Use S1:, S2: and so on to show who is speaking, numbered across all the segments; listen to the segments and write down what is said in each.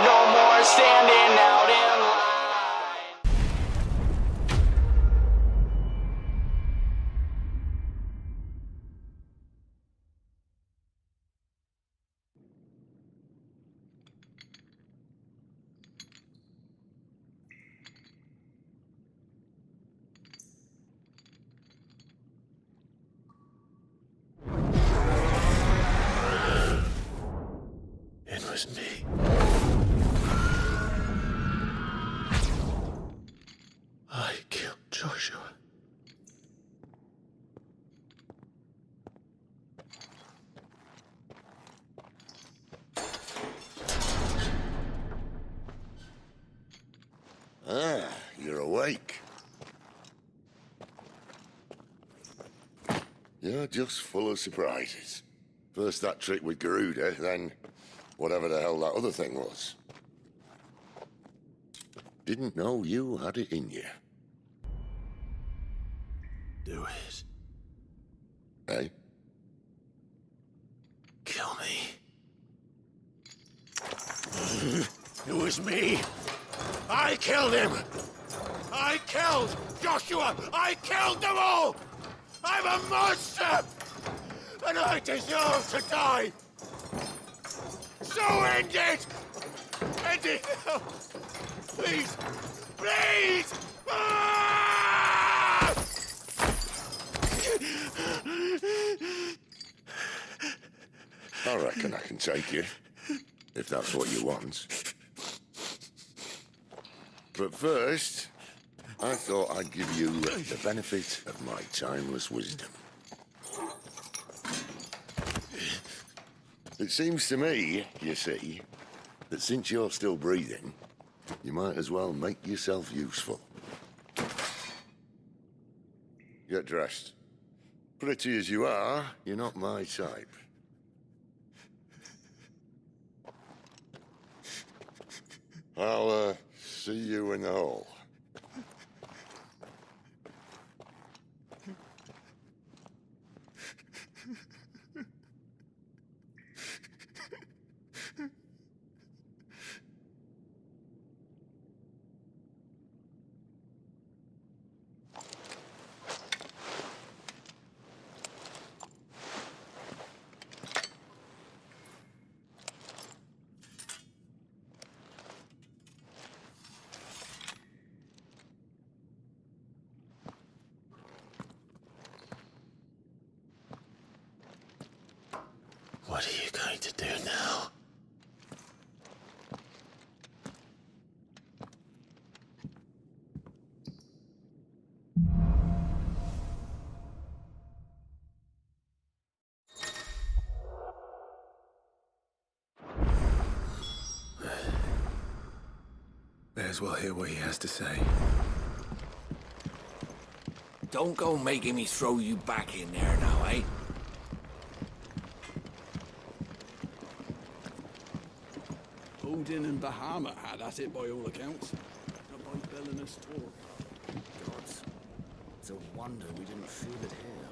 S1: No more standing out in line.
S2: It was me. I killed Joshua.
S3: Ah, you're awake. You're just full of surprises. First that trick with Garuda, then whatever the hell that other thing was. Didn't know you had it in you.
S2: Do it.
S3: Eh?
S2: Kill me. It was me. I killed him. I killed Joshua. I killed them all. I'm a monster. And I deserve to die. So end it. End it now. Please. Please. Ah!
S3: I reckon I can take you, if that's what you want. But first, I thought I'd give you the benefit of my timeless wisdom. It seems to me, you see, that since you're still breathing, you might as well make yourself useful. Get dressed. Pretty as you are, you're not my type. I'll, see you in the hall.
S2: What are you going to do now? May as well hear what he has to say.
S4: Don't go making me throw you back in there now, eh?
S5: Odin and Bahama had at it by all accounts. Not by Belinus talk.
S4: Gods. It's a wonder we didn't feel it here.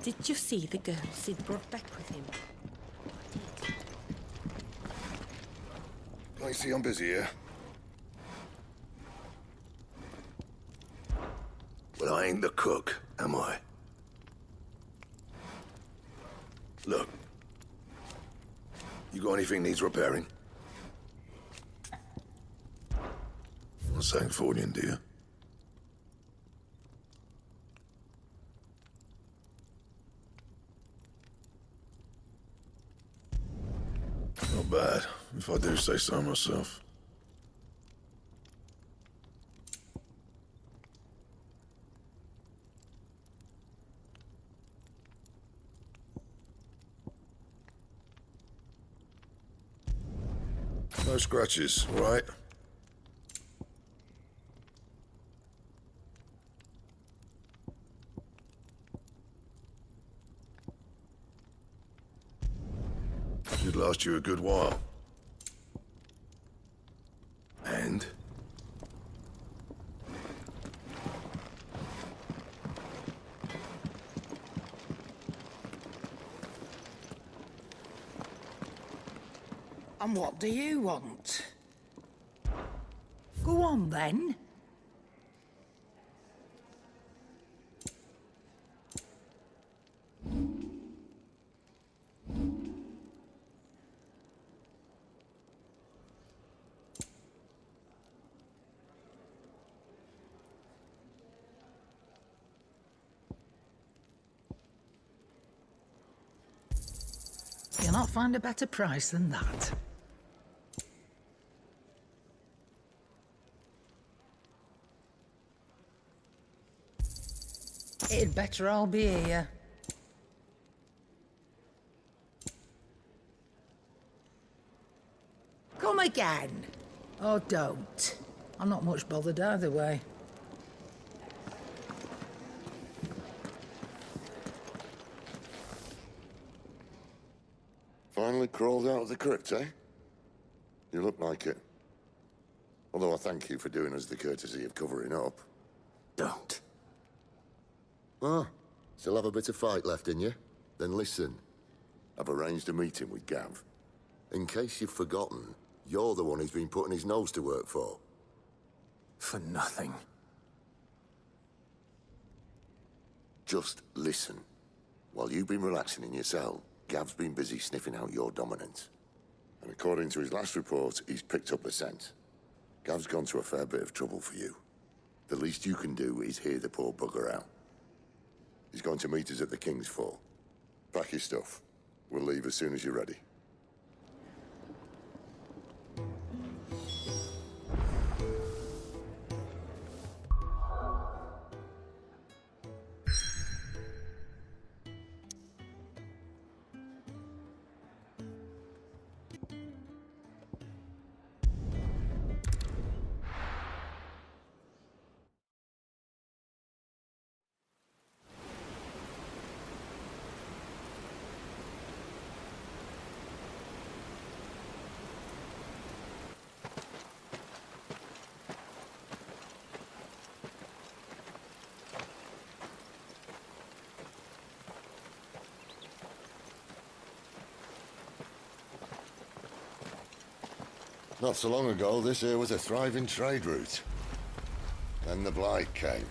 S6: Did you see the girl Sid brought back with him?
S3: I see I'm busy here. But I ain't the cook, am I? Look. You got anything needs repairing? Not saying Fordian, do you? Not bad, if I do say so myself. No scratches, all right? Should last you a good while. And?
S7: And what do you want? Go on, then. You'll not find a better price than that. It'd better all be here. Come again. Or don't. I'm not much bothered either way.
S3: Finally crawled out of the crypt, eh? You look like it. Although I thank you for doing us the courtesy of covering up.
S4: Don't.
S3: Ah, still have a bit of fight left in you? Then listen. I've arranged a meeting with Gav. In case you've forgotten, you're the one he's been putting his nose to work for.
S4: For nothing.
S3: Just listen. While you've been relaxing in your cell, Gav's been busy sniffing out your dominance. And according to his last report, he's picked up the scent. Gav's gone to a fair bit of trouble for you. The least you can do is hear the poor bugger out. He's going to meet us at the KingsFall. Pack your stuff. We'll leave as soon as you're ready. Not so long ago, this here was a thriving trade route. Then the Blight came.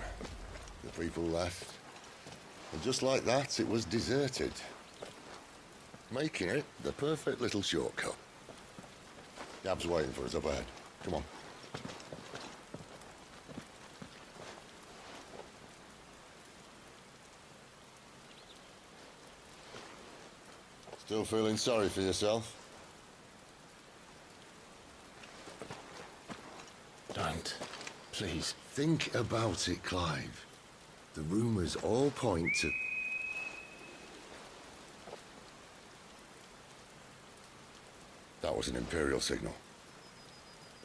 S3: The people left. And just like that, it was deserted. Making it the perfect little shortcut. Gab's waiting for us up ahead. Come on. Still feeling sorry for yourself?
S4: Don't. Please.
S3: Think about it, Clive. The rumors all point to... That was an Imperial signal.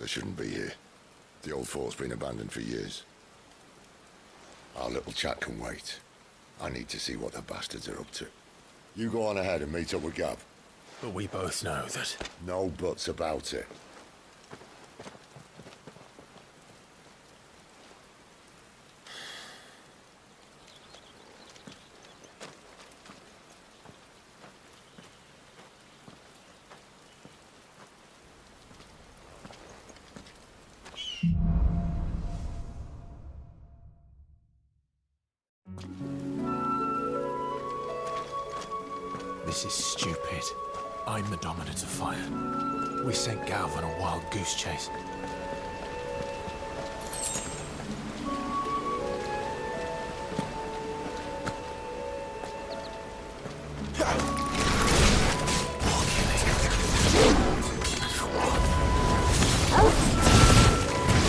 S3: They shouldn't be here. The old fort's been abandoned for years. Our little chat can wait. I need to see what the bastards are up to. You go on ahead and meet up with Gav.
S4: But we both know that...
S3: No buts about it.
S4: This is stupid. I'm the dominant of fire. We sent Gav on a wild goose chase.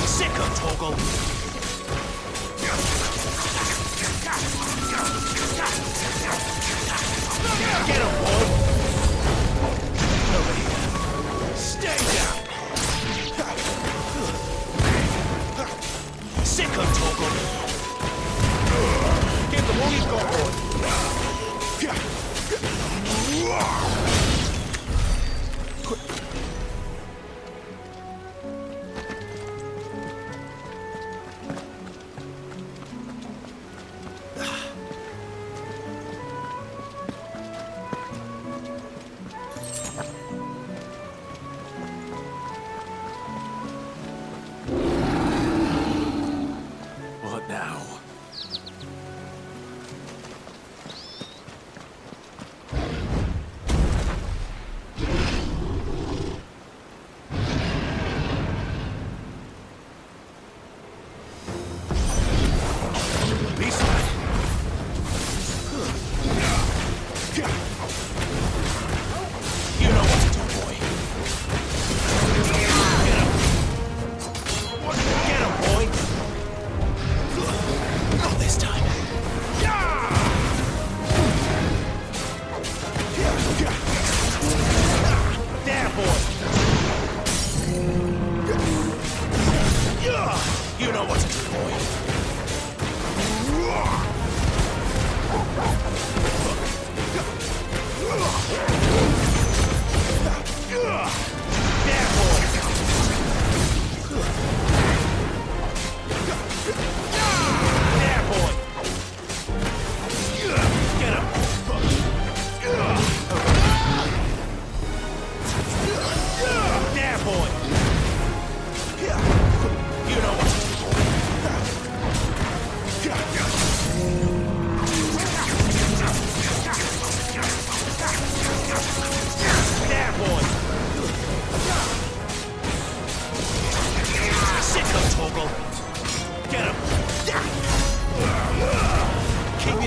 S4: Sick of Toggle! Get him, boy! Nobody. Stay down! Sick of Toggle! Give them all you've got, boy!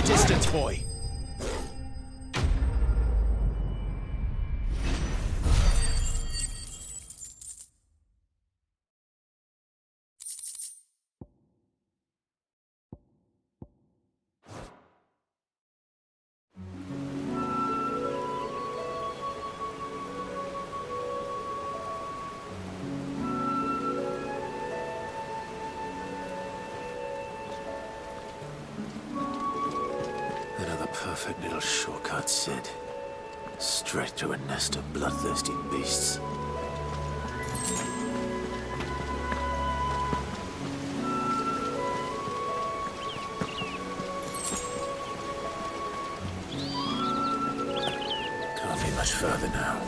S4: your distance, boy.
S8: Another perfect little shortcut, Sid. Straight to a nest of bloodthirsty beasts. Can't be much further now.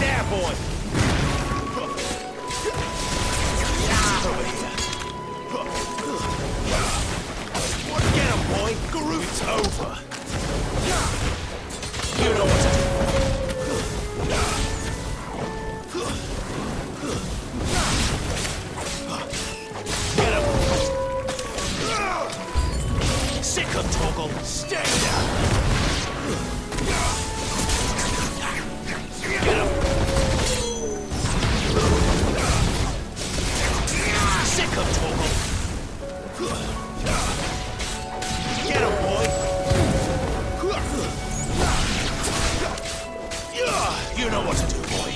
S4: There, boy. Get him, boy! Groot's over! You know what to do. Get him! Sick him, Toggle! Stay down! Get him! Sick him, Toggle! Get him, boy! You know what to do, boy.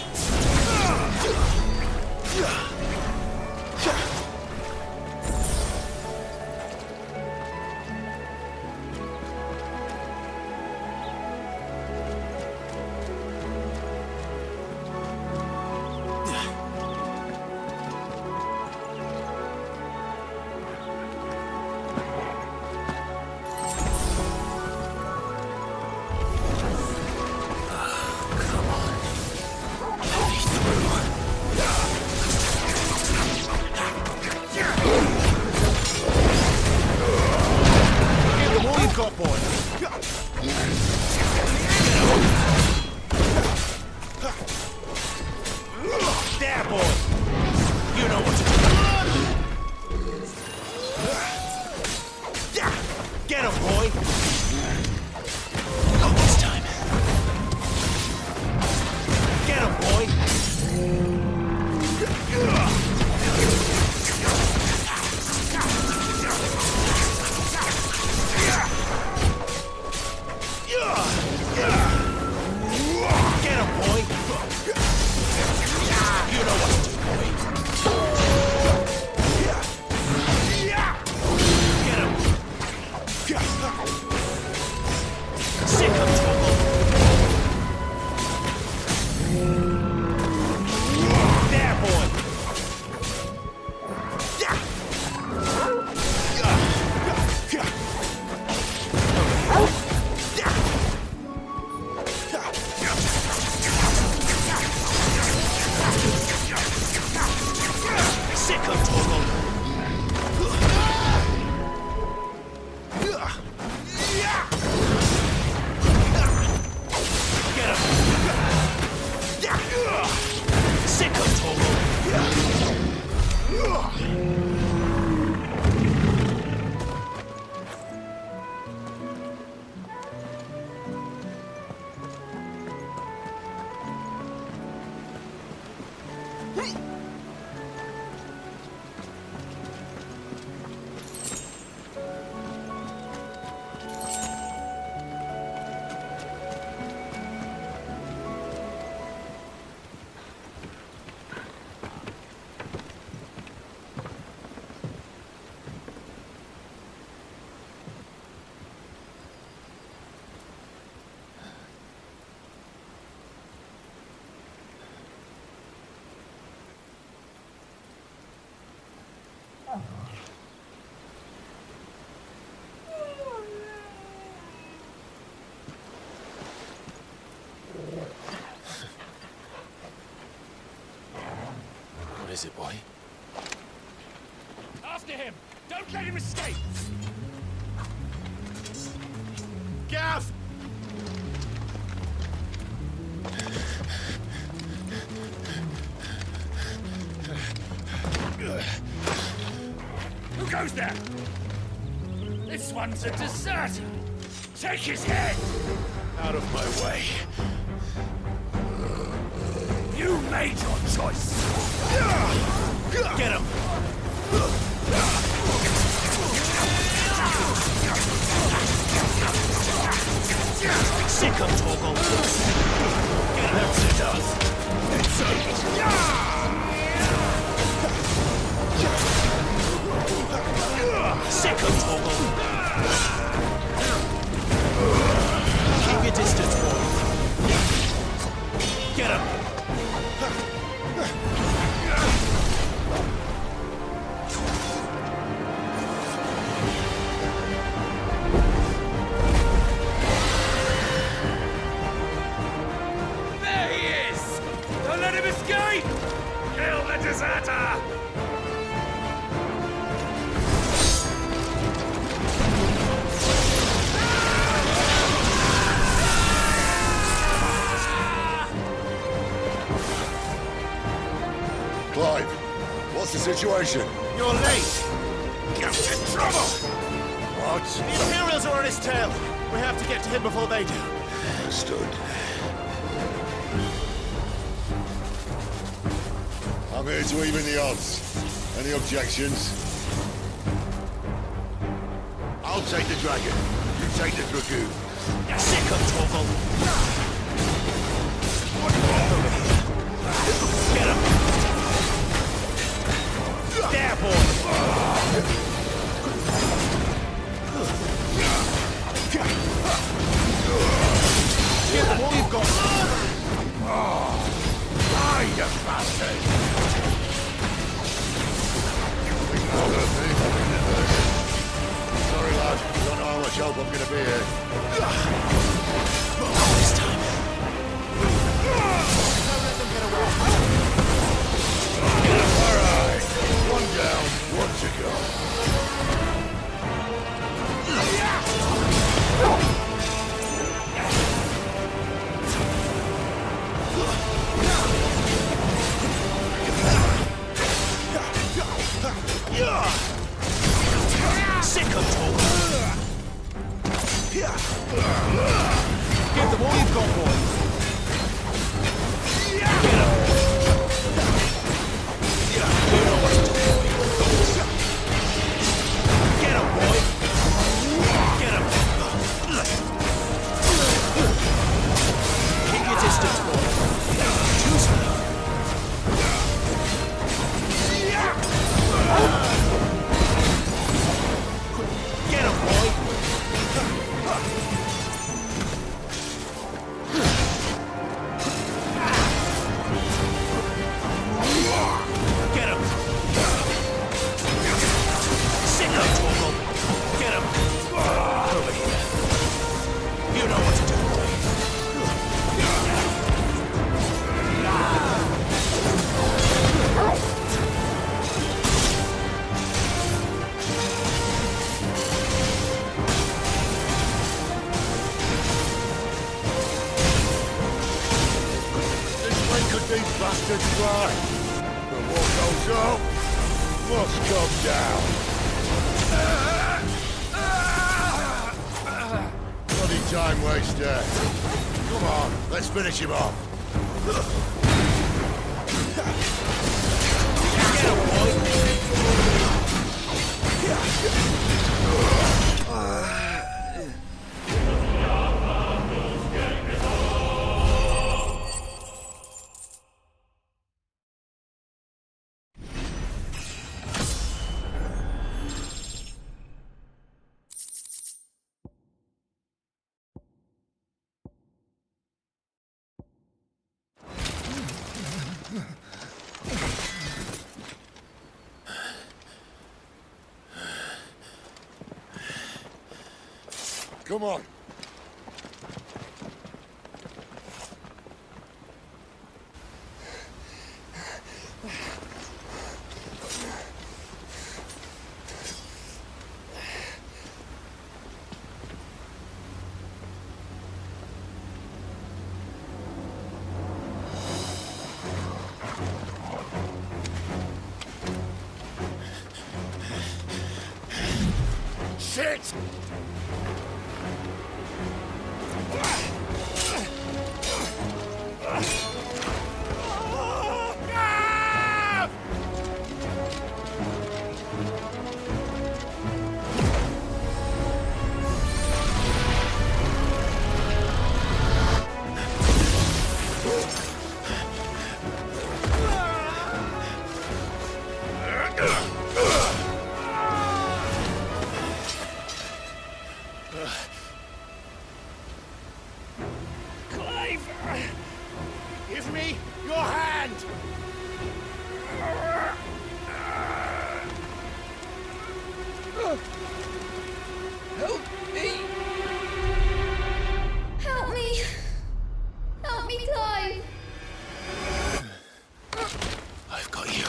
S4: There, boy! You know what to do. Get him, boy! Almost time. Get him, boy! Get him, boy! You know what to do, boy. Get him! Sick him, Toggle! There, boy! Sick him, Toggle! Get him! Sick him, Toggle!
S8: What is it, boy?
S4: After him! Don't let him escape!
S2: Gav! Who goes there? This one's a deserter. Take his head!
S4: Out of my way.
S2: You made your choice.
S4: Get him! Sick of Torgal. Get him! That's enough. It's over. Sick of Torgal. Keep your distance, boy. Get him!
S2: There he is! Don't let him escape! Kill the deserter!
S3: Clive, what's the situation?
S4: You're late!
S2: Get in trouble!
S3: What?
S4: The Imperials are on his tail. We have to get to him before they do.
S3: Understood. I'm here to even the odds. Any objections? I'll take the dragon. You take the dragoon.
S4: Sick of Torgal. Get him! There, boy! Give them all you've got!
S2: Die, you bastard!
S3: Sorry, lad. Don't know how much help I'm gonna be here.
S4: This time. Don't let them get away.
S3: All right. One down, one to go.
S4: Sick of talk. Give them all you've got, boy. Get him. You know what to do, boy. Get him, boy. Get him. Keep your distance, boy. Too slow. Get him, boy! Get him! Sick of Torgal! Get him! Over here. You know what to do, boy.
S3: These bastards fly. But what goes up must come down. Bloody time waster. Come on, let's finish him off. Come on.
S2: it! Clive! Give me your hand!
S5: Help me!
S9: Help me! Help me, Clive!
S8: I've got you.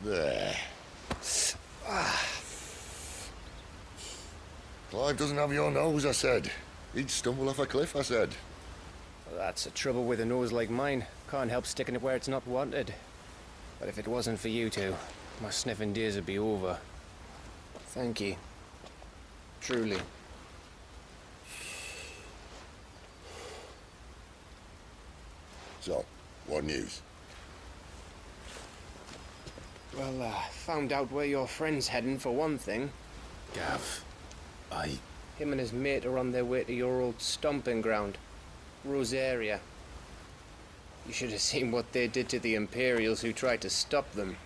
S3: There. Clive doesn't have your nose, I said. He'd stumble off a cliff, I said.
S10: Well, that's the trouble with a nose like mine. Can't help sticking it where it's not wanted. But if it wasn't for you two, my sniffing days would be over. Thank you. Truly.
S3: So, what news?
S10: Well, found out where your friend's heading for one thing.
S8: Gav,
S10: Him and his mate are on their way to your old stomping ground, Rosaria. You should have seen what they did to the Imperials who tried to stop them.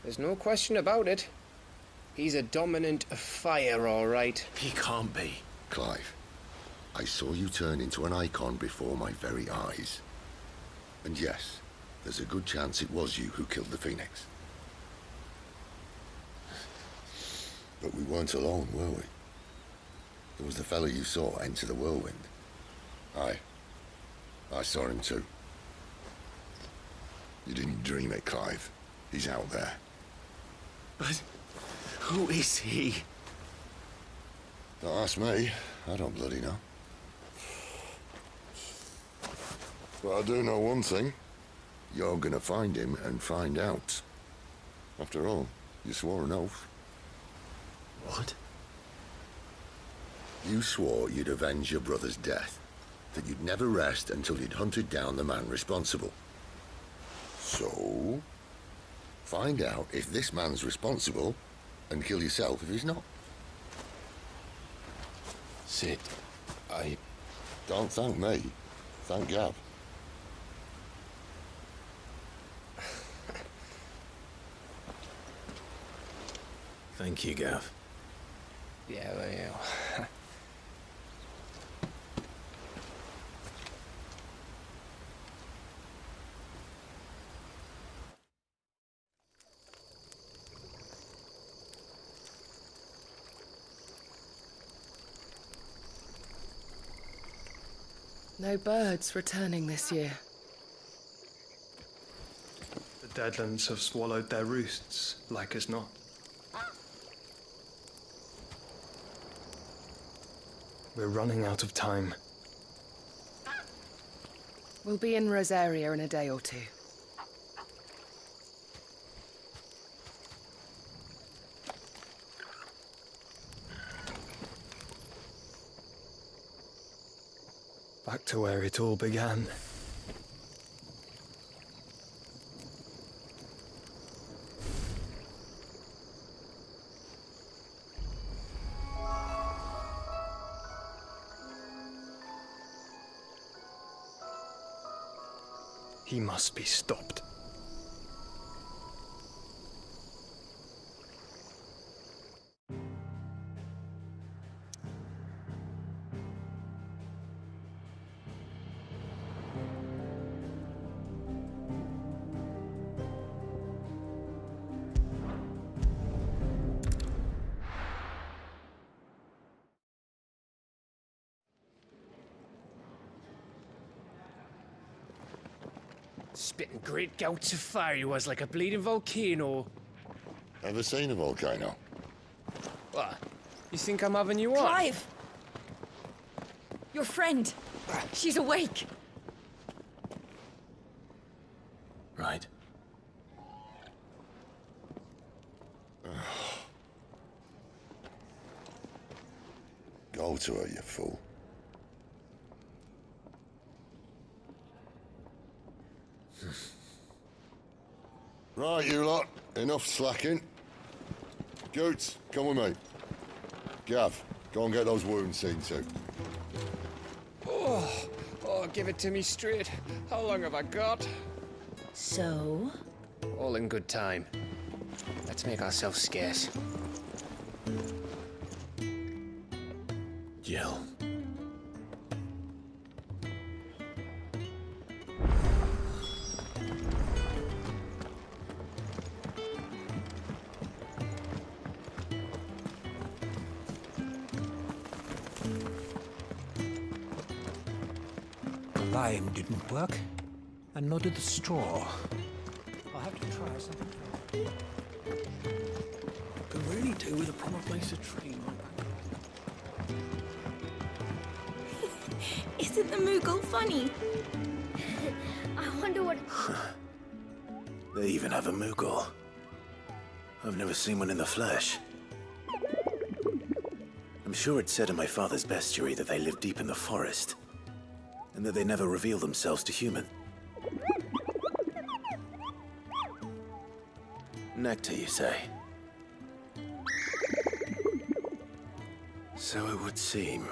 S10: There's no question about it. He's a dominant of fire, all right.
S8: He can't be.
S3: Clive, I saw you turn into an icon before my very eyes. And yes, there's a good chance it was you who killed the Phoenix. But we weren't alone, were we? There was the fellow you saw enter the whirlwind. I saw him too. You didn't dream it, Clive. He's out there.
S8: But who is he?
S3: Don't ask me. I don't bloody know. But I do know one thing. You're gonna find him and find out. After all, you swore an oath.
S8: What?
S3: You swore you'd avenge your brother's death. That you'd never rest until you'd hunted down the man responsible. So, find out if this man's responsible and kill yourself if he's not.
S8: Sid,
S3: Don't thank me. Thank Gav.
S8: Thank you, Gav.
S10: Yeah, well, yeah.
S11: No birds returning this year.
S12: The Deadlands have swallowed their roosts, like as not. We're running out of time.
S11: We'll be in Rosaria in a day or two.
S12: Back to where it all began. He must be stopped.
S10: Spitting great gouts of fire he was, like a bleeding volcano.
S3: Ever seen a volcano?
S10: What? You think I'm having you on?
S6: Clive! Your friend. She's awake.
S4: Right.
S3: Go to her, you fool. Right, you lot. Enough slacking. Goots, come with me. Gav, go and get those wounds seen to.
S10: Oh, give it to me straight. How long have I got?
S6: So?
S10: All in good time. Let's make ourselves scarce.
S4: Jill. The lime didn't work, and nor did the straw. I'll have to try something else.
S5: Could really do with a proper place to train like that.
S9: Isn't the Moogle funny? I wonder what...
S8: They even have a Moogle. I've never seen one in the flesh. I'm sure it said in my father's bestiary that they live deep in the forest, and that they never reveal themselves to humans. Nectar, you say? So it would seem.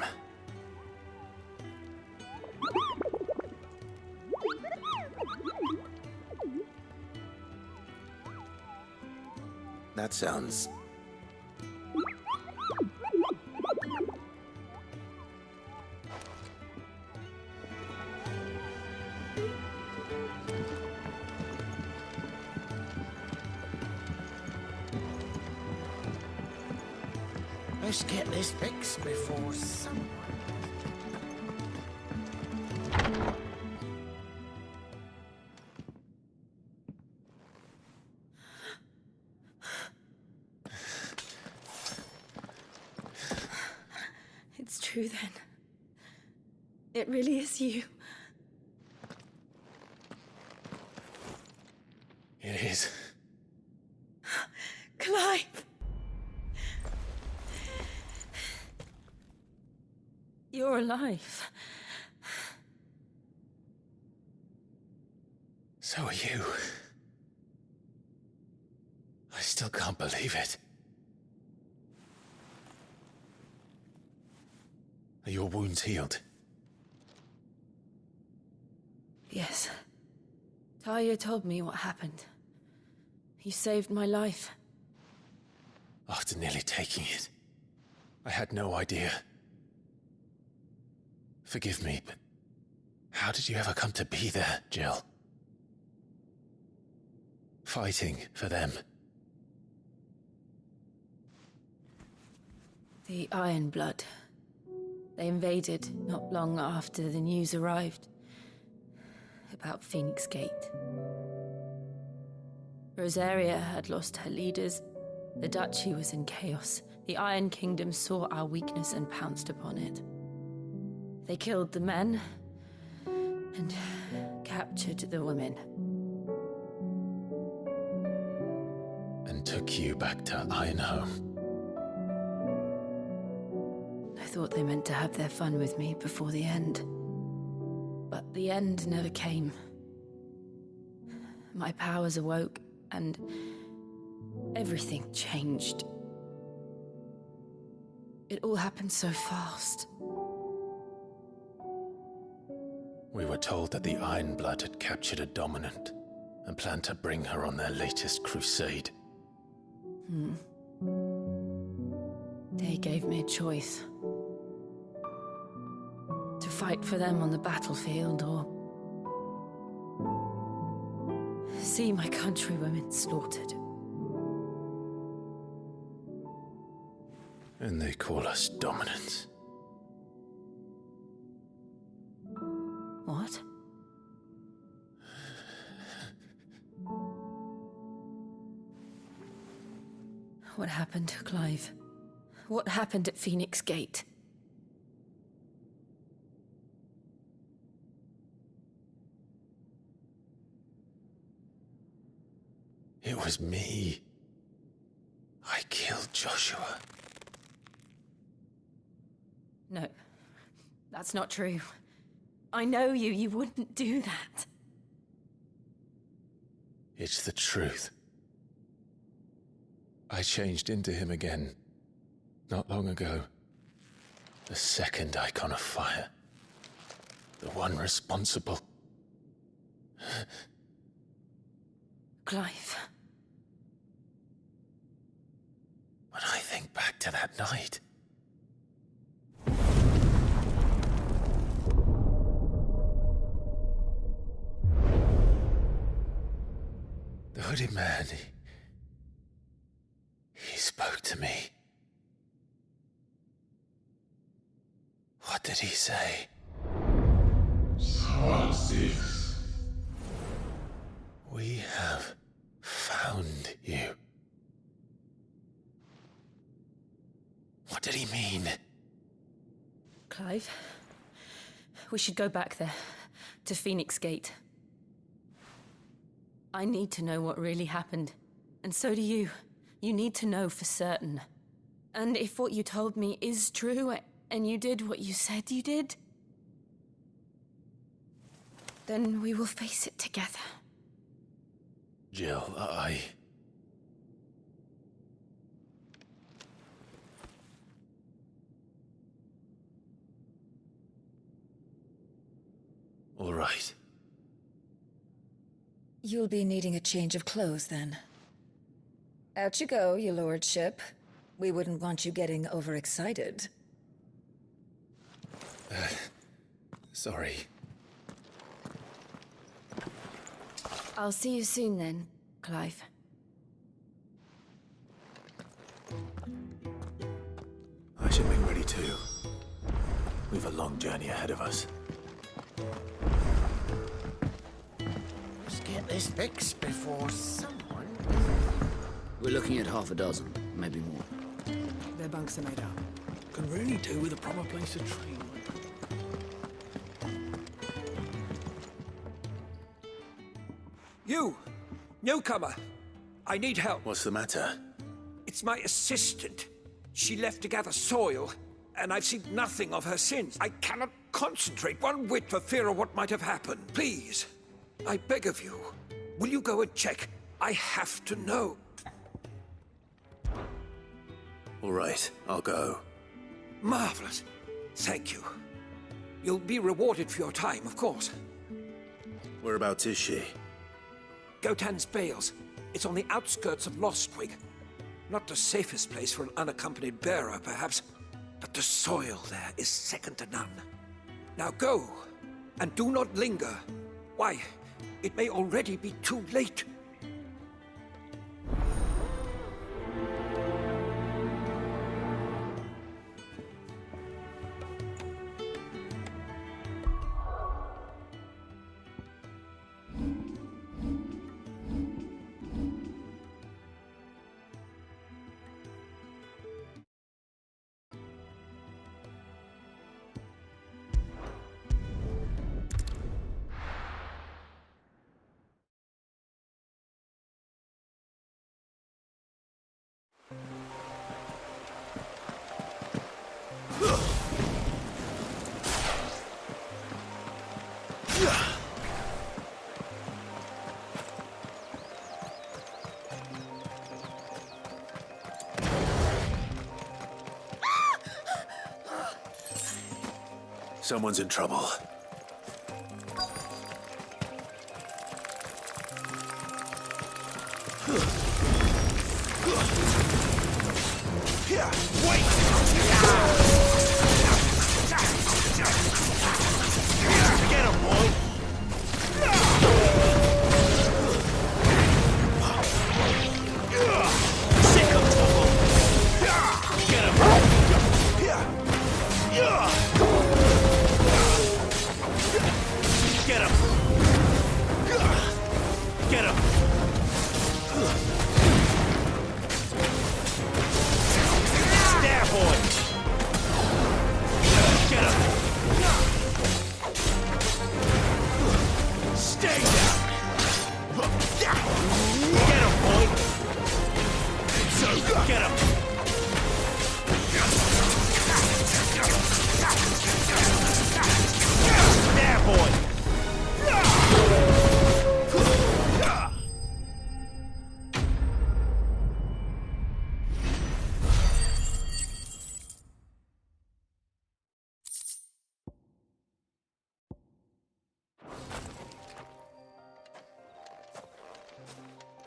S8: That sounds...
S2: Let's get this fixed before someone...
S6: It's true then. It really is you.
S4: It is.
S6: Clive! You're alive.
S4: So are you. I still can't believe it. Are your wounds healed?
S6: Yes. Talia told me what happened. You saved my life.
S4: After nearly taking it, I had no idea. Forgive me, but how did you ever come to be there, Jill? Fighting for them.
S6: The Iron Blood. They invaded not long after the news arrived about Phoenix Gate. Rosaria had lost her leaders. The Duchy was in chaos. The Iron Kingdom saw our weakness and pounced upon it. They killed the men and captured the women.
S4: And took you back to Ironhome.
S6: I thought they meant to have their fun with me before the end. But the end never came. My powers awoke, and everything changed. It all happened so fast.
S4: We were told that the Iron Blood had captured a dominant and planned to bring her on their latest crusade.
S6: They gave me a choice. To fight for them on the battlefield, or see my countrywomen slaughtered.
S4: And they call us dominants.
S6: What? happened, Clive? What happened at Phoenix Gate?
S8: It was me. I killed Joshua.
S6: No, that's not true. I know you. You wouldn't do that.
S8: It's the truth. I changed into him again, not long ago. The second icon of fire. The one responsible.
S6: Clive.
S8: When I think back to that night... The hooded man, he spoke to me. What did he say? 6. We have found you. What did he mean?
S6: Clive, we should go back there, to Phoenix Gate. I need to know what really happened, and so do you. You need to know for certain. And if what you told me is true, and you did what you said you did, then we will face it together.
S8: Jill, All right.
S13: You'll be needing a change of clothes, then. Out you go, your lordship. We wouldn't want you getting overexcited.
S8: Sorry.
S6: I'll see you soon then, Clive.
S8: I should make ready too. We've a long journey ahead of us.
S2: Let's get this fixed before someone...
S14: We're looking at half a dozen, maybe more.
S4: Their bunks are made up. Can really do with a proper place to train.
S15: You! Newcomer! I need help.
S8: What's the matter?
S15: It's my assistant. She left to gather soil, and I've seen nothing of her since. I cannot concentrate one whit for fear of what might have happened. Please, I beg of you, will you go and check? I have to know.
S8: All right, I'll go.
S15: Marvelous. Thank you. You'll be rewarded for your time, of course.
S8: Whereabouts is she?
S15: Gotan's Bales. It's on the outskirts of Lostwig. Not the safest place for an unaccompanied bearer, perhaps, but the soil there is second to none. Now go, and do not linger. Why, it may already be too late.
S8: Someone's in trouble.
S2: Get him, boy! Sick of trouble! Get him!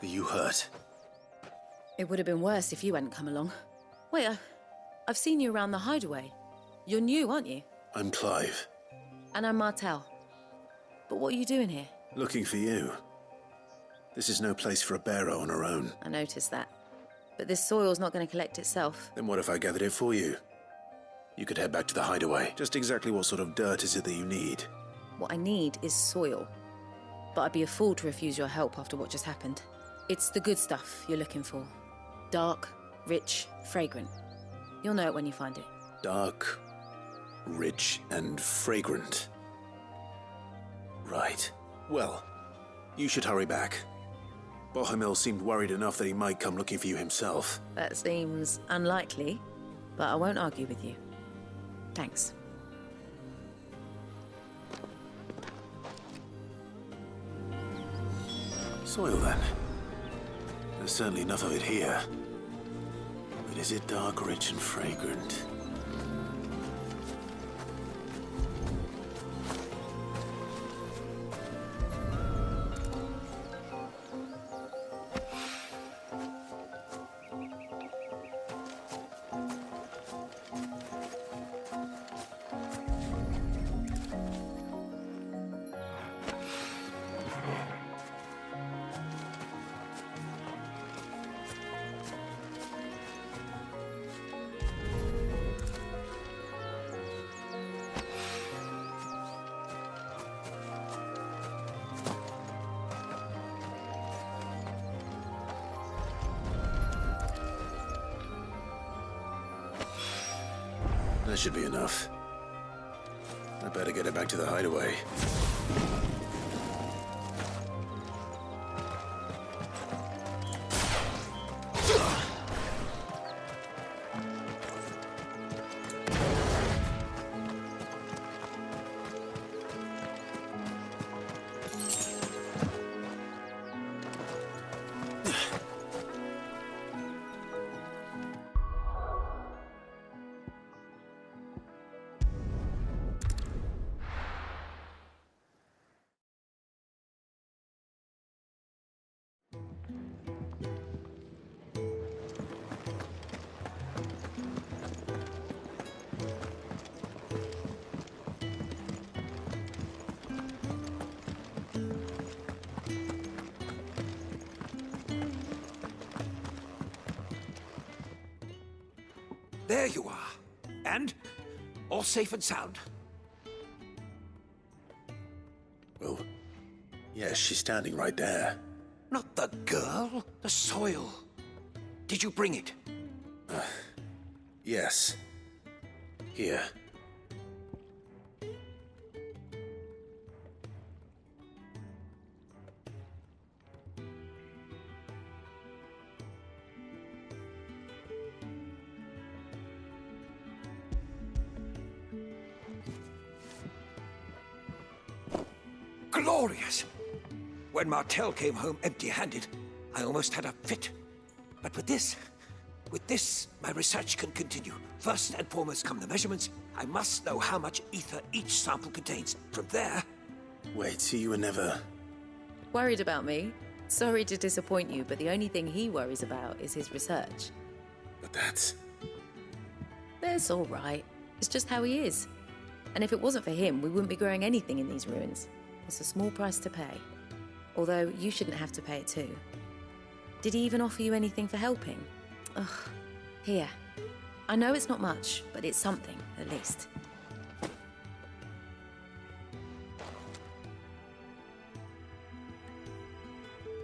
S16: Are you hurt?
S17: It would have been worse if you hadn't come along. Wait, I've seen you around the Hideaway. You're new, aren't you?
S16: I'm Clive.
S17: And I'm Martel. But what are you doing here?
S16: Looking for you. This is no place for a bearer on her own.
S17: I noticed that. But this soil's not going to collect itself.
S16: Then what if I gathered it for you? You could head back to the Hideaway. Just exactly what sort of dirt is it that you need?
S17: What I need is soil. But I'd be a fool to refuse your help after what just happened. It's the good stuff you're looking for. Dark, rich, fragrant. You'll know it when you find it.
S16: Dark, rich, and fragrant. Right. Well, you should hurry back. Bohemil seemed worried enough that he might come looking for you himself.
S17: That seems unlikely, but I won't argue with you. Thanks.
S16: Soil, then. There's certainly enough of it here. But is it dark, rich, and fragrant? That should be enough. I better get it back to the Hideaway.
S15: There you are. And all safe and sound.
S16: Well, yes, she's standing right there.
S15: Not the girl, the soil. Did you bring it?
S16: Yes. Here.
S15: Glorious! When Martel came home empty-handed, I almost had a fit. But with this, my research can continue. First and foremost come the measurements. I must know how much ether each sample contains. From there...
S16: Wait, so you were never...
S17: Worried about me? Sorry to disappoint you, but the only thing he worries about is his research.
S16: But that's
S17: all right. It's just how he is. And if it wasn't for him, we wouldn't be growing anything in these ruins. It's a small price to pay. Although, you shouldn't have to pay it too. Did he even offer you anything for helping? Ugh. Here. I know it's not much, but it's something, at least.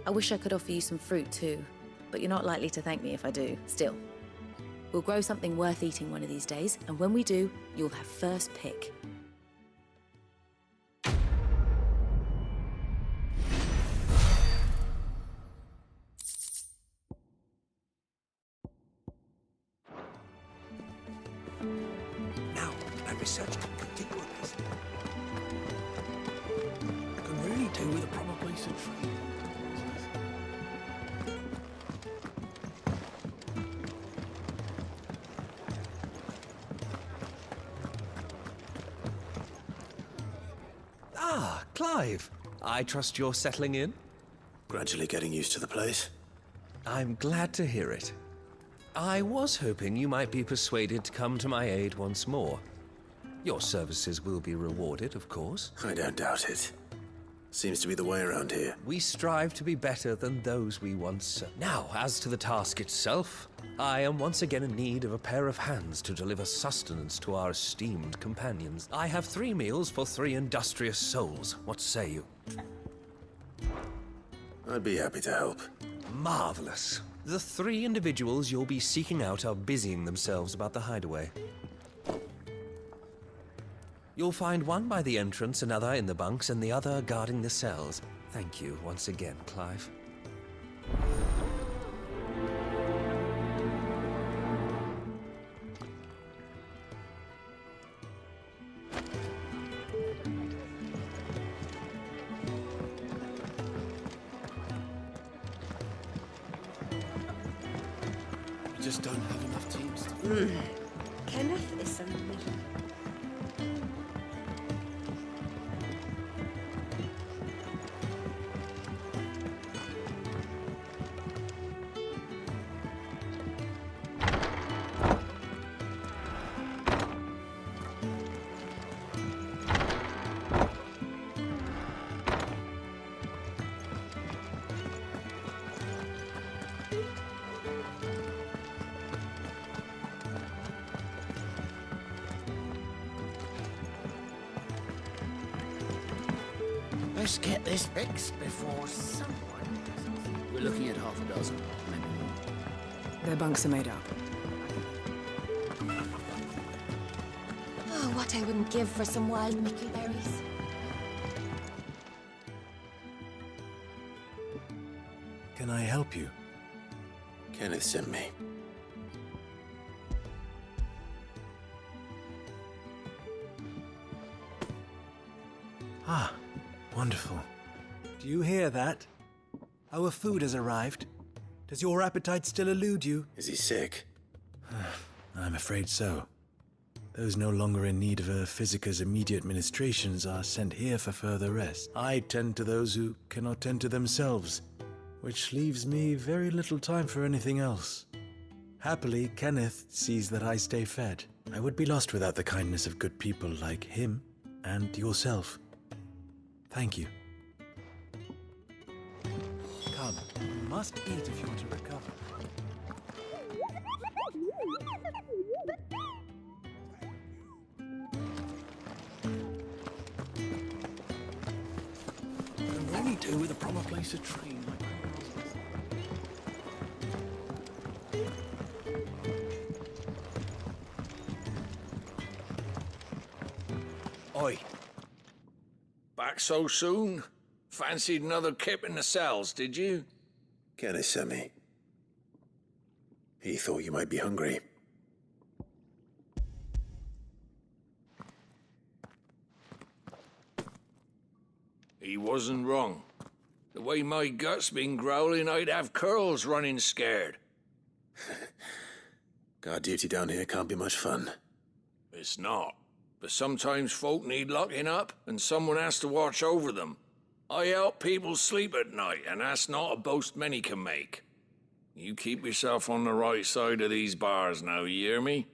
S17: I wish I could offer you some fruit too, but you're not likely to thank me if I do. Still, we'll grow something worth eating one of these days, and when we do, you'll have first pick.
S15: Now, my research can continue on this. I can really do with a proper place to train.
S18: Ah, Clive. I trust you're settling in?
S16: Gradually getting used to the place.
S18: I'm glad to hear it. I was hoping you might be persuaded to come to my aid once more. Your services will be rewarded, of course.
S16: I don't doubt it. Seems to be the way around here.
S18: We strive to be better than those we once served. Now, as to the task itself, I am once again in need of a pair of hands to deliver sustenance to our esteemed companions. I have 3 meals for 3 industrious souls. What say you?
S16: I'd be happy to help.
S18: Marvelous. The 3 individuals you'll be seeking out are busying themselves about the hideaway. You'll find one by the entrance, another in the bunks, and the other guarding the cells. Thank you once again, Clive.
S5: We just don't have enough teams to...
S9: Kenneth is a mean.
S14: Let's get this fixed before someone... We're looking at half a dozen, maybe more.
S11: Their bunks are made up.
S9: Oh, what I wouldn't give for some wild mickleberries.
S4: Can I help you?
S16: Kenneth sent me.
S4: Ah, wonderful. Do you hear that? Our food has arrived. Does your appetite still elude you?
S16: Is he sick?
S4: I'm afraid so. Those no longer in need of a physicker's immediate ministrations are sent here for further rest. I tend to those who cannot tend to themselves, which leaves me very little time for anything else. Happily, Kenneth sees that I stay fed. I would be lost without the kindness of good people like him and yourself. Thank you. Come, you must eat if you want to recover.
S5: I really do with a proper place to train.
S15: Oi. Back so soon? Fancied another kip in the cells, did you?
S16: Kenneth sent me. He thought you might be hungry.
S15: He wasn't wrong. The way my gut's been growling, I'd have curls running scared.
S16: Guard duty down here can't be much fun.
S15: It's not. But sometimes folk need locking up, and someone has to watch over them. I help people sleep at night, and that's not a boast many can make. You keep yourself on the right side of these bars now, you hear me?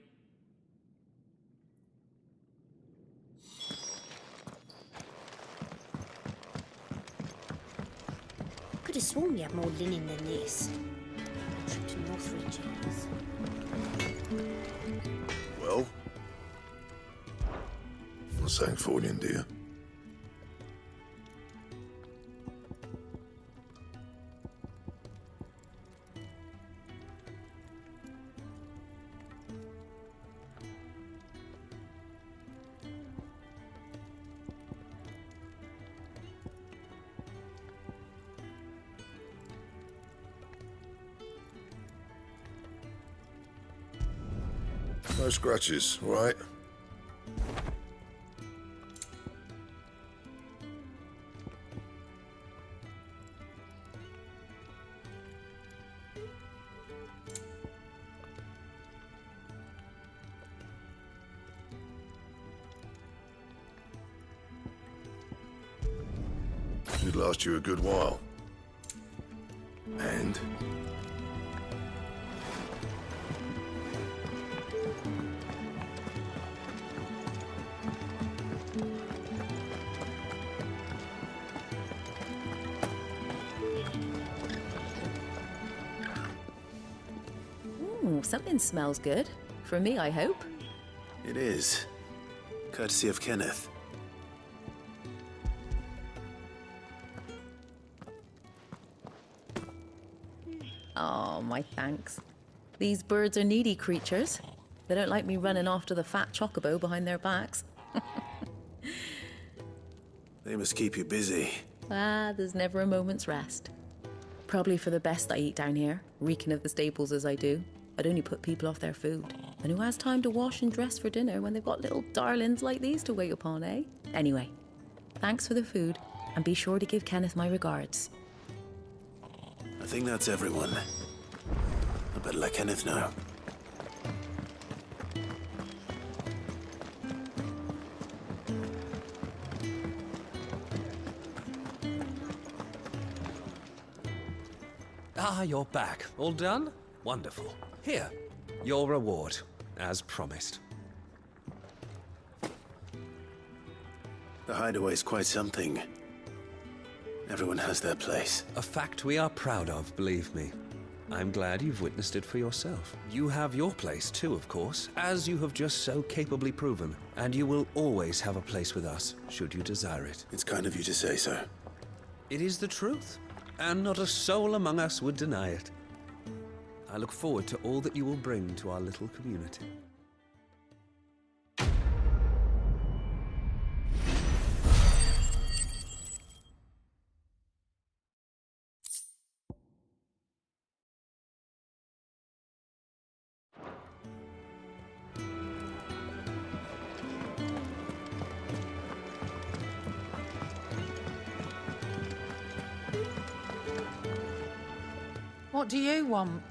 S9: Could have sworn we had more linen than this. A trip to Northridge's.
S3: Well? What's saying for you, dear? No scratches, right? Should last you a good while.
S16: And?
S17: Ooh, something smells good. For me, I hope.
S16: It is. Courtesy of Kenneth.
S17: Oh, my thanks. These birds are needy creatures. They don't like me running after the fat chocobo behind their backs.
S16: They must keep you busy.
S17: Ah, there's never a moment's rest. Probably for the best I eat down here, reeking of the staples as I do. I'd only put people off their food. And who has time to wash and dress for dinner when they've got little darlings like these to wait upon, eh? Anyway, thanks for the food, and be sure to give Kenneth my regards.
S16: I think that's everyone. I better let Kenneth know.
S18: Ah, you're back. All done? Wonderful. Here, your reward, as promised.
S16: The Hideaway's quite something. Everyone has their place.
S18: A fact we are proud of, believe me. I'm glad you've witnessed it for yourself. You have your place too, of course, as you have just so capably proven. And you will always have a place with us, should you desire it.
S16: It's kind of you to say so.
S18: It is the truth, and not a soul among us would deny it. I look forward to all that you will bring to our little community.
S7: What do you want?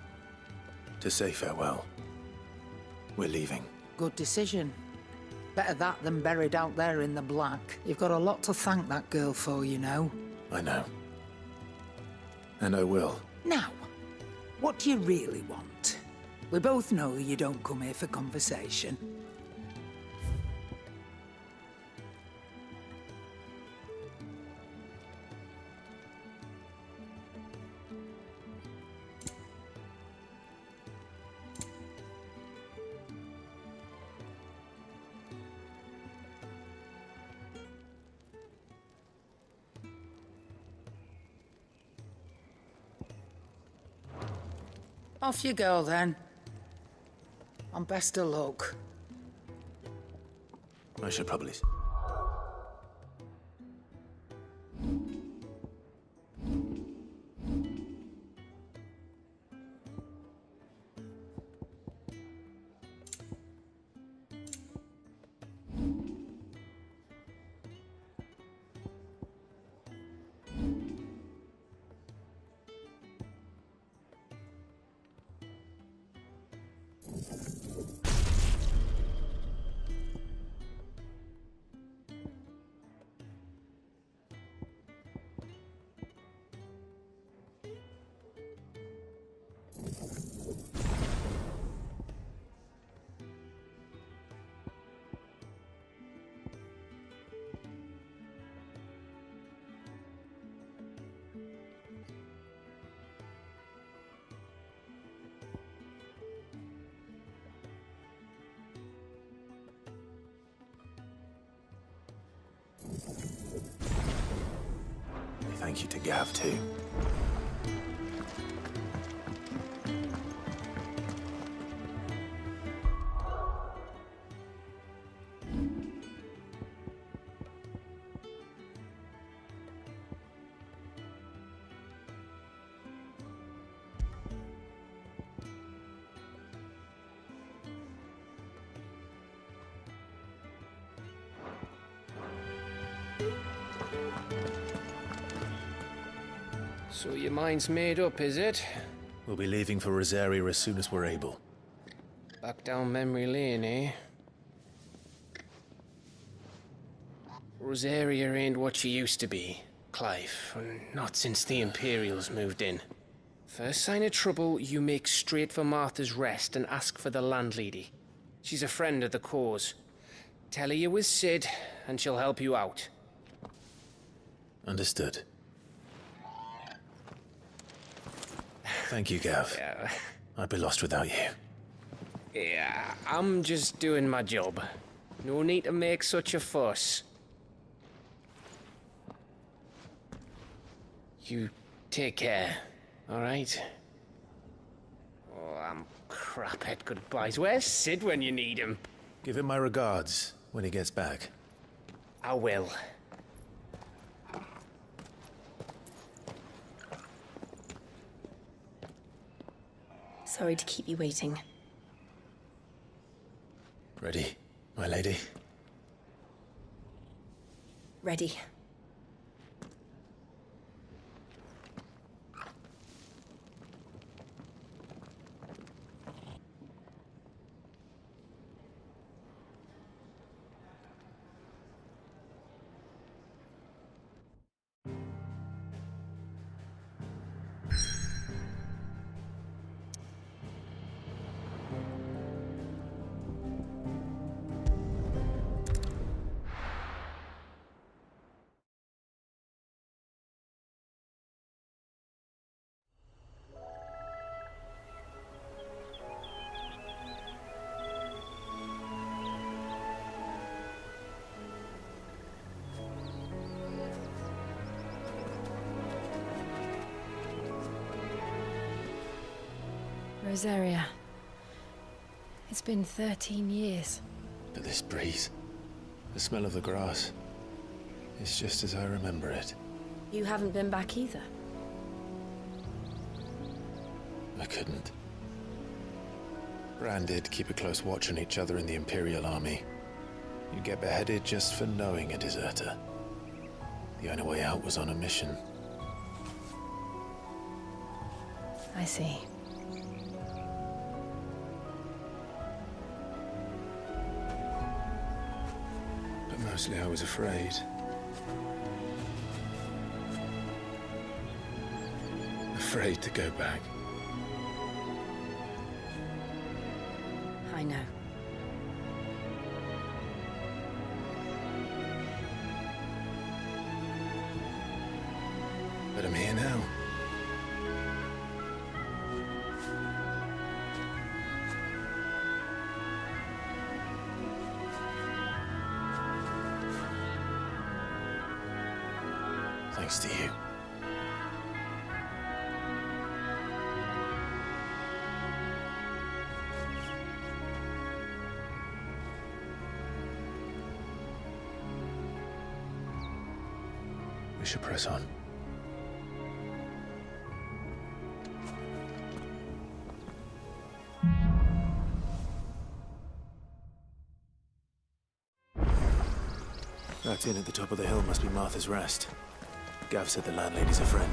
S16: To say farewell. We're leaving.
S7: Good decision. Better that than buried out there in the black. You've got a lot to thank that girl for, you know.
S16: I know. And I will.
S7: Now, what do you really want? We both know you don't come here for conversation. Off you go, then. And best of luck.
S16: I should probably... Thank you to Gav, too.
S10: So your mind's made up, is it?
S16: We'll be leaving for Rosaria as soon as we're able.
S10: Back down memory lane, eh? Rosaria ain't what she used to be, Clive. Not since the Imperials moved in. First sign of trouble, you make straight for Martha's Rest and ask for the landlady. She's a friend of the cause. Tell her you was Sid, and she'll help you out.
S8: Understood. Thank you, Gav.
S10: Yeah.
S8: I'd be lost without you.
S10: Yeah, I'm just doing my job. No need to make such a fuss. You take care, alright? Oh, I'm crap at goodbyes. Where's Sid when you need him?
S8: Give him my regards when he gets back.
S10: I will.
S6: Sorry to keep you waiting.
S8: Ready, my lady?
S6: Ready. Rosaria. It's been 13 years.
S8: But this breeze, the smell of the grass, it's just as I remember it.
S6: You haven't been back either.
S8: I couldn't. Bran did keep a close watch on each other in the Imperial army. You'd get beheaded just for knowing a deserter. The only way out was on a mission.
S6: I see.
S8: Mostly I was afraid. Afraid to go back.
S6: I know.
S8: But I'm here now. Thanks to you. We should press on. That inn at the top of the hill must be Martha's Rest. Gav said the landlady's a friend.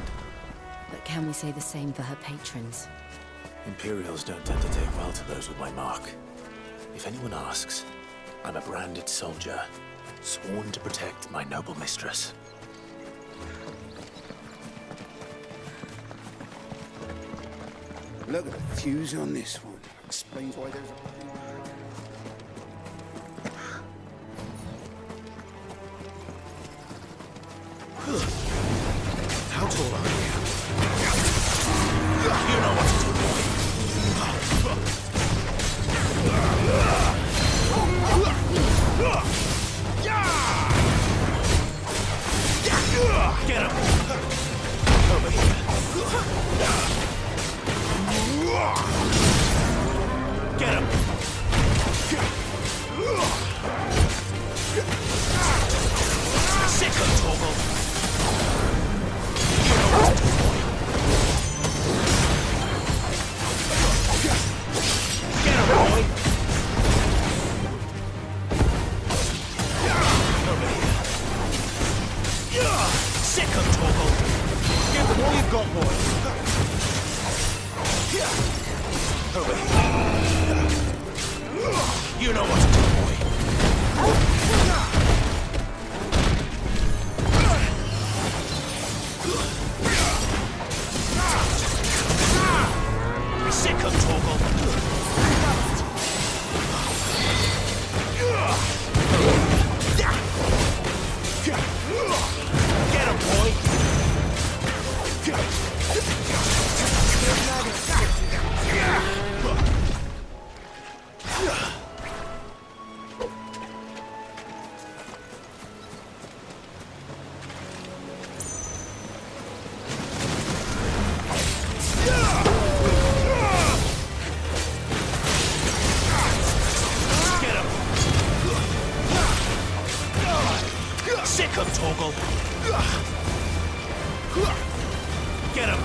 S6: But can we say the same for her patrons?
S8: Imperials don't tend to take well to those with my mark. If anyone asks, I'm a branded soldier, sworn to protect my noble mistress.
S14: Look at the fuse on this one. Explains why there's a...
S2: How tall are you? You know what to do, boy. Get him! Over here. Get him! Sick of Torgal! You know what
S16: Sick 'em, Torgal! Get him!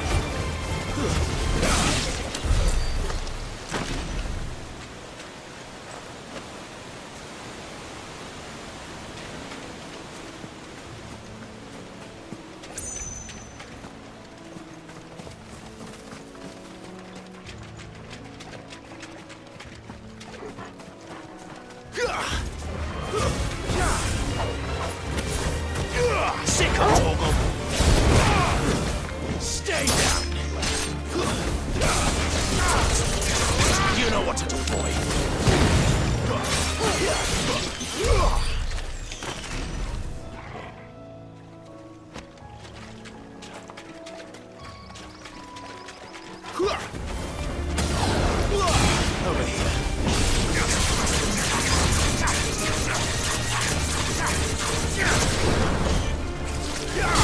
S16: Sick 'em, Torgal! Stay down! You know what to do, boy. Over here.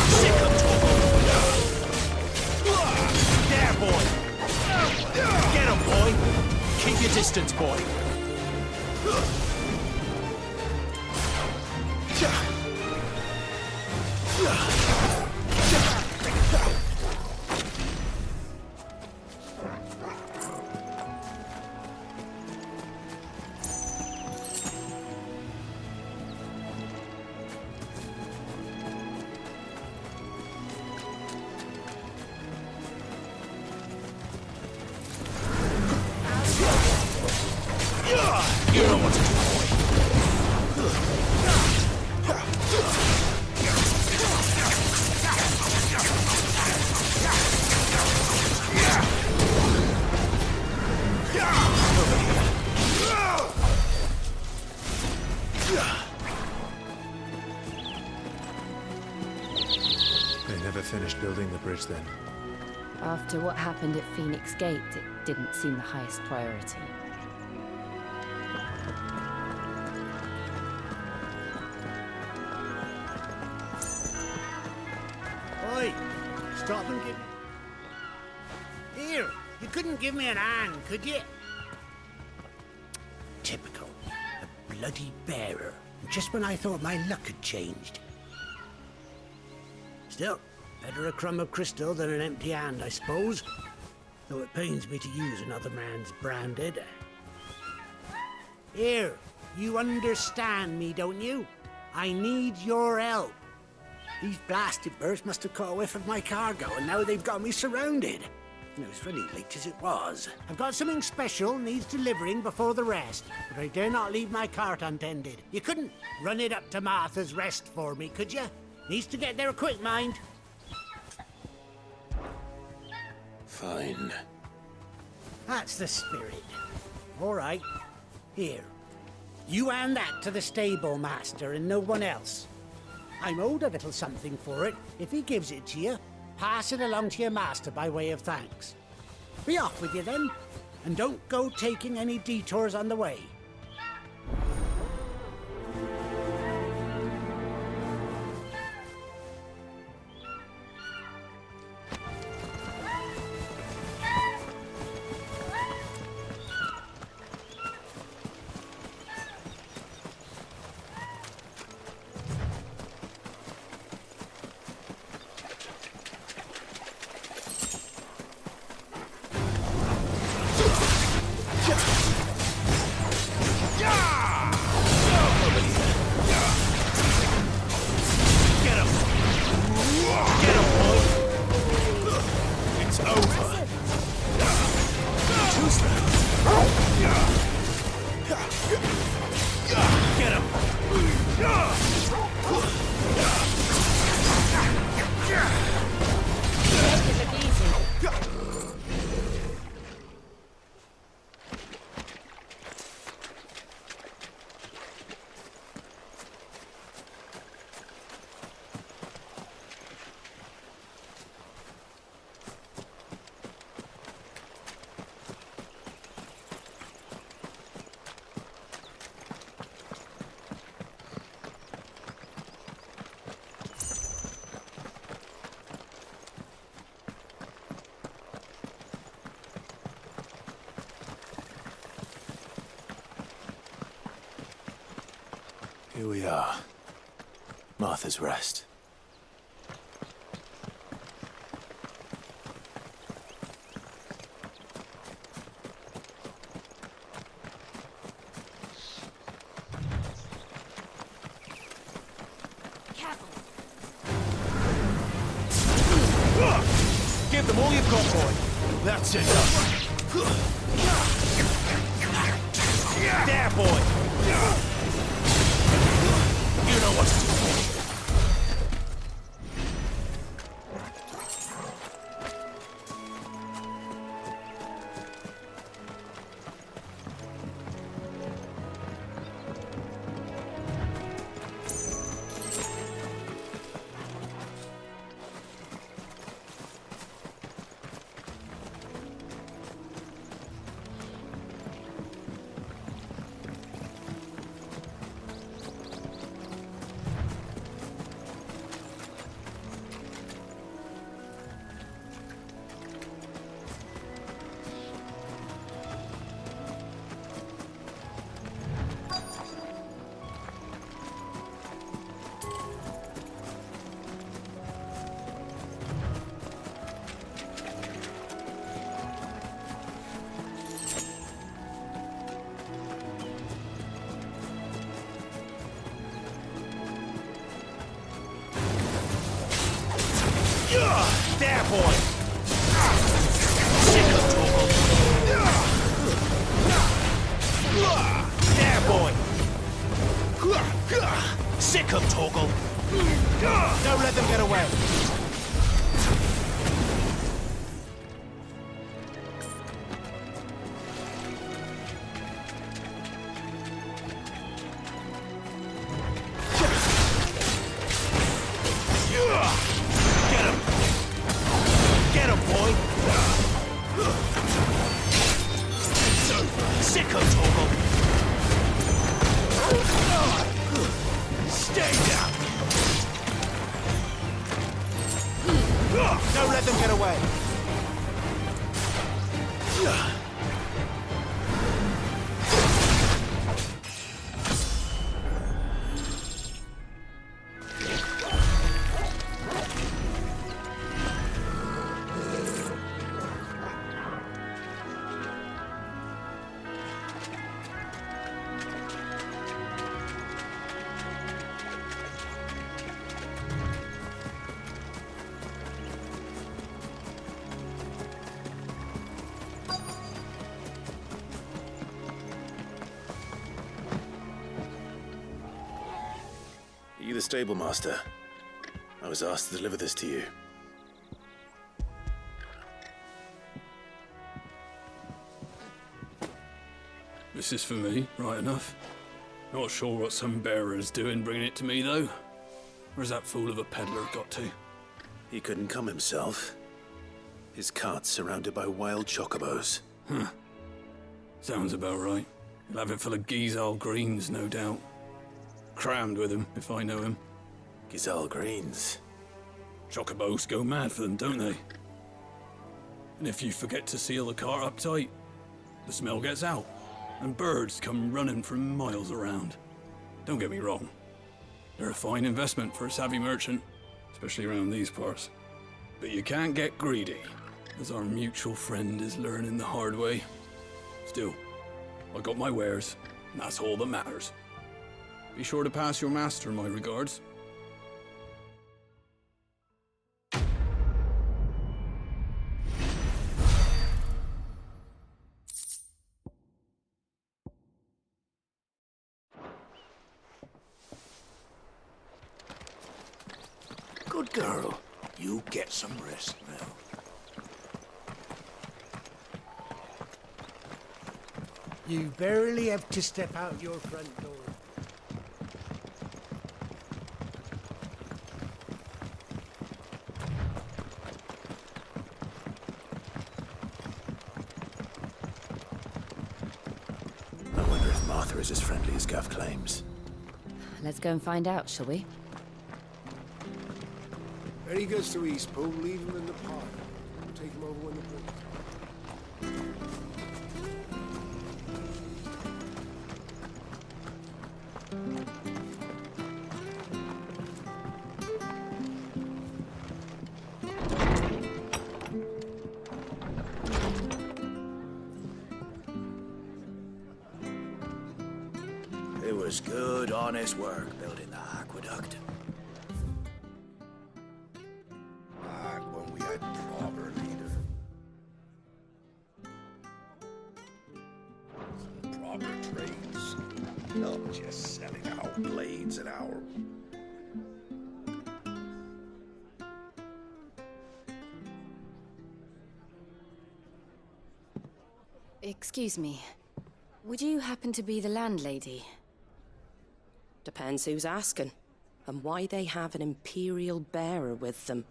S16: Sick 'em, Torgal! There, boy! Get him, boy! Keep your distance, boy! You know what to do,
S12: They never finished building the bridge then.
S6: After what happened at Phoenix Gate, it didn't seem the highest priority.
S14: Oi! Stop and give... Here! You couldn't give me an hand, could you? Typical. A bloody bearer. Just when I thought my luck had changed. Still, better a crumb of crystal than an empty hand, I suppose. Though it pains me to use another man's branded. Here, you understand me, don't you? I need your help. These blasted birds must have caught a whiff of my cargo, and now they've got me surrounded. You know, it's funny, late as it was. I've got something special needs delivering before the rest, but I dare not leave my cart untended. You couldn't run it up to Martha's Rest for me, could you? Needs to get there quick, mind.
S3: Fine.
S14: That's the spirit. All right. Here. You hand that to the stable master and no one else. I'm owed a little something for it. If he gives it to you, pass it along to your master by way of thanks. Be off with you then, and don't go taking any detours on the way.
S16: Here we are. Martha's Rest.
S2: Give them all you've got, boy. That's it. There, boy. You know what to do. There, boy! Sick of Torgal! There, boy! Sick of Torgal! Don't let them get away! Don't let them get away!
S16: Are you the stable master? I was asked to deliver this to you.
S5: This is for me, right enough. Not sure what some bearer's doing bringing it to me, though. Where's that fool of a peddler got to?
S16: He couldn't come himself. His cart's surrounded by wild chocobos.
S5: Huh. Sounds about right. He'll have it full of Gizal greens, no doubt. Crammed with him, if I know him.
S16: Gizal greens?
S5: Chocobos go mad for them, don't they? And if you forget to seal the cart up tight, the smell gets out, and birds come running from miles around. Don't get me wrong. They're a fine investment for a savvy merchant, especially around these parts. But you can't get greedy, as our mutual friend is learning the hard way. Still, I got my wares, and that's all that matters. Be sure to pass your master my regards.
S2: Good girl. You get some rest now.
S14: You barely have to step out your front door.
S16: I wonder if Martha is as friendly as Gav claims.
S6: Let's go and find out, shall we?
S19: When he goes to Eastpool, leave him in the park. We'll take him over when the break.
S8: good, honest work building the aqueduct.
S2: Back when we had proper leader. Some proper trades. Not just selling out blades an hour.
S20: Excuse me. Would you happen to be the landlady?
S21: Depends who's asking, and why they have an Imperial bearer with them.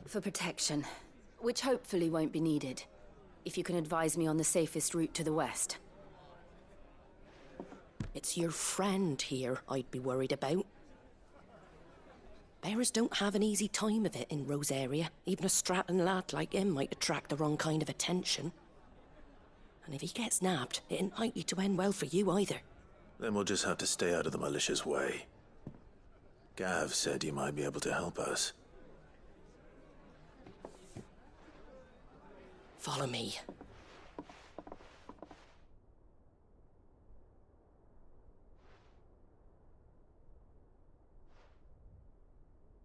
S20: For protection, which hopefully won't be needed. If you can advise me on the safest route to the west.
S21: It's your friend here I'd be worried about. Bearers don't have an easy time of it in Rosaria. Even a Stratton lad like him might attract the wrong kind of attention. And if he gets nabbed, it ain't likely to end well for you either.
S16: Then we'll just have to stay out of the malicious way. Gav said you might be able to help us.
S21: Follow me.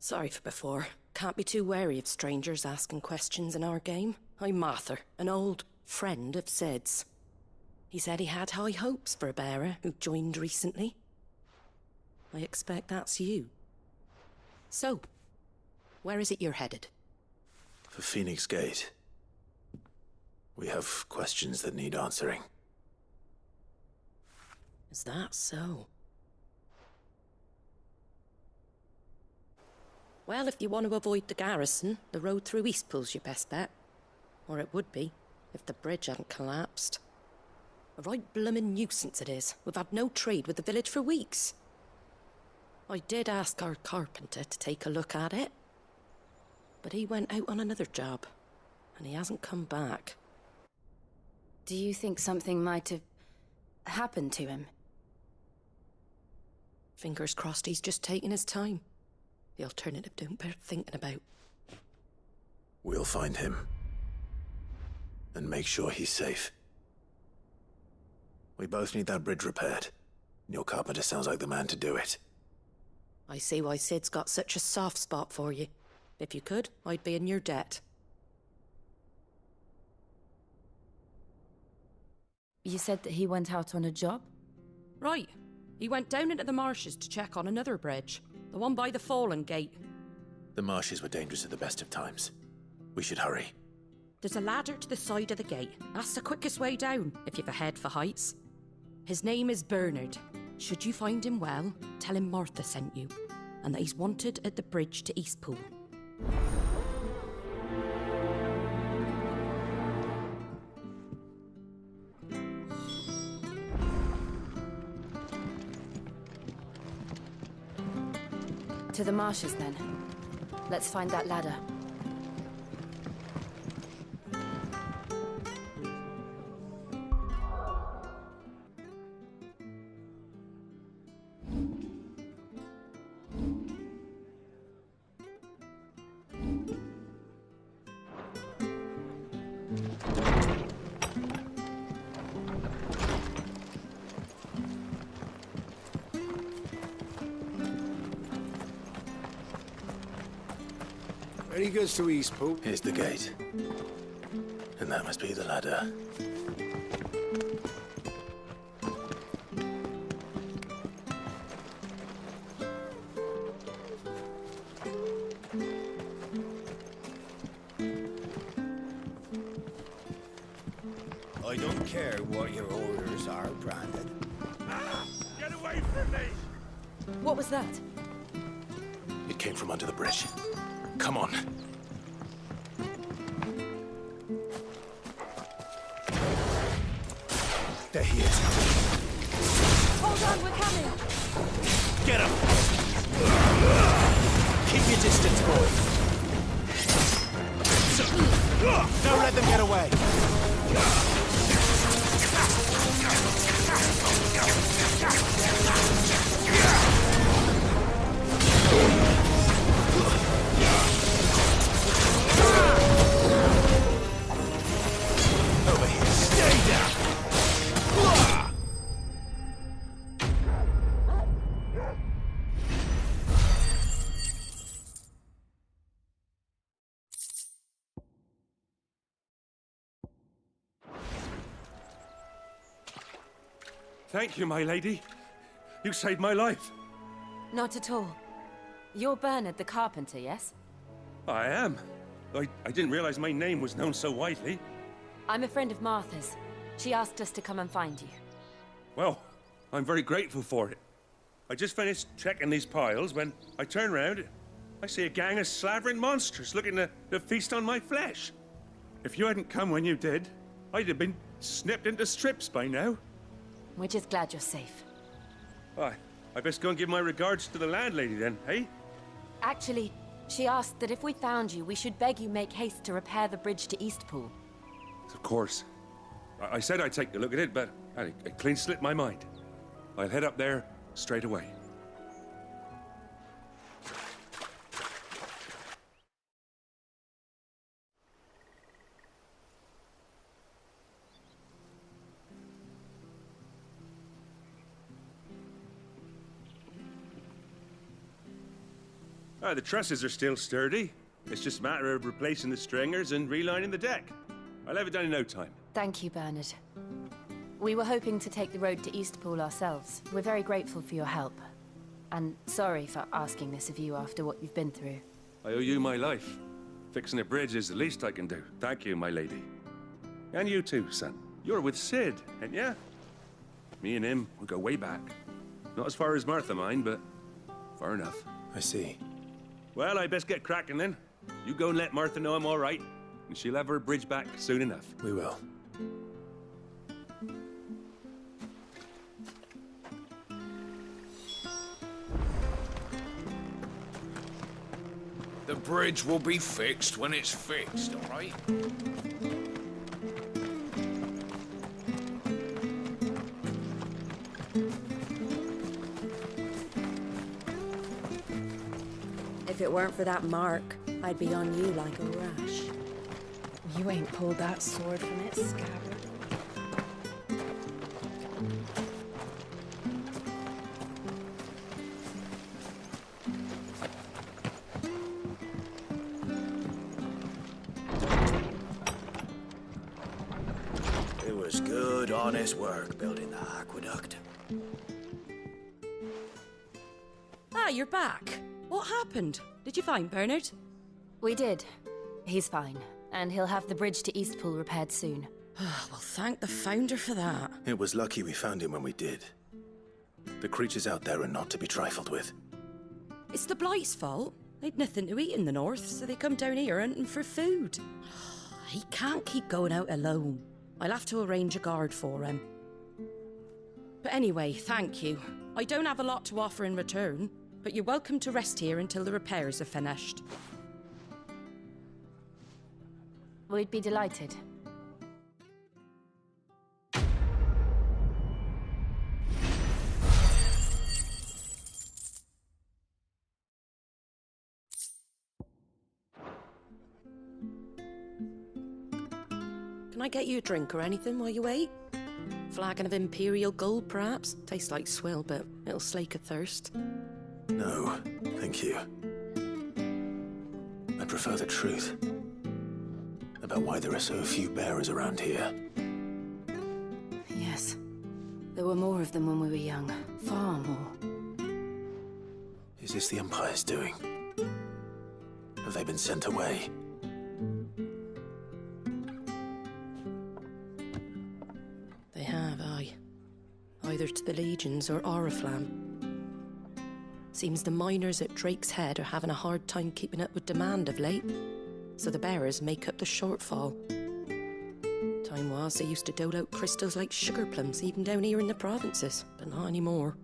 S21: Sorry for before. Can't be too wary of strangers asking questions in our game. I'm Martha, an old friend of Sid's. He said he had high hopes for a bearer who joined recently. I expect that's you. So, where is it you're headed?
S16: For Phoenix Gate. We have questions that need answering.
S21: Is that so? Well, if you want to avoid the garrison, the road through Eastpool's your best bet. Or it would be, if the bridge hadn't collapsed. A right bloomin' nuisance it is. We've had no trade with the village for weeks. I did ask our carpenter to take a look at it. But he went out on another job, and he hasn't come back.
S20: Do you think something might have happened to him?
S21: Fingers crossed he's just taking his time. The alternative don't bear thinking about.
S16: We'll find him. And make sure he's safe. We both need that bridge repaired. Your carpenter sounds like the man to do it.
S21: I see why Sid's got such a soft spot for you. If you could, I'd be in your debt.
S20: You said that he went out on a job?
S21: Right. He went down into the marshes to check on another bridge. The one by the Fallen Gate.
S16: The marshes were dangerous at the best of times. We should hurry.
S21: There's a ladder to the side of the gate. That's the quickest way down, if you've a head for heights. His name is Bernard. Should you find him well, tell him Martha sent you, and that he's wanted at the bridge to Eastpool.
S20: To the marshes, then. Let's find that ladder.
S19: When he goes to Eastpool...
S16: Here's the gate. And that must be the ladder.
S2: I don't care what your orders are, Brandon. Ah! Get away from me!
S20: What was that?
S16: It came from under the bridge. Come on. There he is.
S20: Hold on, we're coming!
S16: Get him! Keep your distance, boy. Don't let them get away. Over here. Stay down.
S1: Thank you, my lady. You saved my life.
S20: Not at all. You're Bernard the carpenter, yes?
S1: I am. I didn't realize my name was known so widely.
S20: I'm a friend of Martha's. She asked us to come and find you.
S1: Well, I'm very grateful for it. I just finished checking these piles when I turn round. I see a gang of slavering monsters looking to feast on my flesh. If you hadn't come when you did, I'd have been snipped into strips by now.
S20: We're just glad you're safe.
S1: I best go and give my regards to the landlady then, hey?
S20: Actually, she asked that if we found you, we should beg you make haste to repair the bridge to Eastpool.
S1: Of course. I said I'd take a look at it, but it clean slipped my mind. I'll head up there straight away. The trusses are still sturdy. It's just a matter of replacing the stringers and relining the deck. I'll have it done in no time.
S20: Thank you, Bernard. We were hoping to take the road to Eastpool ourselves. We're very grateful for your help. And sorry for asking this of you after what you've been through.
S1: I owe you my life. Fixing a bridge is the least I can do. Thank you, my lady. And you too, son. You're with Sid, ain't ya? Me and him, we go way back. Not as far as Martha, mind, but far enough.
S8: I see.
S1: Well, I best get cracking then. You go and let Martha know I'm all right, and she'll have her bridge back soon enough.
S8: We will.
S22: The bridge will be fixed when it's fixed, all right?
S21: If it weren't for that mark, I'd be on you like a rash.
S11: You ain't pulled that sword from its scabbard.
S23: It was good, honest work building the aqueduct.
S21: Ah, you're back. What happened? Did you find Bernard?
S20: We did. He's fine, and he'll have the bridge to Eastpool repaired soon.
S21: Well, thank the Founder for that.
S8: It was lucky we found him when we did. The creatures out there are not to be trifled with.
S21: It's the Blight's fault. They'd nothing to eat in the north, so they come down here hunting for food. He can't keep going out alone. I'll have to arrange a guard for him. But anyway, thank you. I don't have a lot to offer in return, but you're welcome to rest here until the repairs are finished.
S20: We'd be delighted.
S21: Can I get you a drink or anything while you wait? Flagon of Imperial gold, perhaps? Tastes like swill, but it'll slake a thirst.
S8: No, thank you. I prefer the truth about why there are so few bearers around here.
S20: Yes. There were more of them when we were young. Far more.
S8: Is this the Empire's doing? Have they been sent away?
S21: They have, aye. Either to the Legions or Oriflamme. Seems the miners at Drake's Head are having a hard time keeping up with demand of late, so the bearers make up the shortfall. Time was they used to dole out crystals like sugar plums even down here in the provinces, but not anymore.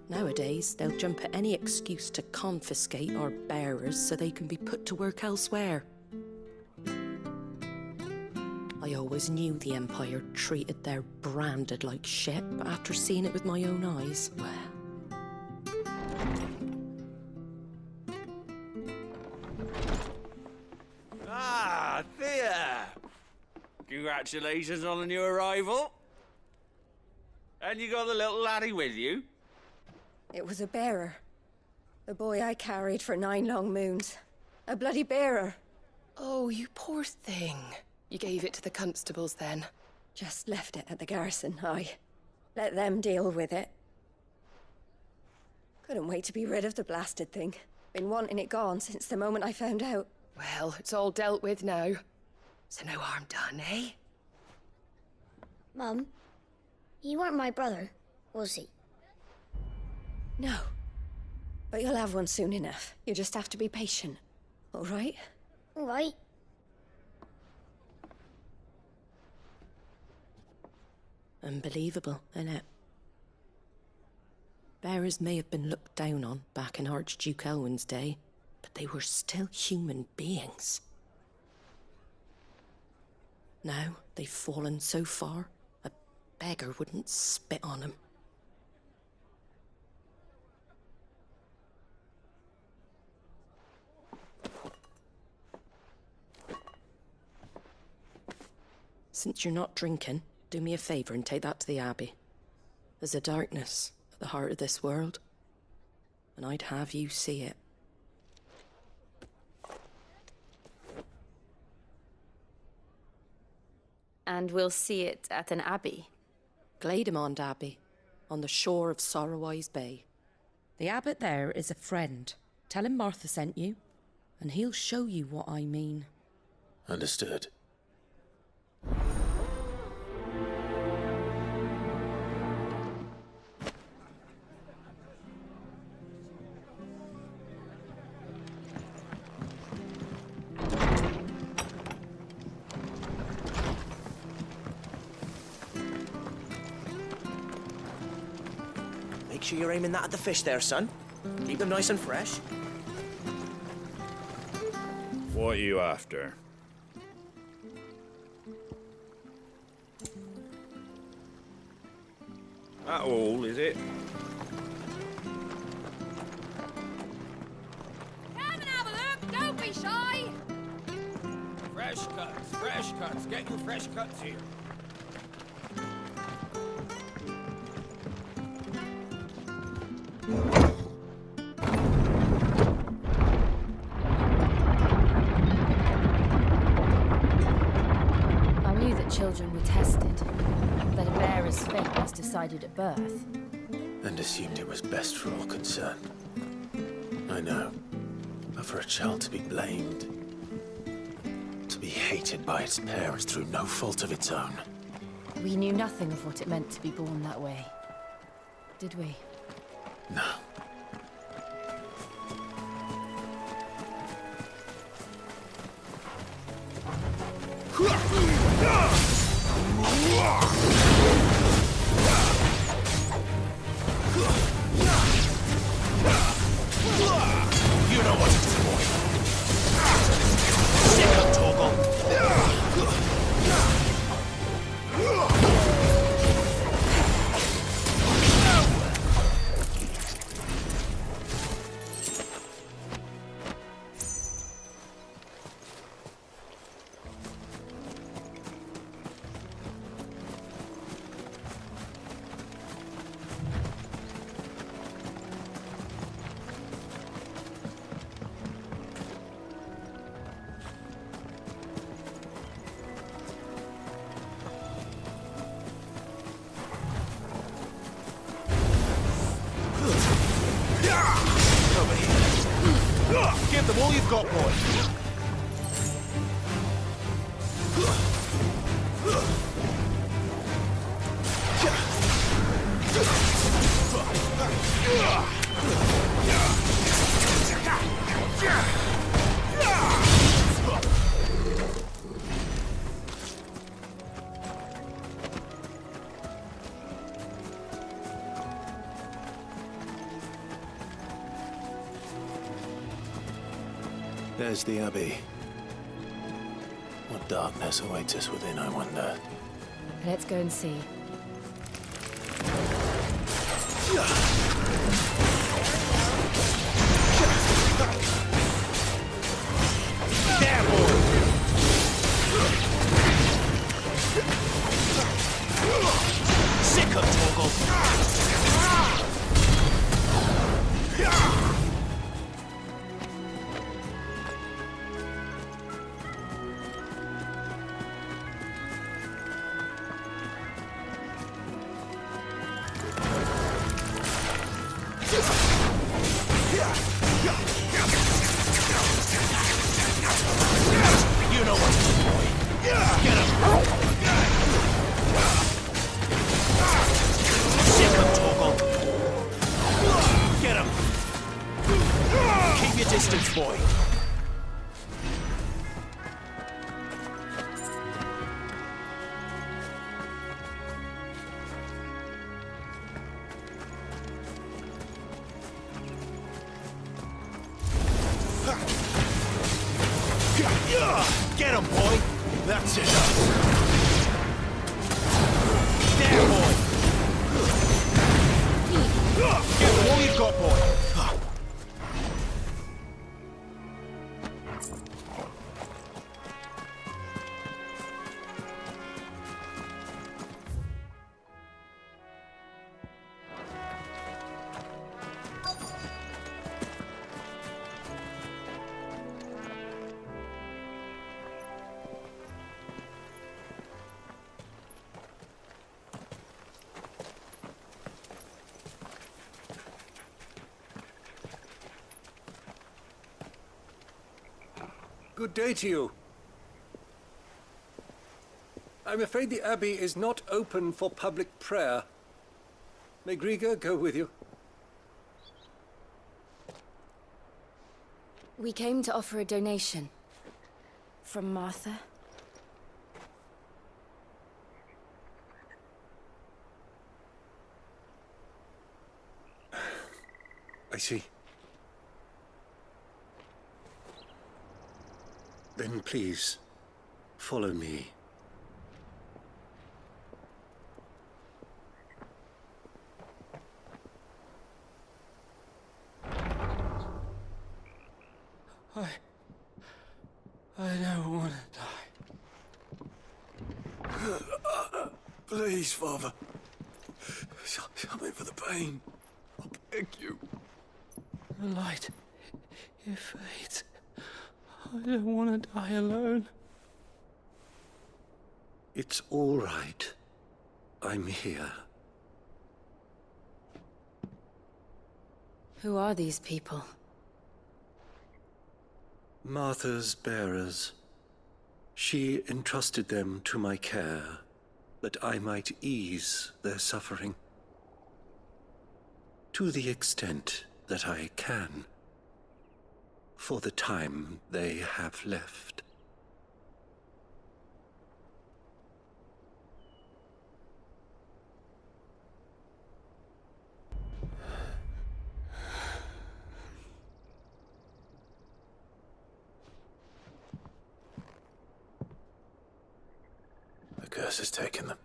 S21: Nowadays, they'll jump at any excuse to confiscate our bearers so they can be put to work elsewhere. I always knew the Empire treated their branded like shit, but after seeing it with my own eyes, well...
S22: Ah, Thea! Congratulations on the new arrival. And you got the little laddie with you?
S13: It was a bearer. The boy I carried for 9 long moons. A bloody bearer.
S11: Oh, you poor thing. You gave it to the constables then. Just left it at the garrison. I let them deal with it. Couldn't wait to be rid of the blasted thing. Been wanting it gone since the moment I found out.
S4: Well, it's all dealt with now. So no harm done, eh?
S9: Mum, he weren't my brother, was he?
S11: No. But you'll have one soon enough. You just have to be patient. All right?
S9: All right.
S17: Unbelievable, innit? Bearers may have been looked down on back in Archduke Elwin's day, but they were still human beings. Now they've fallen so far, a beggar wouldn't spit on them. Since you're not drinking, do me a favour and take that to the Abbey. There's a darkness at the heart of this world, and I'd have you see it.
S20: And we'll see it at an abbey?
S17: Glademond Abbey, on the shore of Sorrowise Bay. The abbot there is a friend. Tell him Martha sent you, and he'll show you what I mean.
S8: Understood.
S15: Make sure you're aiming that at the fish there, son. Keep them nice and fresh.
S22: What are you after? That all, is it?
S24: Come and have a look, don't be shy!
S22: Fresh cuts. Get your fresh cuts here.
S20: I knew that children were tested, that a bearer's fate was decided at birth.
S8: And assumed it was best for all concerned. I know. But for a child to be blamed, to be hated by its parents through no fault of its own.
S20: We knew nothing of what it meant to be born that way, did we?
S8: No.
S15: You know what to do, boy. Stick up, Torgal. Over here. Give them all you've got, boy.
S8: There's the Abbey. What darkness awaits us within, I wonder?
S20: Let's go and see.
S15: There, boy. Sick of Torgal.
S2: boy. Get him, boy! That's it. There, boy! Get all you've got, boy!
S7: Good day to you. I'm afraid the Abbey is not open for public prayer. May Griga go with you?
S20: We came to offer a donation. From Martha.
S7: I see. Then please, follow me.
S5: I don't want to die. Please, Father. Something for the pain. I beg you. The light, it fades. I don't want to die alone.
S7: It's all right. I'm here.
S20: Who are these people?
S7: Martha's bearers. She entrusted them to my care, that I might ease their suffering. To the extent that I can. For the time they have left.
S16: The curse has taken them.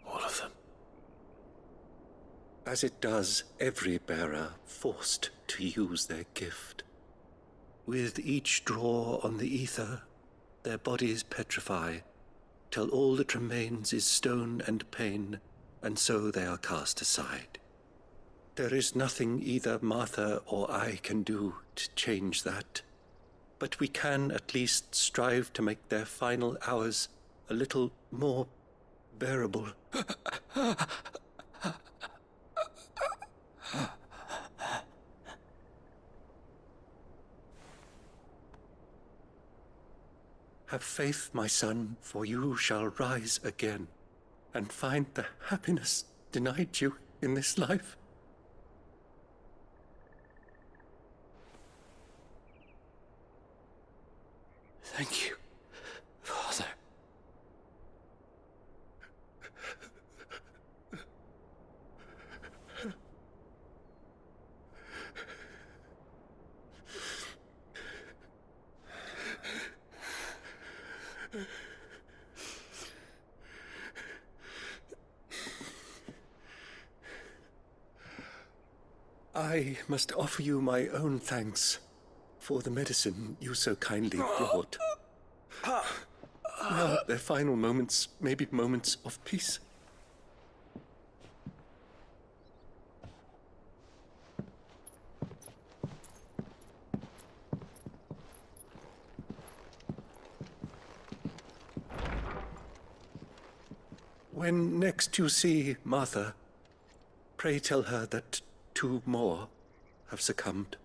S16: All of them.
S7: As it does every bearer forced to use their gift. With each draw on the ether, their bodies petrify, till all that remains is stone and pain, and so they are cast aside. There is nothing either Martha or I can do to change that, but we can at least strive to make their final hours a little more bearable. Have faith, my son, for you shall rise again, and find the happiness denied you in this life.
S5: Thank you, Father.
S7: I must offer you my own thanks for the medicine you so kindly brought. Now, their final moments may be moments of peace. When next you see Martha, pray tell her that 2 more have succumbed.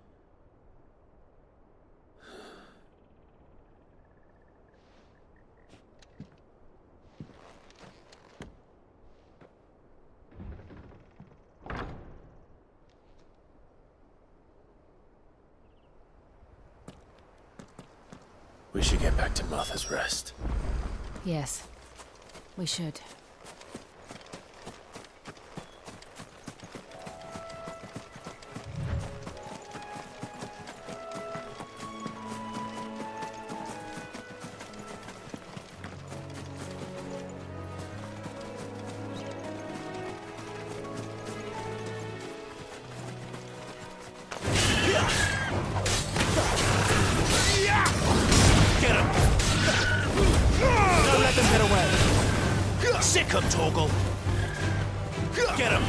S8: We should get back to Martha's Rest.
S20: Yes, we should.
S2: Sick 'em, Torgal! Get him!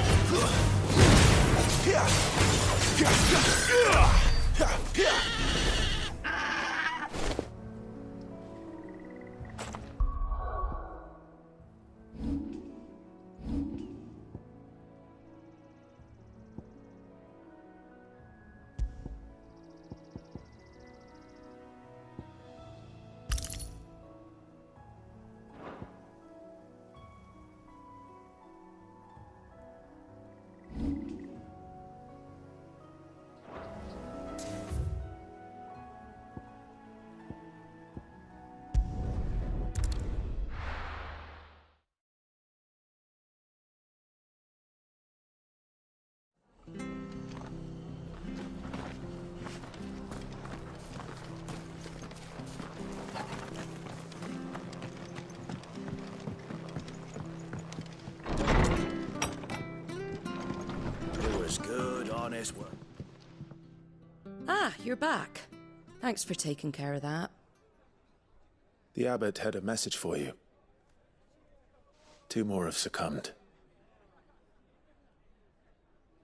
S23: Good, honest work.
S21: Ah, you're back. Thanks for taking care of that.
S8: The abbot had a message for you. 2 more have succumbed.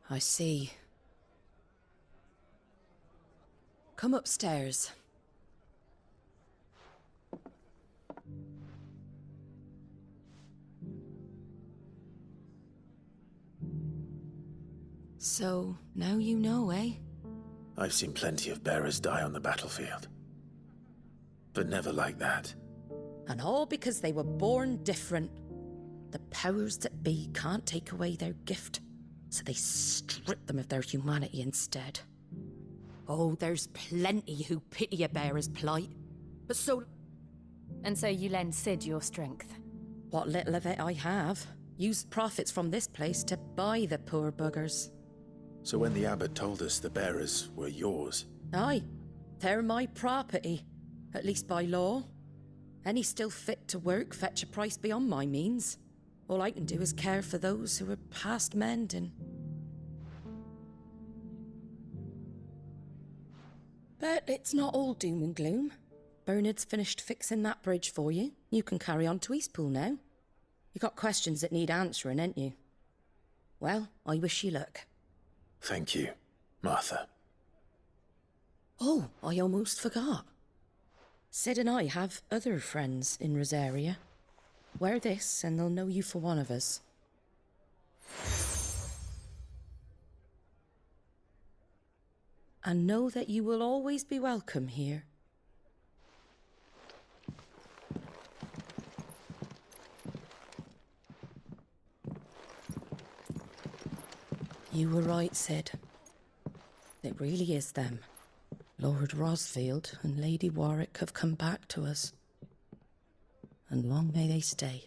S21: I see. Come upstairs. So, now you know, eh?
S8: I've seen plenty of bearers die on the battlefield. But never like that.
S21: And all because they were born different. The powers that be can't take away their gift, so they strip them of their humanity instead. Oh, there's plenty who pity a bearer's plight, but so...
S20: And so you lend Sid your strength?
S21: What little of it I have, used profits from this place to buy the poor buggers.
S8: So when the abbot told us the bearers were yours...
S21: Aye, they're my property, at least by law. Any still fit to work fetch a price beyond my means. All I can do is care for those who are past mending. But it's not all doom and gloom. Bernard's finished fixing that bridge for you. You can carry on to Eastpool now. You got questions that need answering, ain't you? Well, I wish you luck.
S8: Thank you, Martha.
S21: Oh, I almost forgot. Sid and I have other friends in Rosaria. Wear this and they'll know you for one of us. And know that you will always be welcome here. You were right, Sid. It really is them. Lord Rosfield and Lady Warwick have come back to us. And long may they stay.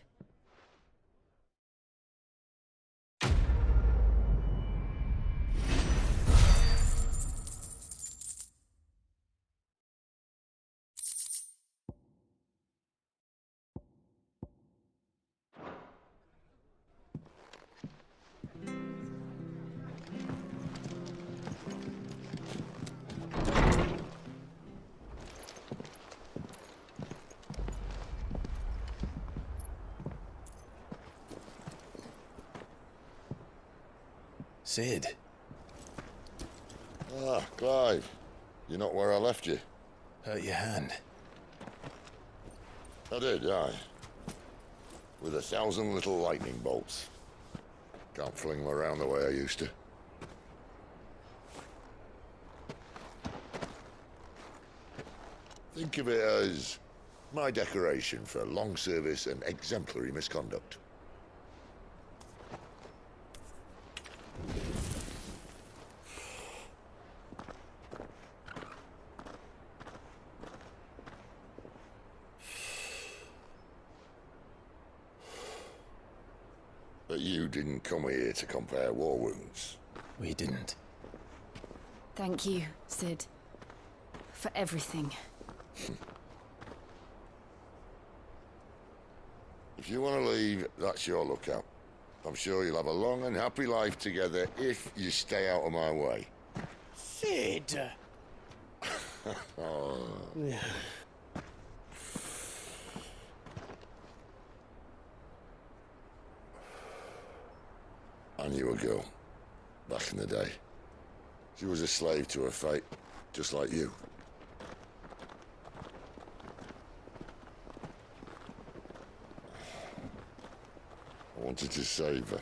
S8: Sid.
S3: Ah, Clive. You're not where I left you.
S8: Hurt your hand.
S3: I did, aye. With 1,000 little lightning bolts. Can't fling them around the way I used to. Think of it as my decoration for long service and exemplary misconduct. But you didn't come here to compare war wounds.
S8: We didn't.
S20: Thank you, Sid. For everything.
S3: If you want to leave, that's your lookout. I'm sure you'll have a long and happy life together if you stay out of my way.
S15: Sid!
S3: Oh. I knew a girl, back in the day. She was a slave to her fate, just like you. I wanted to save her.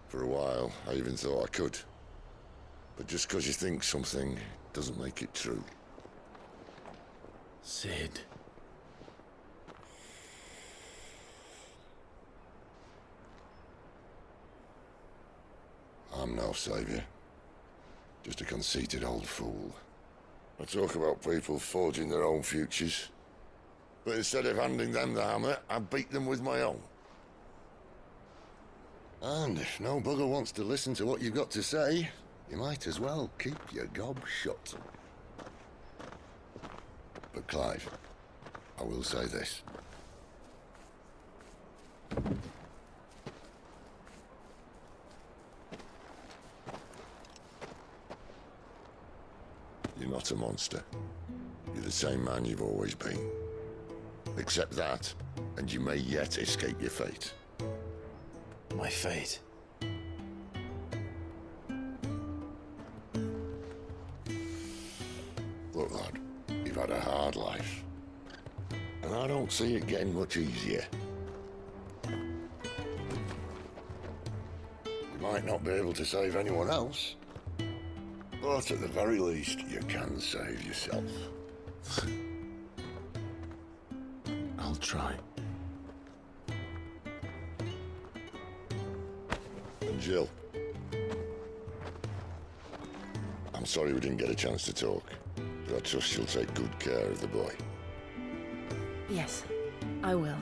S3: For a while, I even thought I could. But just because you think something doesn't make it true.
S8: Sid.
S3: I'm no savior. Just a conceited old fool. I talk about people forging their own futures. But instead of handing them the hammer, I beat them with my own. And if no bugger wants to listen to what you've got to say, you might as well keep your gob shut. But Clive, I will say this. You're not a monster. You're the same man you've always been. Accept that, and you may yet escape your fate.
S8: My fate?
S3: Look, lad, you've had a hard life. And I don't see it getting much easier. You might not be able to save anyone else, but at the very least, you can save yourself.
S8: I'll try.
S3: And Jill, I'm sorry we didn't get a chance to talk, but I trust you'll take good care of the boy.
S20: Yes, I will.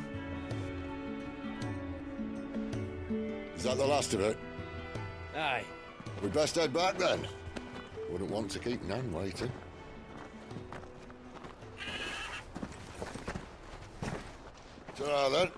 S3: Is that the last of it?
S15: Aye.
S3: We'd best head back then. Wouldn't want to keep Nan waiting. Ta-ra then.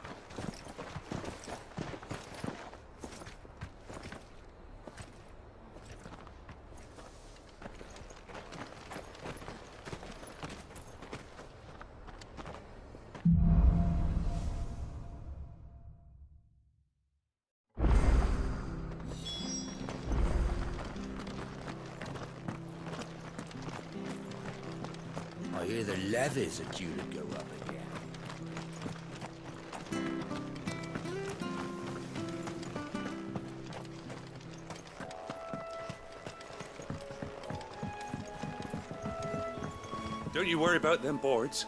S23: I hear the levies are due to go up again.
S1: Don't you worry about them boards.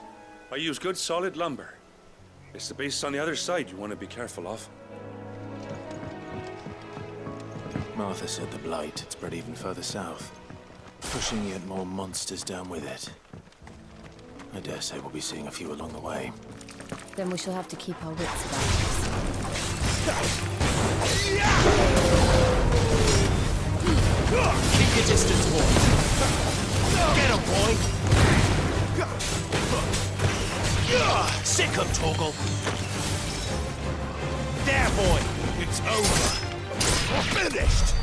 S1: I use good solid lumber. It's the beasts on the other side you want to be careful of.
S8: Martha said the blight had spread even further south, pushing yet more monsters down with it. I dare say we'll be seeing a few along the way.
S20: Then we shall have to keep our wits about us.
S15: Keep your distance, boy. Get him, boy. Sick him, Torgal. There, boy. It's over. We're finished.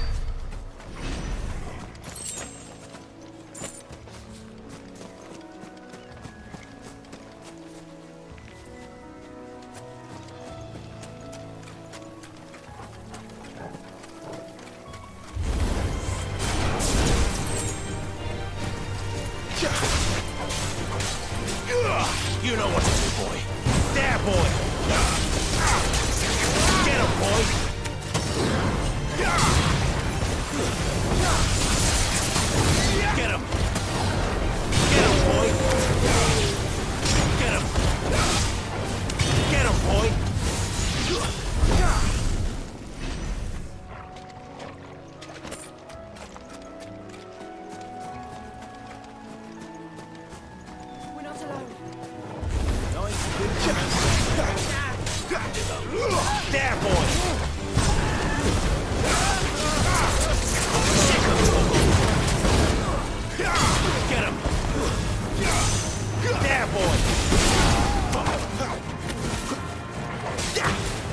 S15: You know what to do, boy. There, boy. Get him, boy.
S2: There, boy! Get him! There, boy!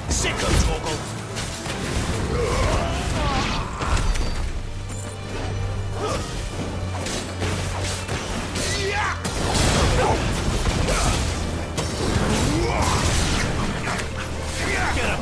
S2: Sicko, Torgal! Get him!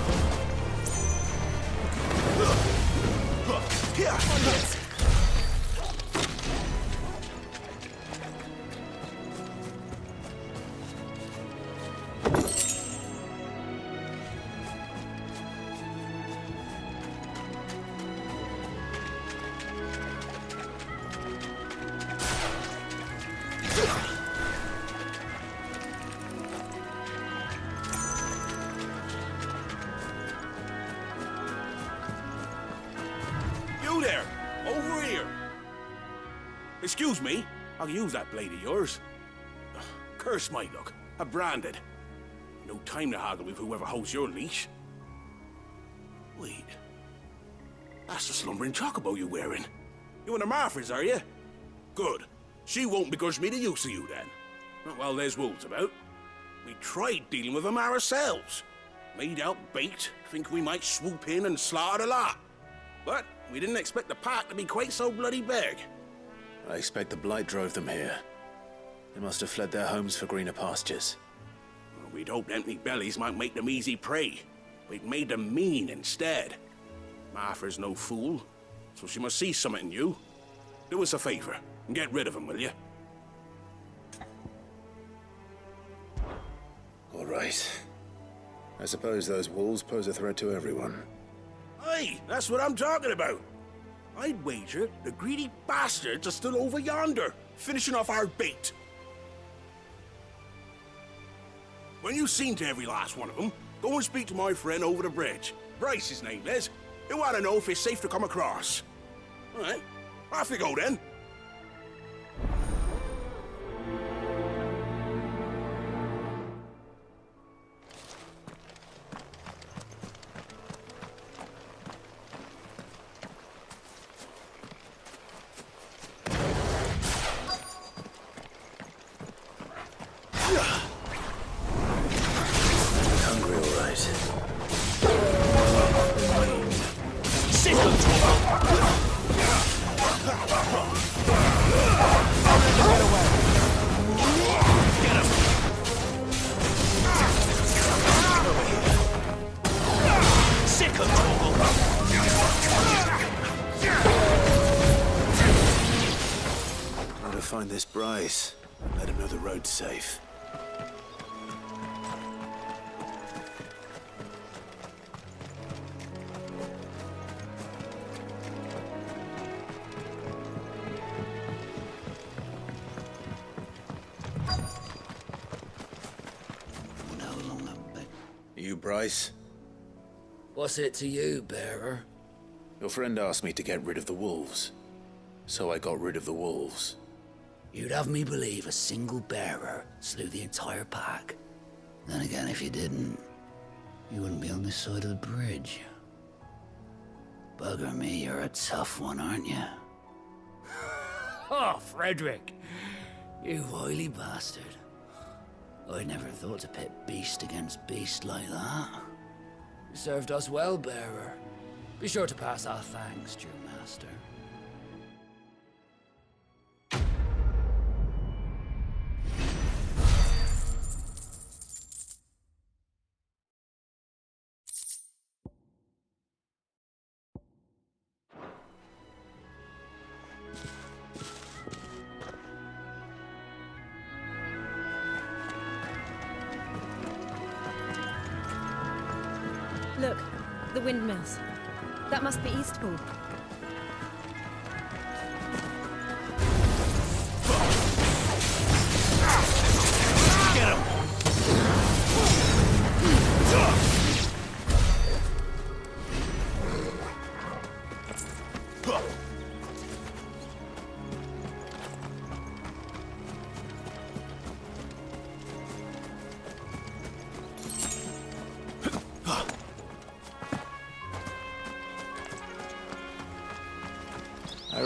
S2: You there! Over here! Excuse me, I'll use that blade of yours. Curse my luck. I'm branded. No time to haggle with whoever holds your leash. Wait. That's the slumbering chocobo you're wearing. You and the Marfors, are you? Good. She won't begrudge me the use of you, then. Not while there's wolves about. We tried dealing with them ourselves. Made out bait, think we might swoop in and slaughter the lot. But we didn't expect the pack to be quite so bloody big.
S16: I expect the blight drove them here. They must have fled their homes for greener pastures.
S2: Well, we'd hoped empty bellies might make them easy prey. We'd made them mean instead. Martha's no fool, so she must see something in you. Do us a favor and get rid of them, will you?
S16: All right. I suppose those wolves pose a threat to everyone.
S2: Aye, that's what I'm talking about. I'd wager the greedy bastards are still over yonder, finishing off our bait. When you've seen to every last one of them, go and speak to my friend over the bridge. Bryce, his name is. He'll want to know if it's safe to come across. All right, off you go then.
S16: Find this Bryce and let him know the road's safe. You, Bryce?
S10: What's it to you, bearer?
S16: Your friend asked me to get rid of the wolves, so I got rid of the wolves.
S10: You'd have me believe a single bearer slew the entire pack. Then again, if you didn't, you wouldn't be on this side of the bridge. Bugger me, you're a tough one, aren't you? Oh, Frederick! You wily bastard. I'd never thought to pit beast against beast like that. You served us well, bearer. Be sure to pass our thanks, true master.
S6: Look, the windmills. That must be Eastpool.
S2: Get him!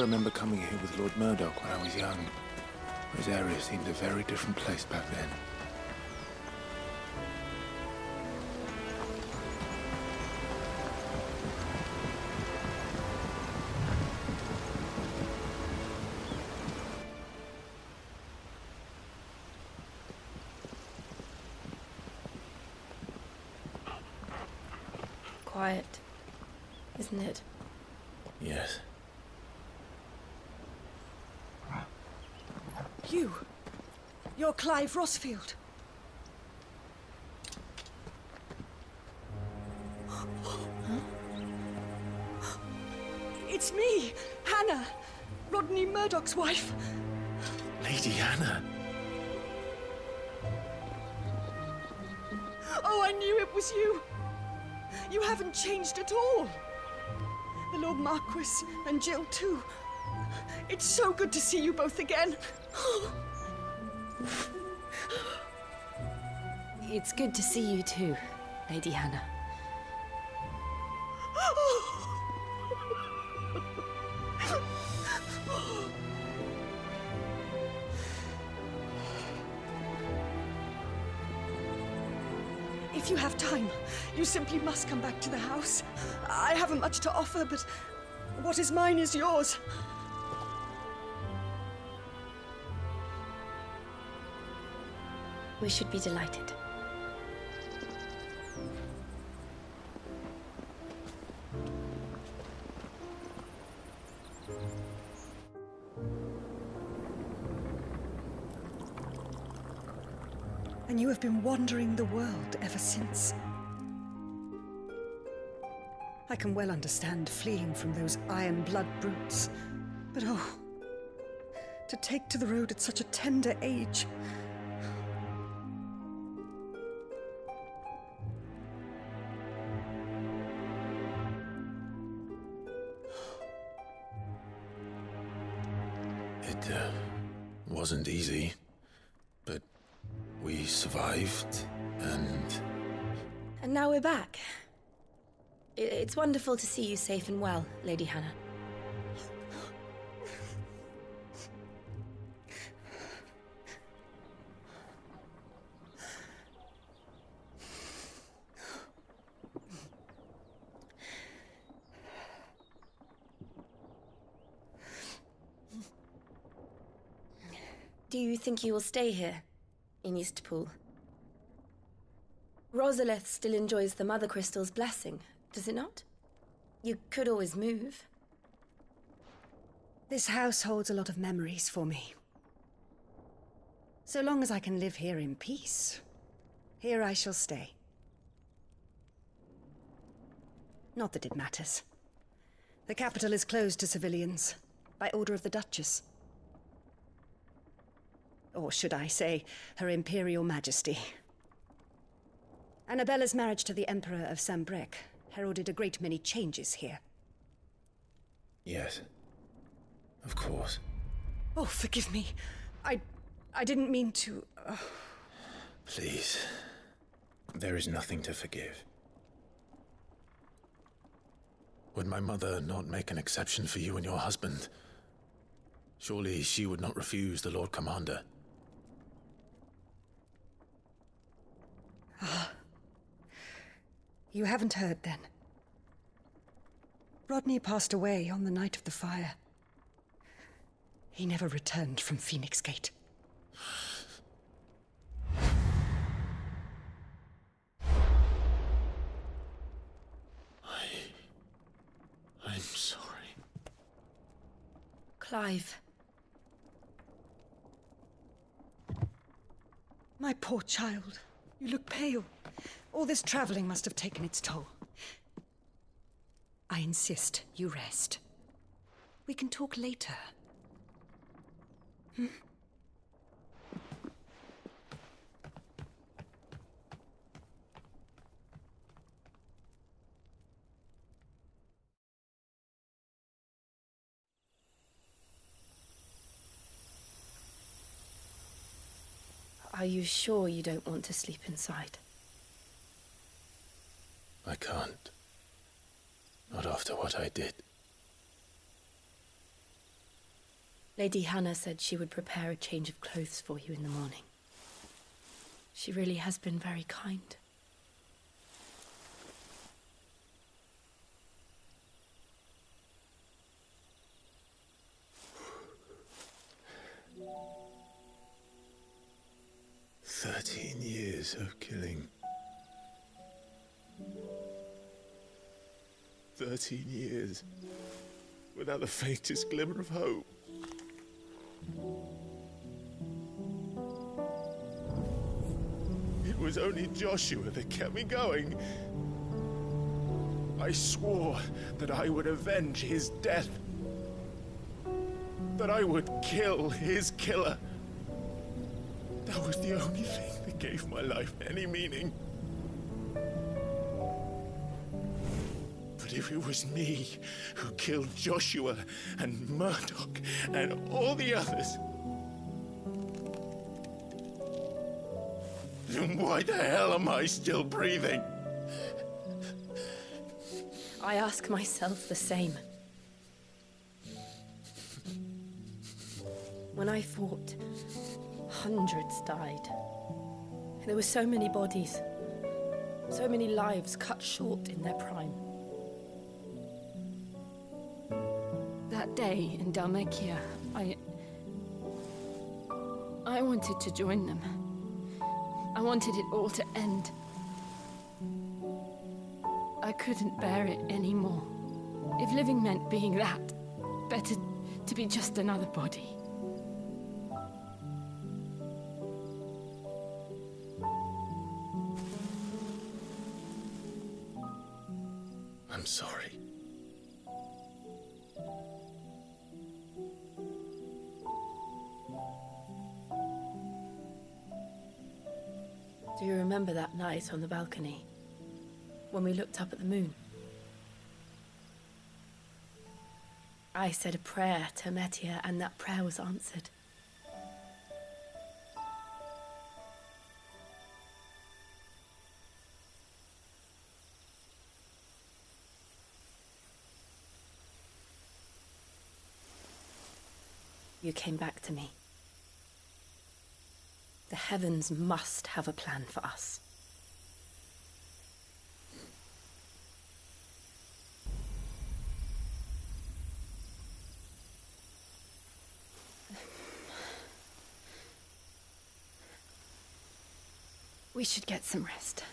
S16: remember coming here with Lord Murdoch when I was young. Rosaria seemed a very different place back then.
S6: Quiet, isn't it?
S16: Yes.
S11: You're Clive Rosfield. It's me, Hannah, Rodney Murdoch's wife.
S16: Lady Hannah.
S11: Oh, I knew it was you. You haven't changed at all. The Lord Marquis and Jill too. It's so good to see you both again.
S20: It's good to see you too, Lady Hannah.
S11: If you have time, you simply must come back to the house. I haven't much to offer, but what is mine is yours.
S6: We should be delighted.
S11: And you have been wandering the world ever since. I can well understand fleeing from those iron blood brutes, but oh, to take to the road at such a tender age.
S16: It wasn't easy, but we survived, and...
S6: And now we're back. It's wonderful to see you safe and well, Lady Hannah. Do you think you will stay here, in Eastpool? Rosalith still enjoys the Mother Crystal's blessing, does it not? You could always move.
S11: This house holds a lot of memories for me. So long as I can live here in peace, here I shall stay. Not that it matters. The capital is closed to civilians, by order of the Duchess. Or should I say, Her Imperial Majesty. Annabella's marriage to the Emperor of Sambrec heralded a great many changes here.
S16: Yes. Of course.
S11: Oh, forgive me. I didn't mean to...
S16: Please. There is nothing to forgive. Would my mother not make an exception for you and your husband? Surely she would not refuse the Lord Commander.
S11: You haven't heard, then. Rodney passed away on the night of the fire. He never returned from Phoenix Gate.
S16: I'm sorry.
S6: Clive.
S11: My poor child. You look pale. All this traveling must have taken its toll. I insist you rest. We can talk later. Hmm?
S6: Are you sure you don't want to sleep inside?
S16: I can't. Not after what I did.
S6: Lady Hannah said she would prepare a change of clothes for you in the morning. She really has been very kind.
S16: Years of killing. 13 years without the faintest glimmer of hope. It was only Joshua that kept me going. I swore that I would avenge his death. That I would kill his killer. That was the only thing that gave my life any meaning. But if it was me who killed Joshua and Murdoch and all the others, then why the hell am I still breathing?
S6: I ask myself the same. When I fought, hundreds died. There were so many bodies, so many lives cut short in their prime. That day in Dalmekia, I wanted to join them. I wanted it all to end. I couldn't bear it anymore. If living meant being that, better to be just another body.
S16: I'm sorry.
S6: Do you remember that night on the balcony, when we looked up at the moon? I said a prayer to Metia, and that prayer was answered. You came back to me. The heavens must have a plan for us. We should get some rest.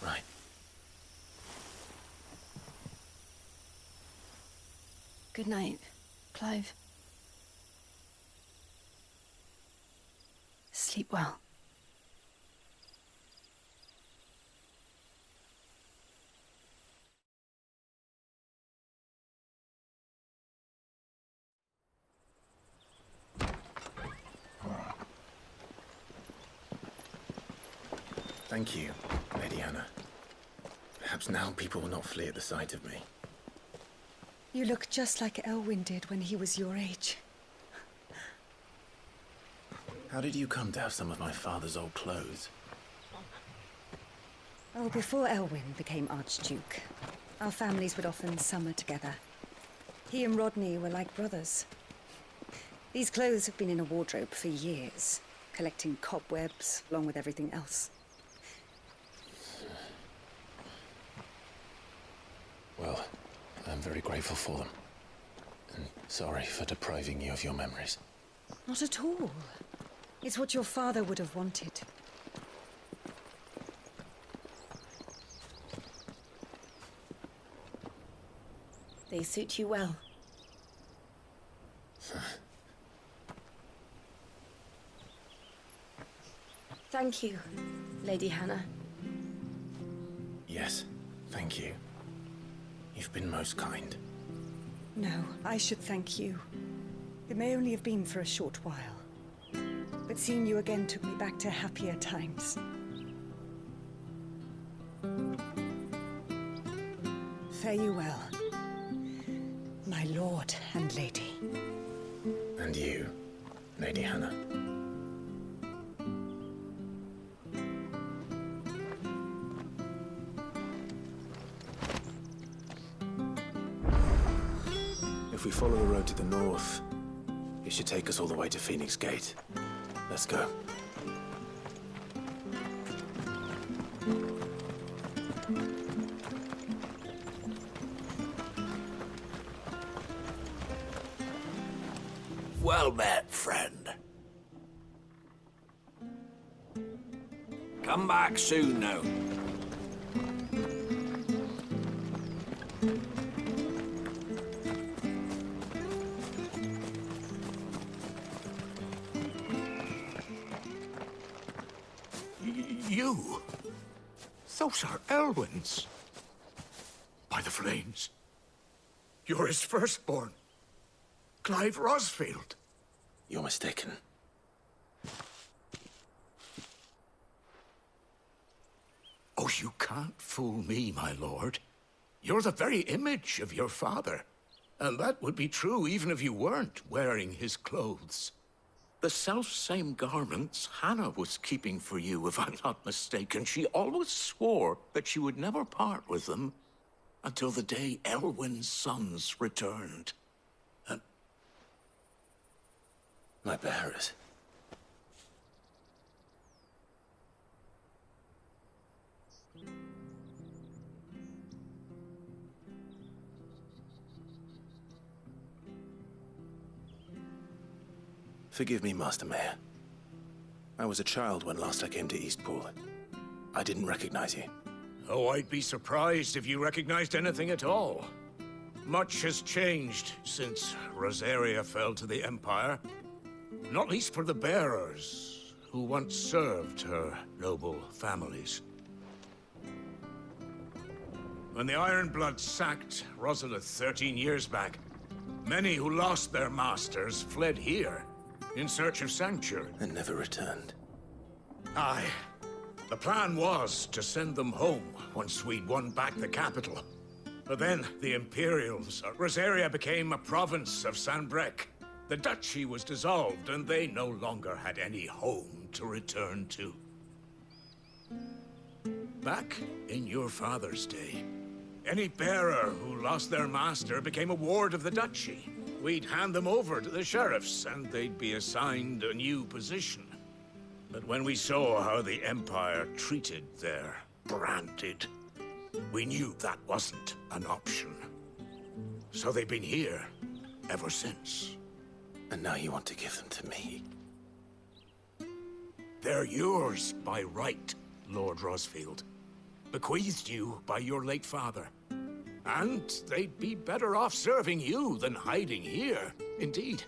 S16: Right.
S6: Good night, Clive. Sleep well.
S16: Thank you, Lady Hannah. Perhaps now people will not flee at the sight of me.
S13: You look just like Elwyn did when he was your age.
S16: How did you come to have some of my father's old clothes?
S13: Oh, before Elwyn became Archduke, our families would often summer together. He and Rodney were like brothers. These clothes have been in a wardrobe for years, collecting cobwebs along with everything else.
S16: Well, I'm very grateful for them. And sorry for depriving you of your memories.
S13: Not at all. It's what your father would have wanted.
S6: They suit you well. Thank you, Lady Hannah.
S16: Yes, thank you. You've been most kind.
S13: No, I should thank you. It may only have been for a short while. But seeing you again took me back to happier times. Fare you well, my lord and lady.
S16: And you, Lady Hannah. If we follow the road to the north,
S8: should take us all the way to Phoenix Gate. Let's go.
S23: Well met, friend. Come back soon now.
S2: You? Those are Elwyn's. By the flames. You're his firstborn. Clive Rosfield.
S8: You're mistaken.
S2: Oh, you can't fool me, my lord. You're the very image of your father. And that would be true even if you weren't wearing his clothes. The self-same garments Hannah was keeping for you, if I'm not mistaken. She always swore that she would never part with them until the day Elwyn's sons returned. And
S8: my bearers. Forgive me, Master Mayor. I was a child when last I came to Eastpool. I didn't recognize you.
S2: oh, I'd be surprised if you recognized anything at all. Much has changed since Rosaria fell to the Empire. Not least for the bearers, who once served her noble families. When the Ironbloods sacked Rosalith 13 years back, many who lost their masters fled here in search of sanctuary.
S8: And never returned.
S2: Aye. The plan was to send them home once we'd won back the capital. But then the Imperials, Rosaria became a province of Sanbreque. The duchy was dissolved, and they no longer had any home to return to. Back in your father's day, any bearer who lost their master became a ward of the duchy. We'd hand them over to the sheriffs, and they'd be assigned a new position. But when we saw how the Empire treated their branded, we knew that wasn't an option. So they've been here ever since.
S8: And now you want to give them to me?
S2: They're yours by right, Lord Rosfield. Bequeathed you by your late father. And they'd be better off serving you than hiding here. Indeed,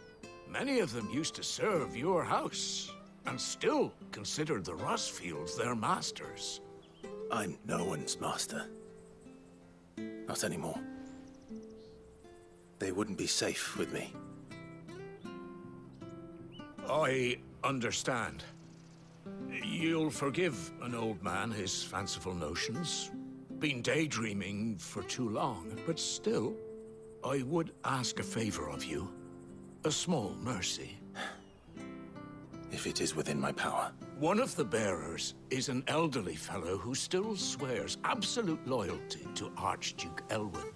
S2: many of them used to serve your house, and still considered the Rosfields their masters.
S8: I'm no one's master. Not anymore. They wouldn't be safe with me.
S2: I understand. You'll forgive an old man his fanciful notions. Been daydreaming for too long, but still, I would ask a favor of you. A small mercy.
S8: If it is within my power.
S2: One of the bearers is an elderly fellow who still swears absolute loyalty to Archduke Elwyn.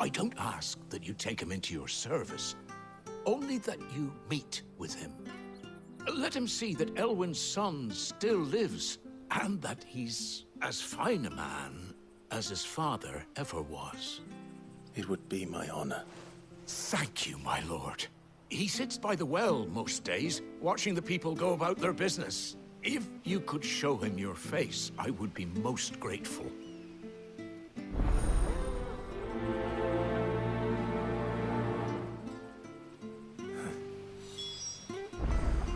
S2: I don't ask that you take him into your service, only that you meet with him. Let him see that Elwyn's son still lives, and that he's as fine a man as his father ever was.
S8: It would be my honor.
S2: Thank you, my lord. He sits by the well most days, watching the people go about their business. If you could show him your face, I would be most grateful.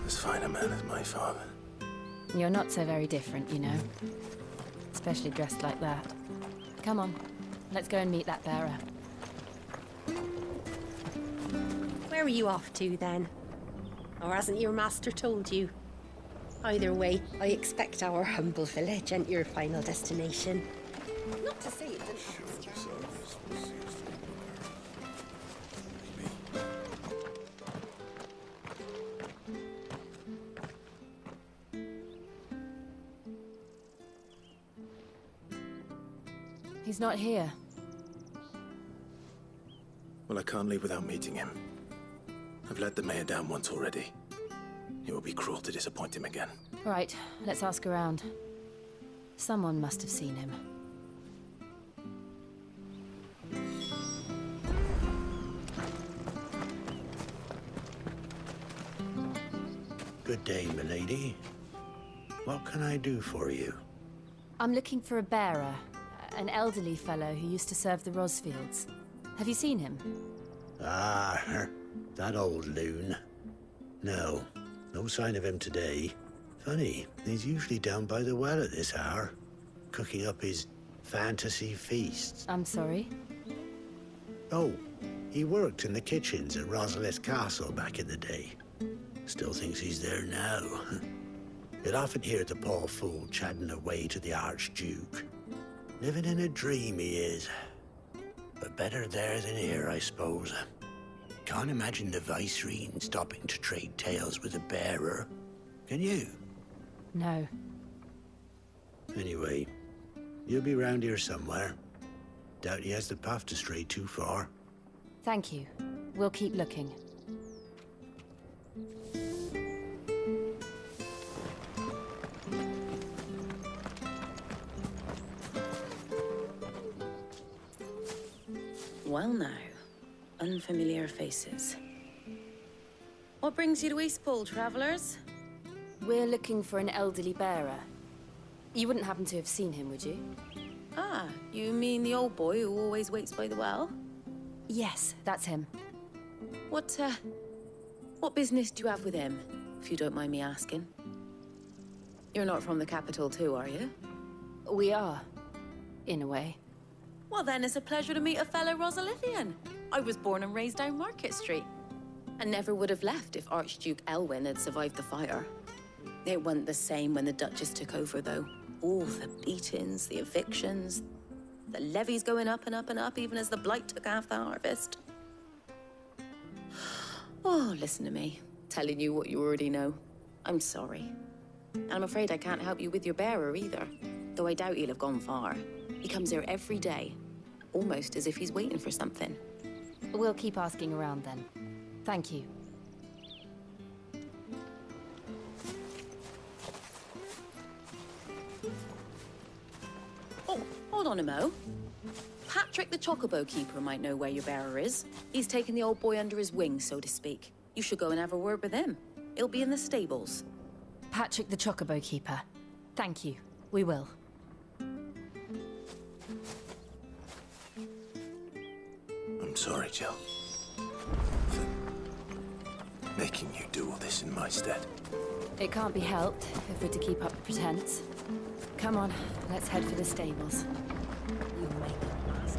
S8: As fine a man as my father.
S20: You're not so very different, you know. Especially dressed like that. Come on, let's go and meet that bearer.
S12: Where are you off to, then? Or hasn't your master told you? Either way, I expect our humble village and your final destination. Not to say it didn't ask you.
S20: He's not here.
S8: Well, I can't leave without meeting him.
S16: I've let the mayor down once already. It would be cruel to disappoint him again.
S20: Right, let's ask around. Someone must have seen him.
S4: Good day, milady. What can I do for you?
S20: I'm looking for a bearer, an elderly fellow who used to serve the Rosfields. Have you seen him?
S4: Ah, that old loon. No, no sign of him today. Funny, he's usually down by the well at this hour, cooking up his fantasy feasts.
S20: I'm sorry?
S4: Oh, he worked in the kitchens at Rosalith Castle back in the day. Still thinks he's there now. You'll often hear the poor fool chatting away to the Archduke. Living in a dream he is. But better there than here, I suppose. Can't imagine the Viceroy stopping to trade tales with a bearer. Can you?
S20: No.
S4: Anyway, you'll be round here somewhere. Doubt he has the path to stray too far.
S20: Thank you. We'll keep looking.
S17: Well now, unfamiliar faces. What brings you to Eastpool, travellers?
S20: We're looking for an elderly bearer. You wouldn't happen to have seen him, would you?
S17: Ah, you mean the old boy who always waits by the well?
S20: Yes, that's him.
S17: What business do you have with him, if you don't mind me asking? You're not from the capital too, are you?
S20: We are, in a way.
S17: Well then, it's a pleasure to meet a fellow Rosalithian. I was born and raised down Market Street. And never would have left if Archduke Elwyn had survived the fire. It wasn't the same when the Duchess took over, though. All the beatings, the evictions, the levies going up and up and up, even as the blight took half the harvest. Oh, listen to me, telling you what you already know. I'm sorry. And I'm afraid I can't help you with your bearer either, though I doubt he'll have gone far. He comes here every day, almost as if he's waiting for something.
S20: We'll keep asking around then. Thank you.
S17: Oh, hold on a mo. Patrick the Chocobo Keeper might know where your bearer is. He's taken the old boy under his wing, so to speak. You should go and have a word with him. He'll be in the stables.
S20: Patrick the Chocobo Keeper. Thank you. We will.
S16: I'm sorry, Jill. For making you do all this in my stead.
S20: It can't be helped if we're to keep up the pretense. Come on, let's head for the stables. You make it last.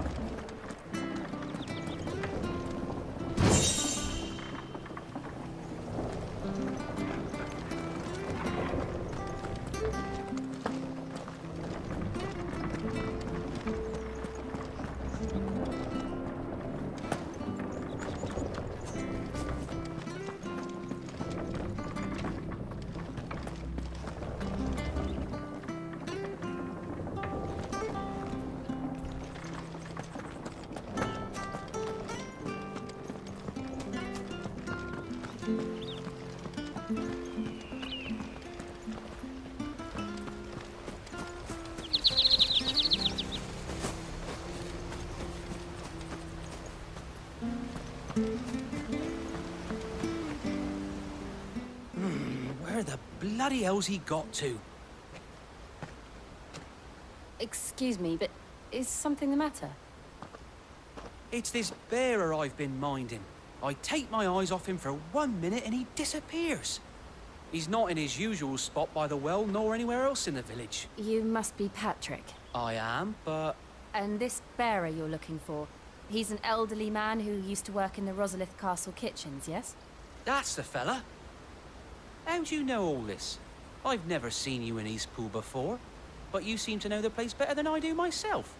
S14: Where the bloody hell's he got to?
S20: Excuse me, but is something the matter?
S14: It's this bearer I've been minding. I take my eyes off him for 1 minute and he disappears. He's not in his usual spot by the well, nor anywhere else in the village.
S20: You must be Patrick.
S14: I am, but...
S20: And this bearer you're looking for, he's an elderly man who used to work in the Rosalith Castle kitchens, yes?
S14: That's the fella. How do you know all this? I've never seen you in Eastpool before, but you seem to know the place better than I do myself.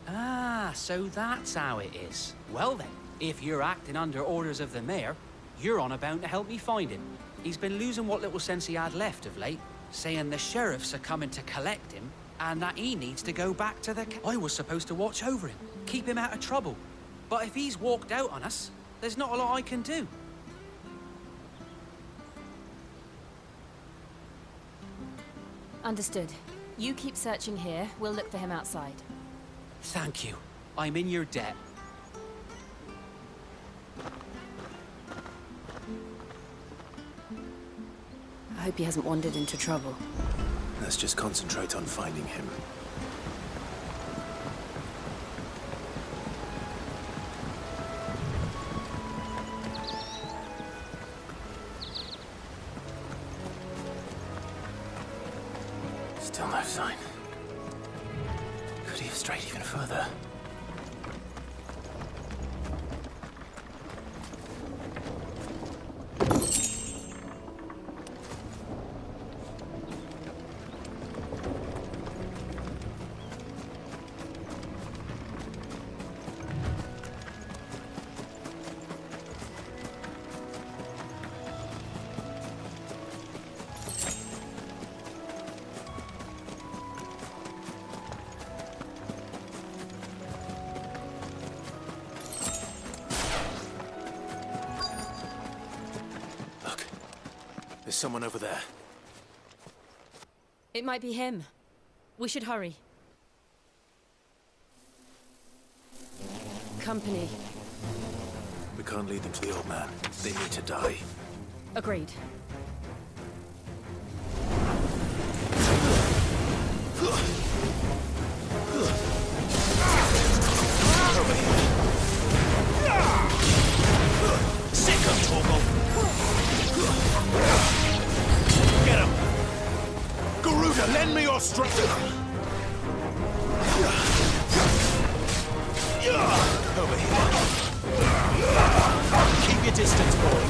S14: Ah, so that's how it is. Well then, if you're acting under orders of the mayor, You're on about to help me find him. He's been losing what little sense he had left of late, saying the sheriffs are coming to collect him, and that he needs to go back to the... I was supposed to watch over him, keep him out of trouble. But if he's walked out on us, there's not a lot I can do.
S20: Understood. You keep searching here, we'll look for him outside.
S14: Thank you. I'm in your debt.
S20: I hope he hasn't wandered into trouble.
S16: Let's just concentrate on finding him. Still no sign. Could he have strayed even further? There's someone over there.
S20: It might be him. We should hurry. Company.
S16: We can't lead them to the old man. They need to die.
S20: Agreed.
S2: Sick of Torgal! Get him! Garuda, lend me your strength! Over here. Keep your distance, boy.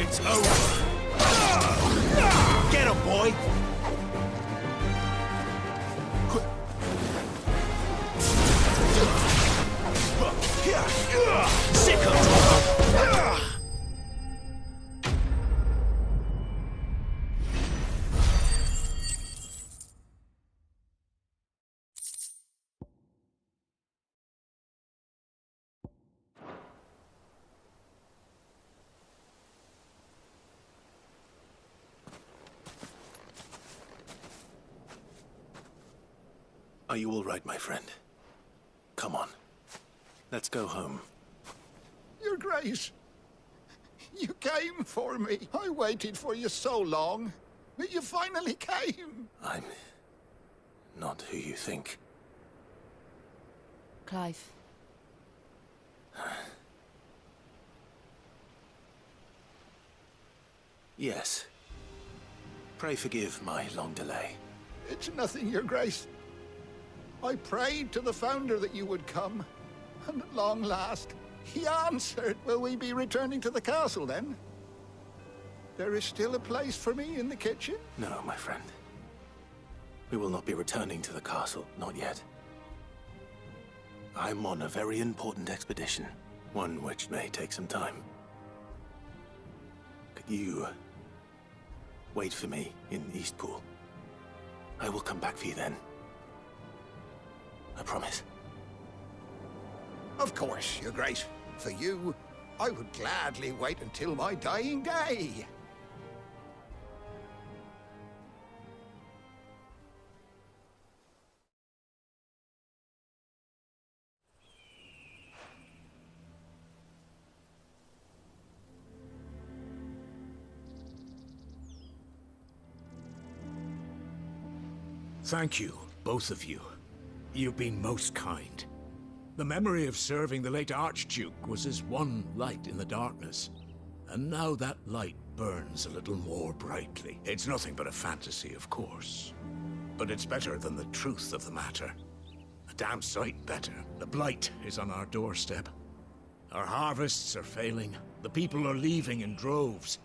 S2: It's over. Get him, boy! Sick of Torgal!
S16: Are you all right, my friend? Come on. Let's go home.
S9: Your Grace, you came for me. I waited for you so long, but you finally came.
S16: I'm not who you think.
S20: Clive.
S16: Yes. Pray forgive my long delay.
S9: It's nothing, Your Grace. I prayed to the Founder that you would come, and at long last, he answered. Will we be returning to the castle, then? There is still a place for me in the kitchen?
S16: No, my friend. We will not be returning to the castle, not yet. I'm on a very important expedition, one which may take some time. Could you wait for me in Eastpool? I will come back for you then. I promise.
S9: Of course, Your Grace. For you, I would gladly wait until my dying day.
S18: Thank you, both of you. You've been most kind. The memory of serving the late Archduke was as one light in the darkness. And now that light burns a little more brightly. It's nothing but a fantasy, of course. But it's better than the truth of the matter. A damn sight better. The blight is on our doorstep. Our harvests are failing. The people are leaving in droves.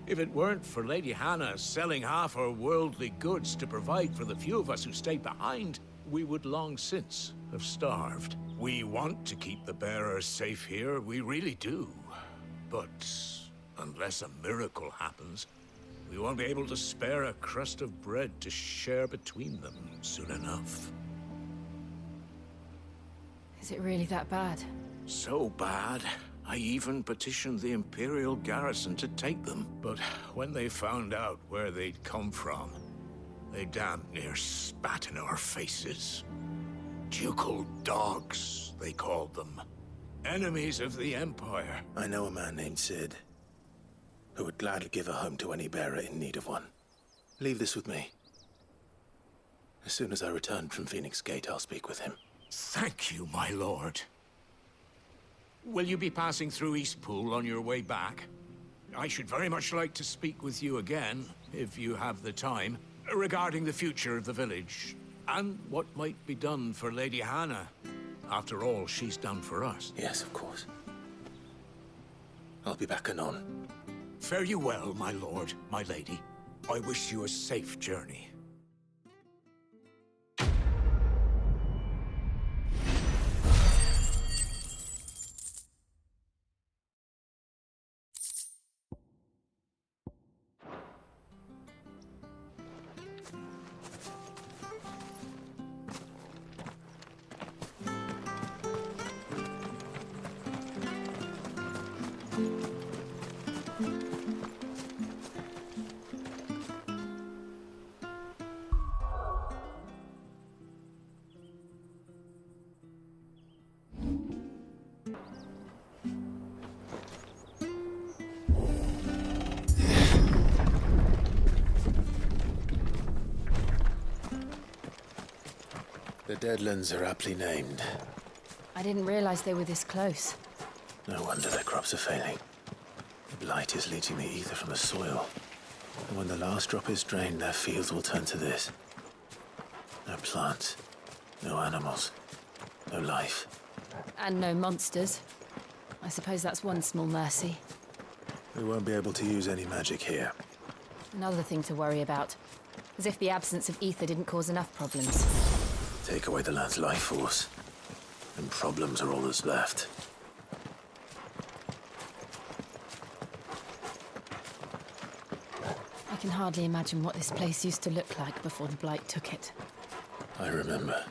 S18: If it weren't for Lady Hannah selling half her worldly goods to provide for the few of us who stayed behind, we would long since have starved. We want to keep the bearers safe here, we really do. But unless a miracle happens, we won't be able to spare a crust of bread to share between them soon enough.
S20: Is it really that bad?
S18: So bad, I even petitioned the Imperial garrison to take them. But when they found out where they'd come from, they damn near spat in our faces. Ducal dogs, they called them. Enemies of the Empire.
S16: I know a man named Sid, who would gladly give a home to any bearer in need of one. Leave this with me. As soon as I return from Phoenix Gate, I'll speak with him.
S18: Thank you, my lord. Will you be passing through Eastpool on your way back? I should very much like to speak with you again, if you have the time, regarding the future of the village, and what might be done for Lady Hannah. After all, she's done for us.
S16: Yes, of course. I'll be back anon.
S18: Fare you well, my lord, my lady. I wish you a safe journey.
S16: The Deadlands are aptly named.
S20: I didn't realize they were this close.
S16: No wonder their crops are failing. The blight is leaching the ether from the soil. And when the last drop is drained, their fields will turn to this. No plants, no animals, no life.
S20: And no monsters. I suppose that's one small mercy.
S16: We won't be able to use any magic here.
S20: Another thing to worry about. As if the absence of ether didn't cause enough problems.
S16: Take away the land's life force, and problems are all that's left.
S20: I can hardly imagine what this place used to look like before the blight took it.
S16: I remember.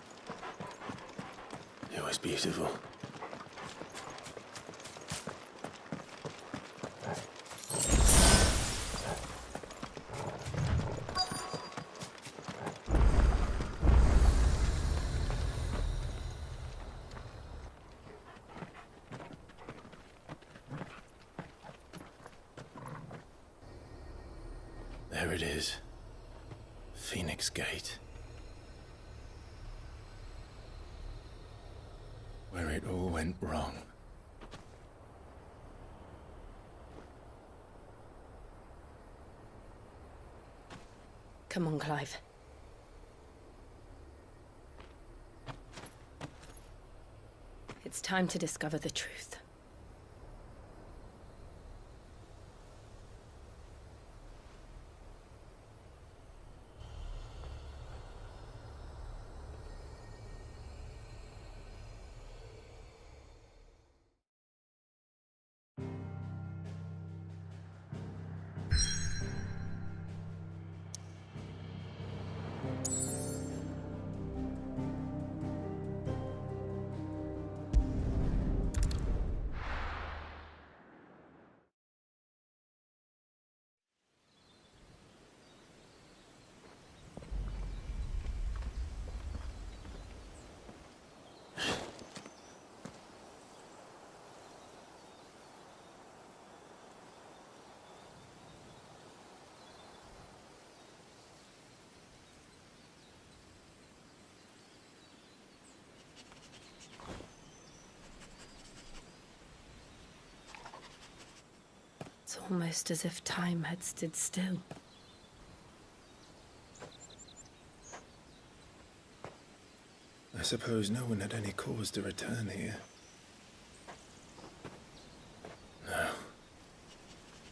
S16: It was beautiful. There it is. Phoenix Gate. Where it all went wrong.
S21: Come on, Clive. It's time to discover the truth. It's almost as if time had stood still.
S16: I suppose no one had any cause to return here. No.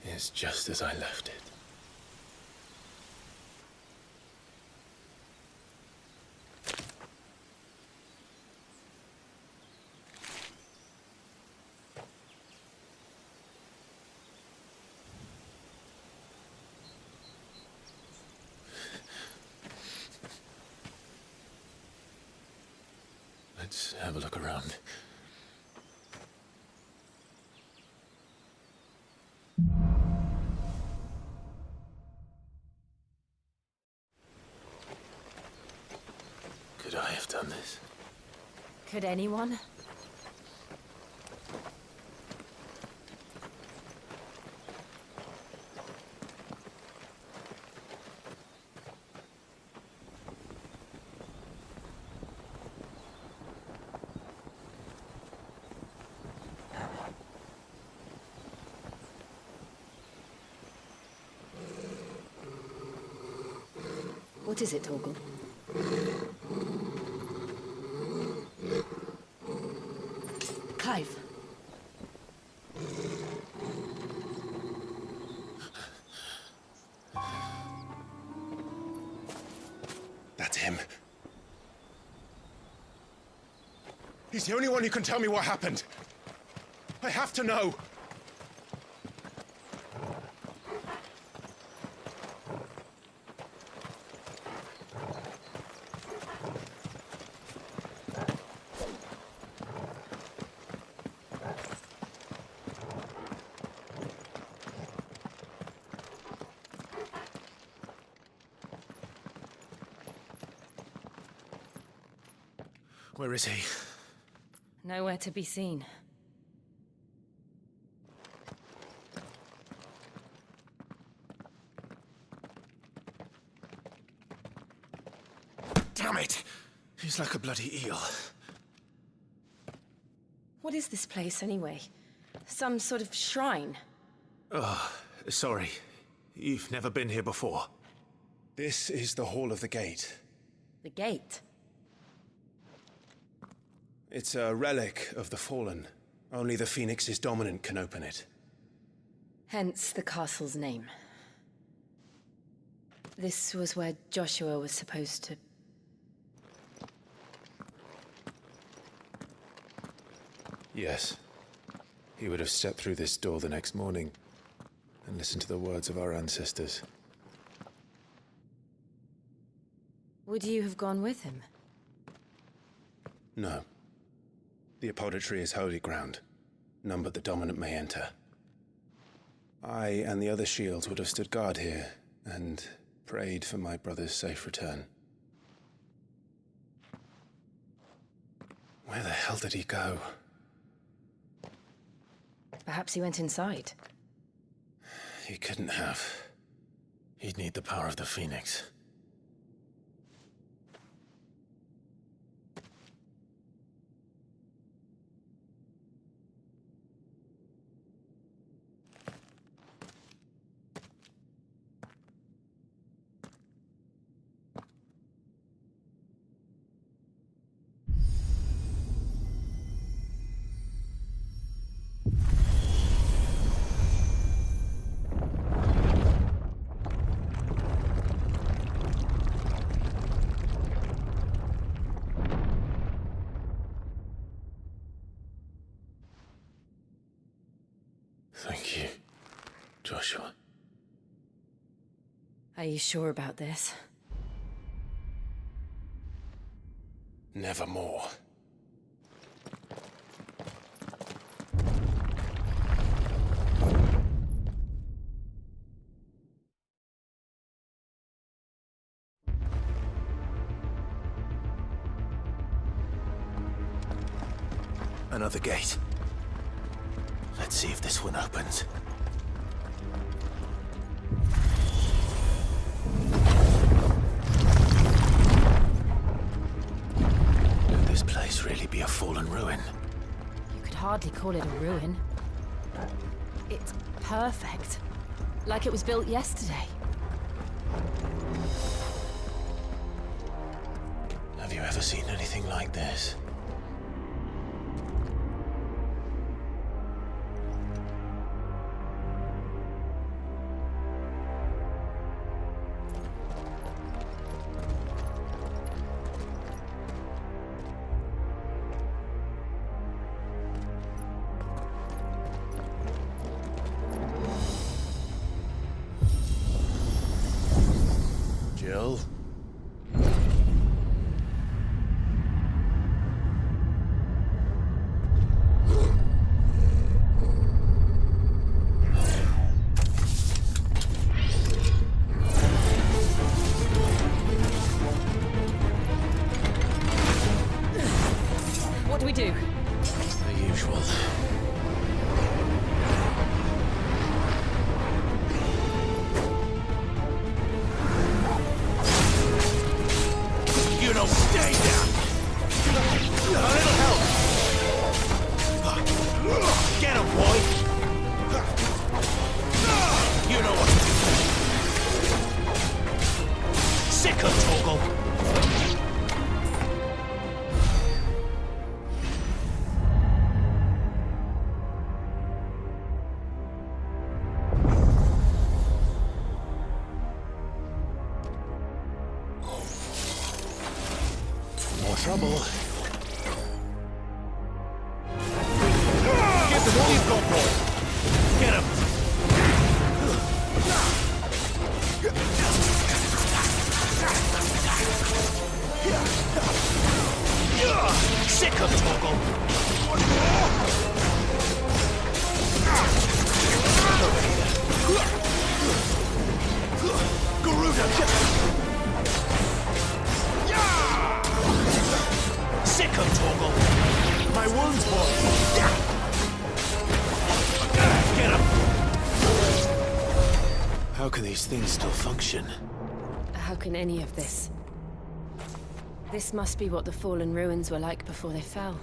S16: It's just as I left it. Let's have a look around. Could I have done this?
S20: Could anyone?
S13: What is it, Torgal? Clive.
S2: That's him. He's the only one who can tell me what happened. I have to know. Where is he?
S20: Nowhere to be seen.
S2: Damn it! He's like a bloody eel.
S20: What is this place, anyway? Some sort of shrine?
S2: Oh, sorry. You've never been here before. This is the Hall of the Gate.
S20: The gate?
S2: It's a relic of the Fallen. Only the Phoenix's dominant can open it.
S20: Hence the castle's name. This was where Joshua was supposed to...
S2: Yes. He would have stepped through this door the next morning and listened to the words of our ancestors.
S20: Would you have gone with him?
S2: No. The Apodytery is holy ground. None but the dominant may enter. I and the other shields would have stood guard here and prayed for my brother's safe return. Where the hell did he go?
S20: Perhaps he went inside.
S2: He couldn't have.
S16: He'd need the power of the Phoenix. Thank you, Joshua.
S20: Are you sure about this?
S2: Nevermore.
S16: Another gate. Let's see if this one opens. Could this place really be a fallen ruin?
S20: You could hardly call it a ruin. It's perfect. Like it was built yesterday.
S16: Have you ever seen anything like this?
S6: What do we do?
S16: The usual.
S2: You know, stay down! A little help! Get him, boy! You know what to do. Sick of Toggle!
S16: Trouble.
S2: Give them all you've got, boy! Get him! Sick of Toggle! One more! Garuda! Sick of Toggle! My wounds, boy! Get him!
S16: How can these things still function?
S6: How can any of this? This must be what the fallen ruins were like before they fell.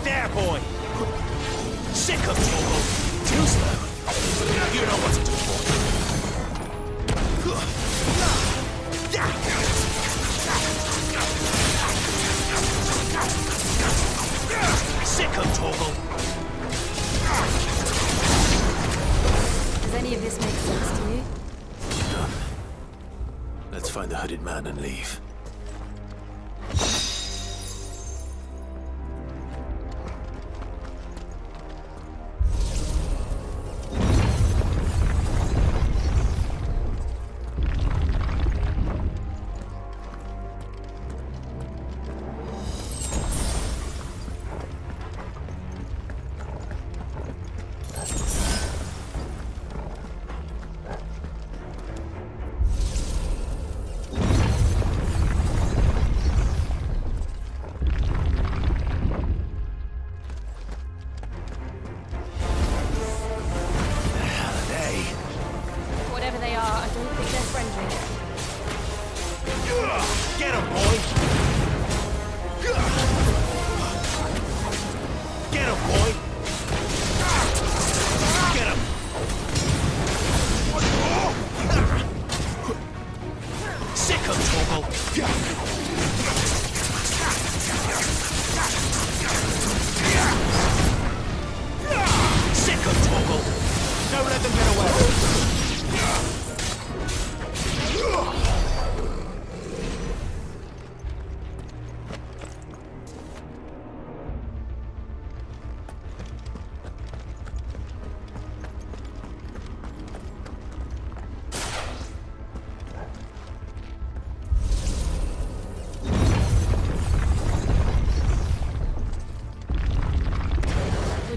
S2: There, boy! Sick of Toggle! Too slow! You know what to do, boy! Sick of Toggle!
S6: Does any of this make sense to you?
S16: None. Let's find the hooded man and leave.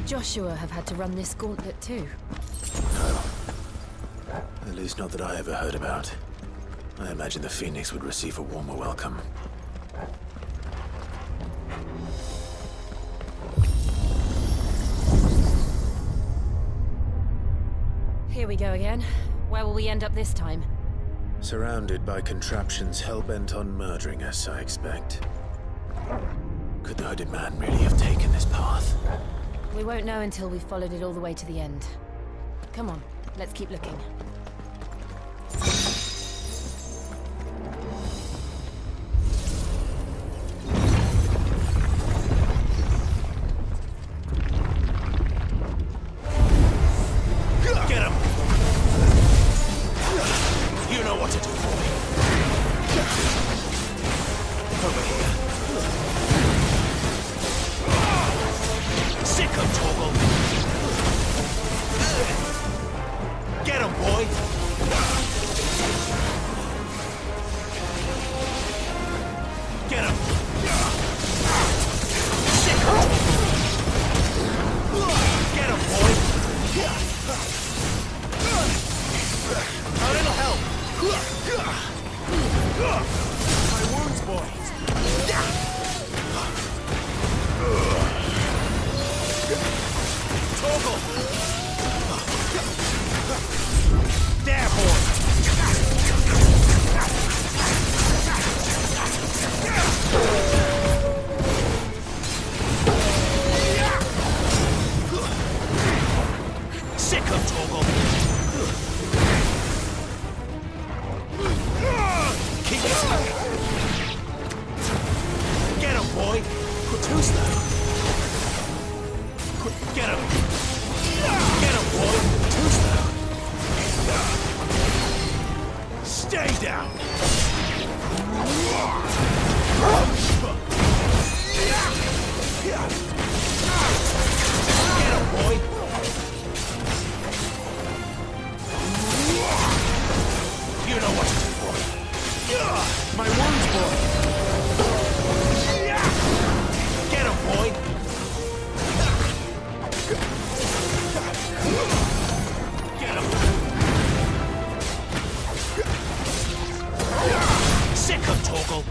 S20: Joshua have had to run this gauntlet too?
S16: No. At least not that I ever heard about. I imagine the Phoenix would receive a warmer welcome.
S20: Here we go again. Where will we end up this time?
S16: Surrounded by contraptions hell-bent on murdering us, I expect. Could the hooded man really have taken this path?
S20: We won't know until we've followed it all the way to the end. Come on, let's keep looking.
S2: Get him! You know what to do, boy. Over here. Sick of Toggle. Get him, boy. Get him. Sick of Toggle. Get him, boy. A little help! My wounds, boy! Toggle! There, boy! Sick of Toggle! Keep it. Get him, boy! Too slow. Get him! Get him, boy! Too slow. Stay down! Get him, boy! You know what to do, boy. My wounds, boy! Get him, boy! Get him! Sick of Toggle!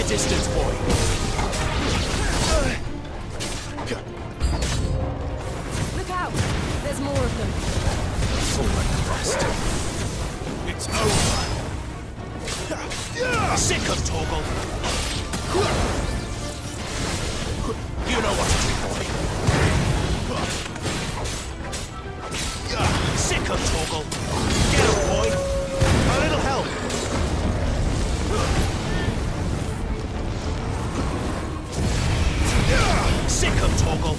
S2: Distance, boy.
S20: Look out! There's more of them.
S2: Forward thrust. It's over. Sick of Toggle. You know what to do, boy. Sick of Toggle. Get him, boy. A little help. Sick of Toggle.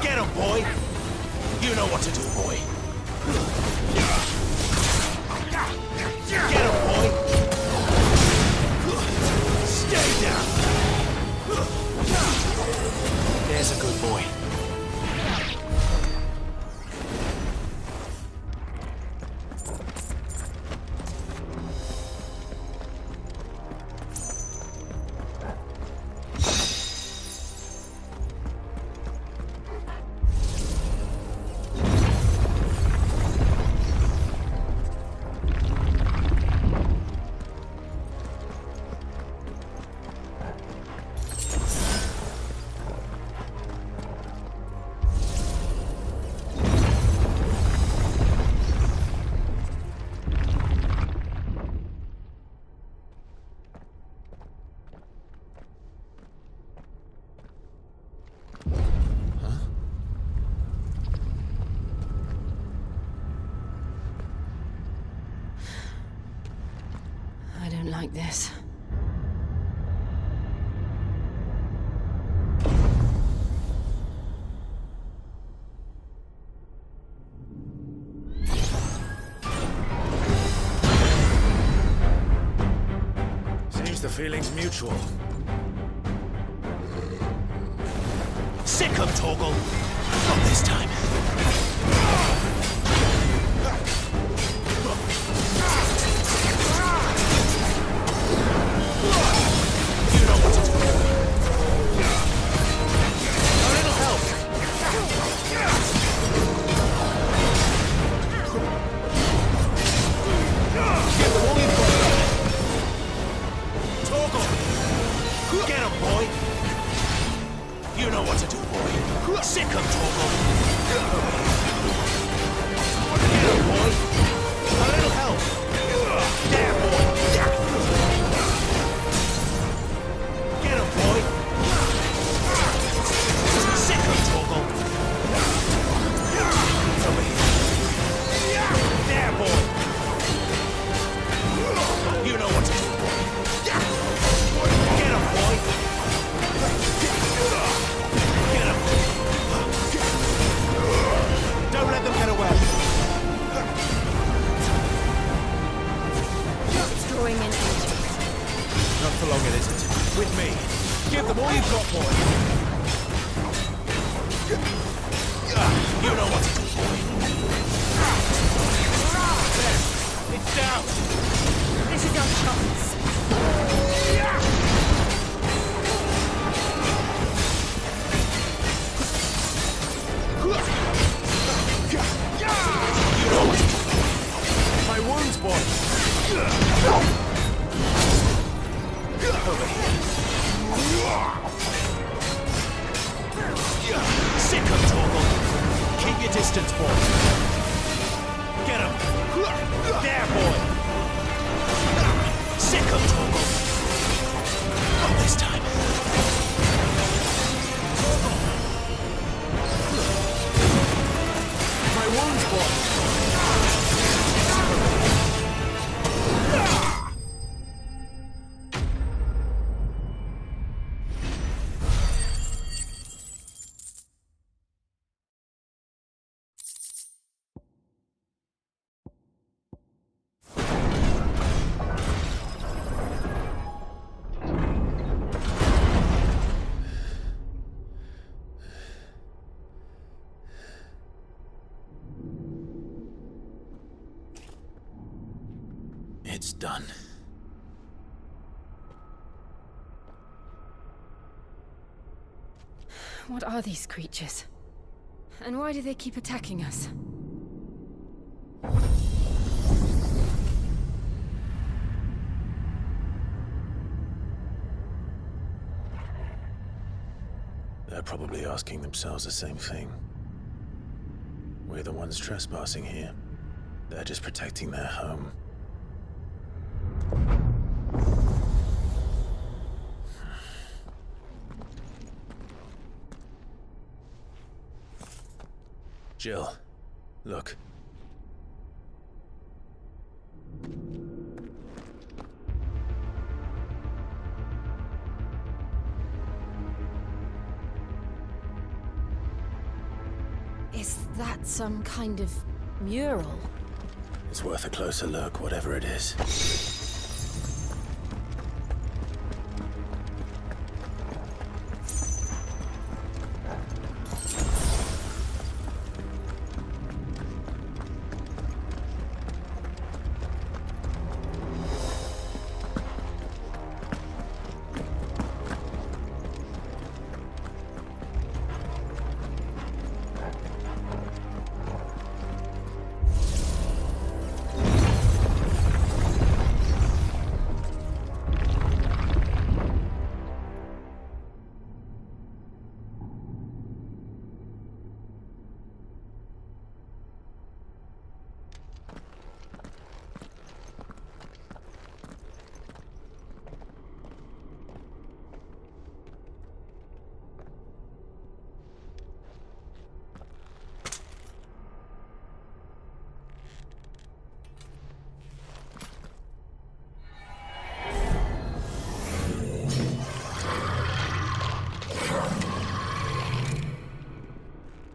S2: Get him, boy. You know what to do, boy. Get him, boy. Stay down. There's a good boy.
S20: I don't like this.
S16: feeling's mutual. Sick of Torgal! Not this time. You know what to do. A little help. Give them all you've got. Torgal! Get him, boy! You know what to do, boy. Sick of Torgal. Get him, boy. A little help. There, boy. Get him, boy. Sick of Torgal. Over here. There, boy. You know what to do, boy. Get him, boy. Get him. Don't let them get away.
S6: It's drawing in agents.
S16: Not for long, it isn't. With me. Give them all you've got, boy. You know what to do, boy. There. It's down.
S6: This is our chance.
S16: My wounds, boy. Over here. Sick of Torgal. Keep your distance, boy. Get him. There, boy. Sick of Torgal. Not this time. My wounds, boy. It's done.
S6: What are these creatures? And why do they keep attacking us?
S16: They're probably asking themselves the same thing. We're the ones trespassing here. They're just protecting their home. Jill, look.
S6: Is that some kind of mural?
S16: It's worth a closer look, whatever it is.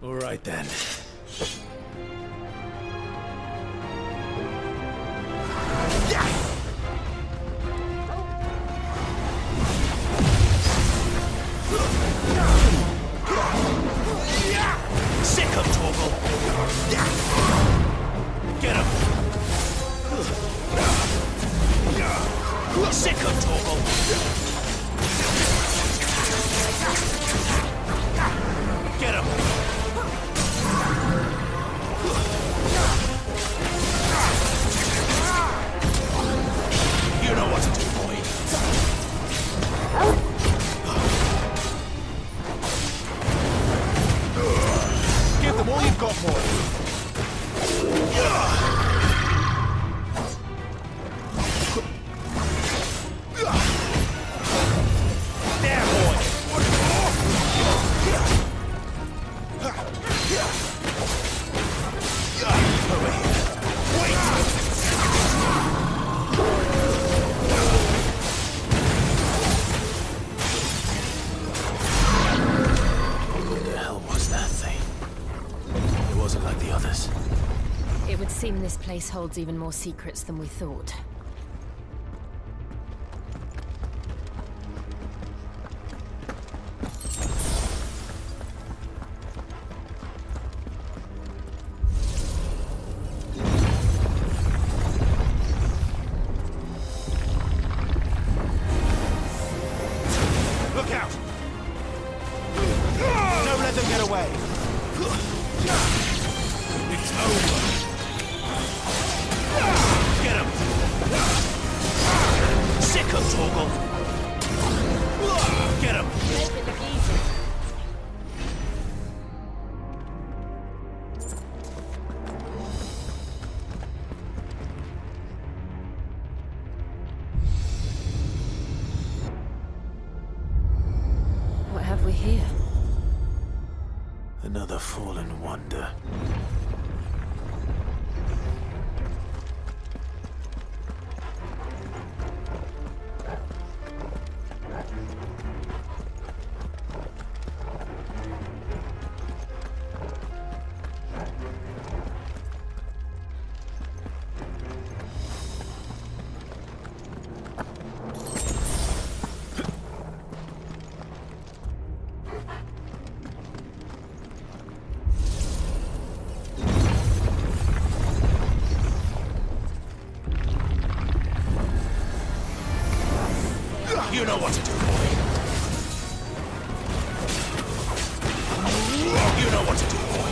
S16: All right then.
S2: got more. There, boy.
S16: What the hell was that thing? It wasn't like the others.
S20: It would seem this place holds even more secrets than we thought.
S2: Look out! Don't let them get away! It's over! Get him! Sick of Torgal! Get him!
S20: Make it look easy. What have we here?
S16: Another fallen wonder.
S2: You know what to do, boy. You know what to do, boy.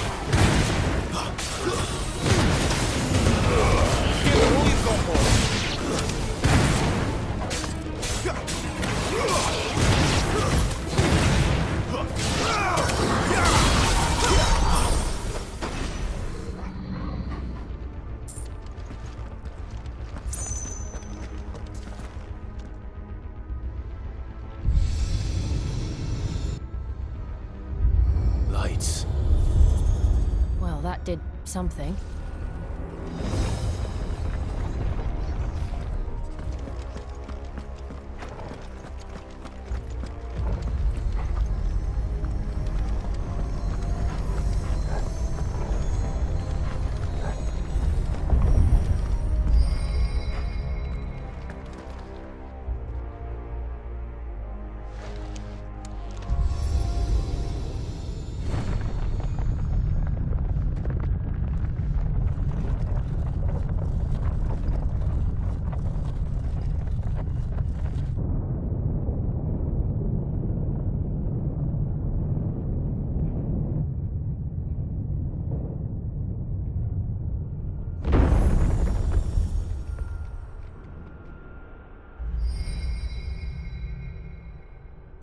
S2: Give it all you've got, boy.
S16: Lights.
S20: Well, that did something.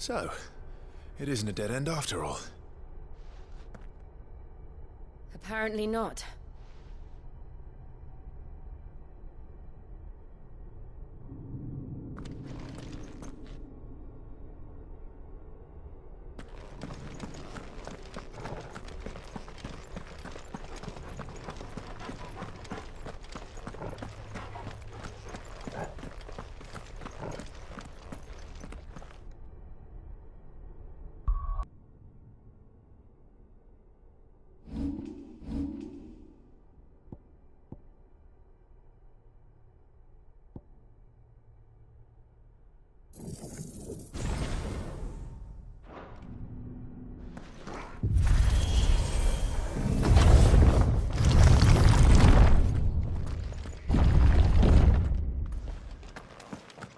S2: So, it isn't a dead end after all.
S20: Apparently not.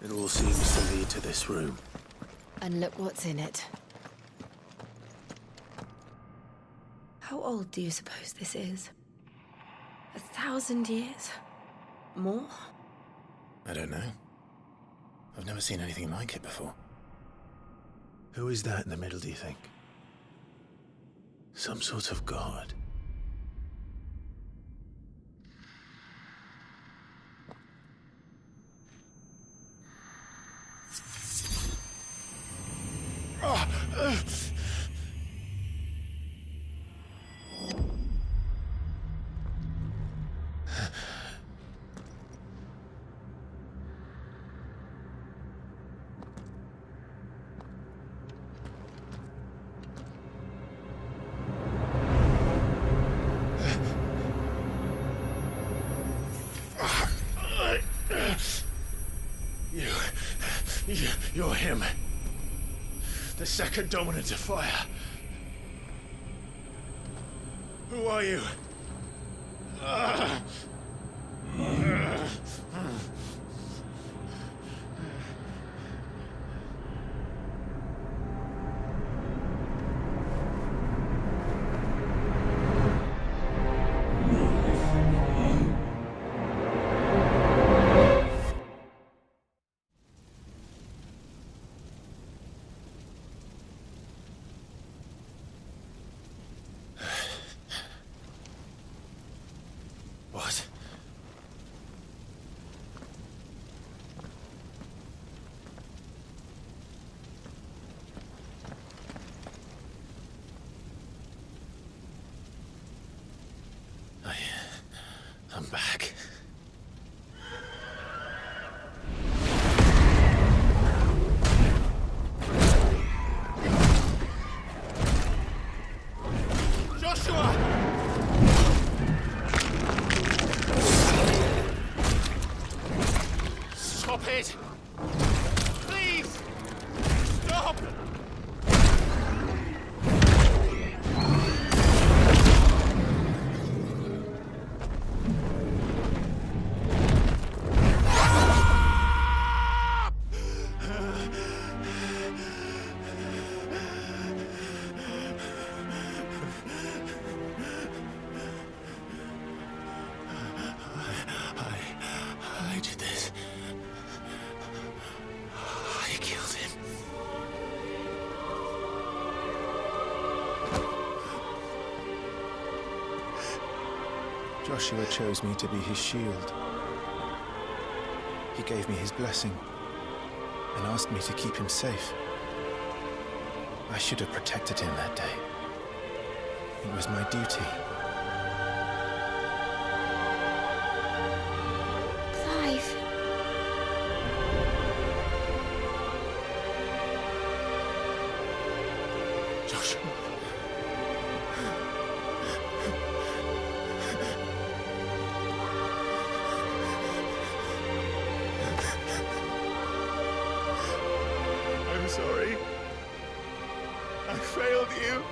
S16: It all seems to lead to this room.
S20: And look what's in it. How old do you suppose this is? 1,000 years? More?
S16: I don't know. I've never seen anything like it before. Who is that in the middle, do you think? Some sort of god?
S2: You're him. The second dominant of fire. Who are you? What? I'm back. Joshua! Stop it! Please! Stop! I did this. I killed him.
S16: Joshua chose me to be his shield. He gave me his blessing and asked me to keep him safe. I should have protected him that day. It was my duty.
S12: Clive.
S2: Joshua. I'm sorry. I failed you.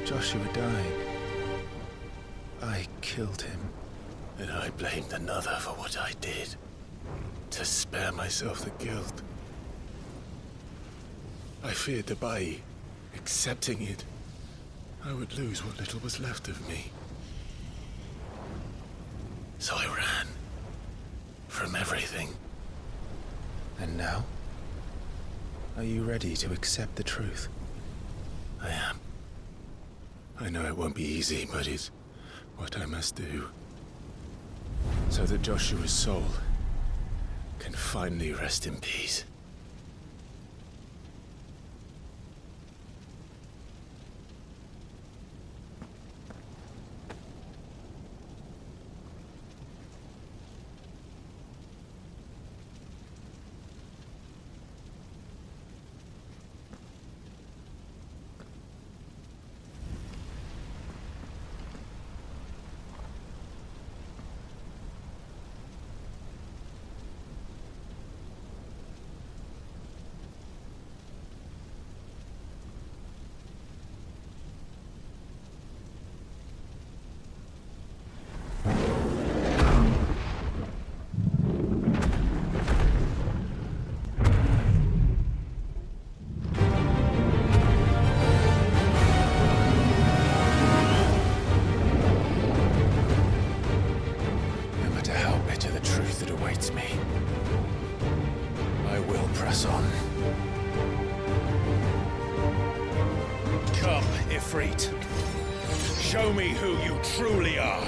S16: Joshua died. I killed him.
S2: And I blamed another for what I did, to spare myself the guilt. I feared that by accepting it, I would lose what little was left of me. So I ran from everything.
S16: And now? Are you ready to accept the truth?
S2: I am. I know it won't be easy, but it's what I must do. So that Joshua's soul can finally rest in peace.
S5: Come, Ifrit. Show me who you truly are.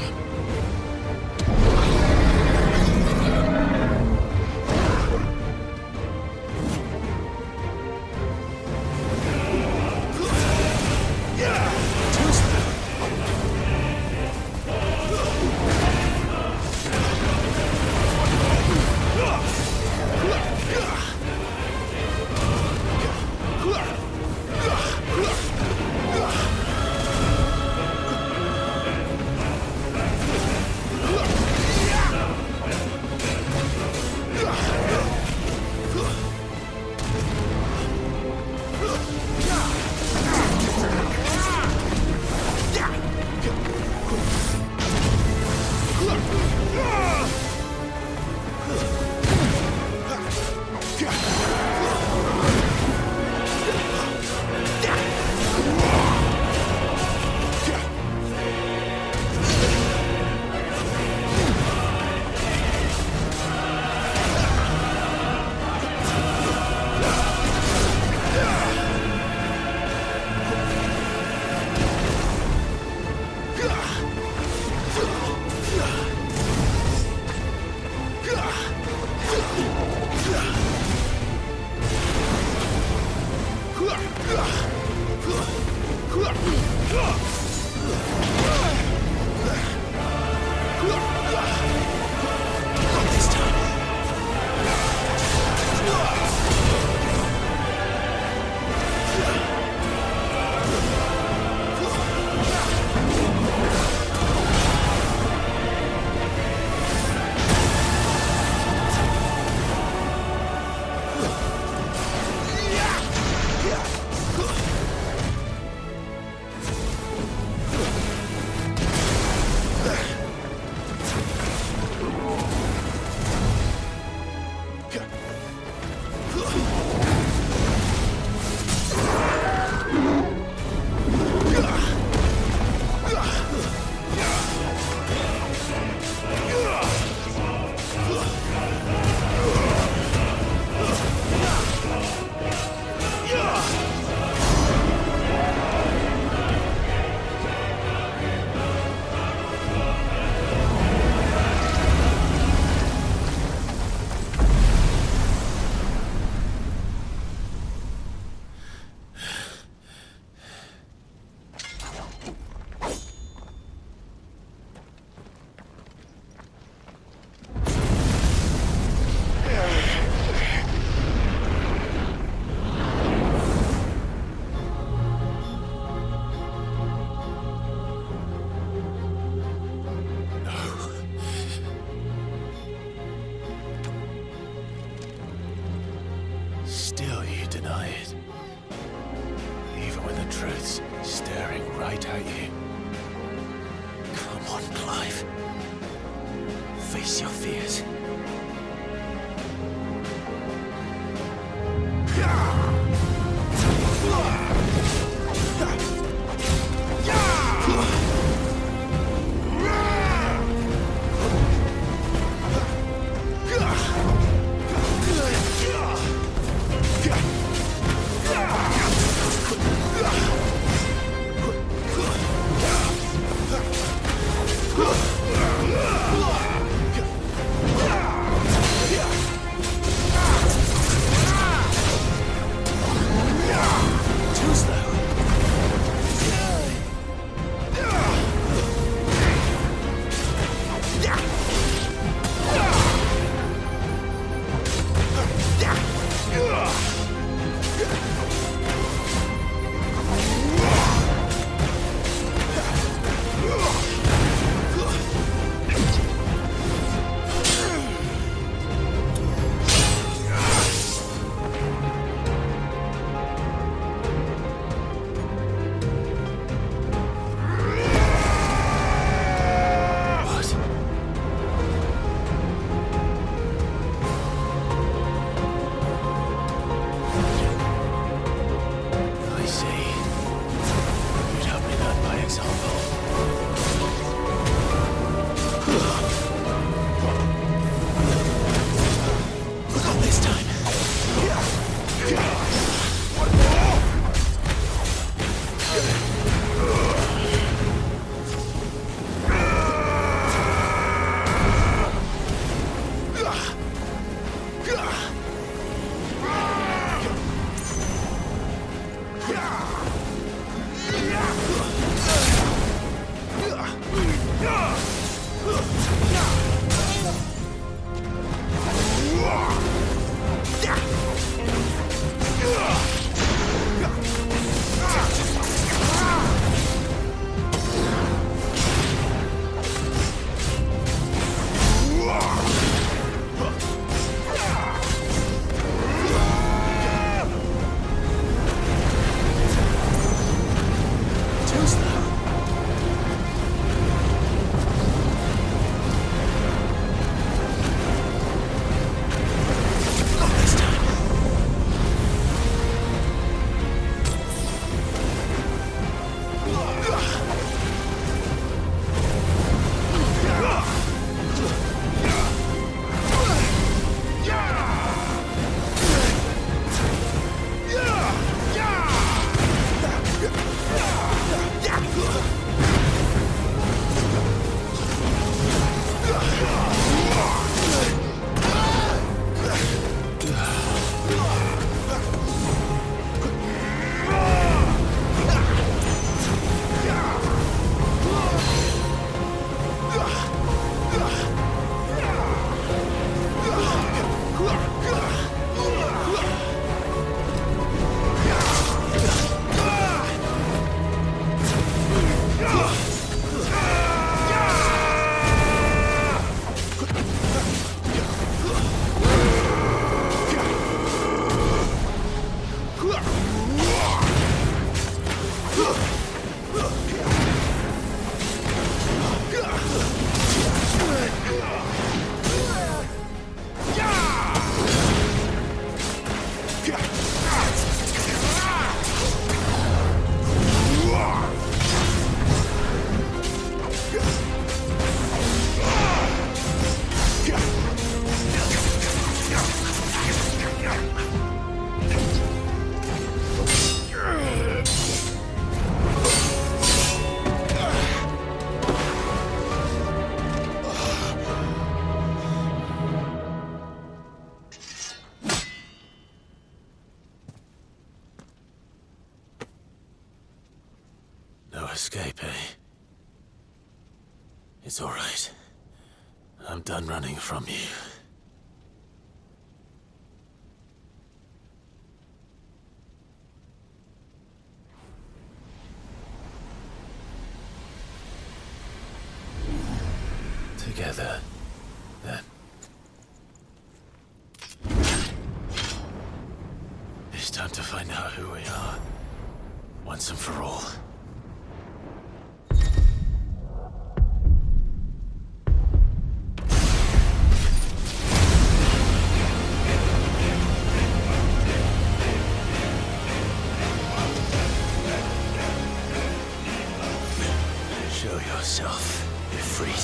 S8: staring right at you. Come on, Clive. Face your fears. Escape, eh? It's all right. I'm done running from you. Together, then. It's time to find out who we are, once and for all. Show yourself, Ifrit.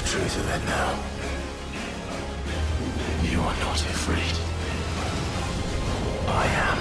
S8: Truth of it now. You are not afraid. I am.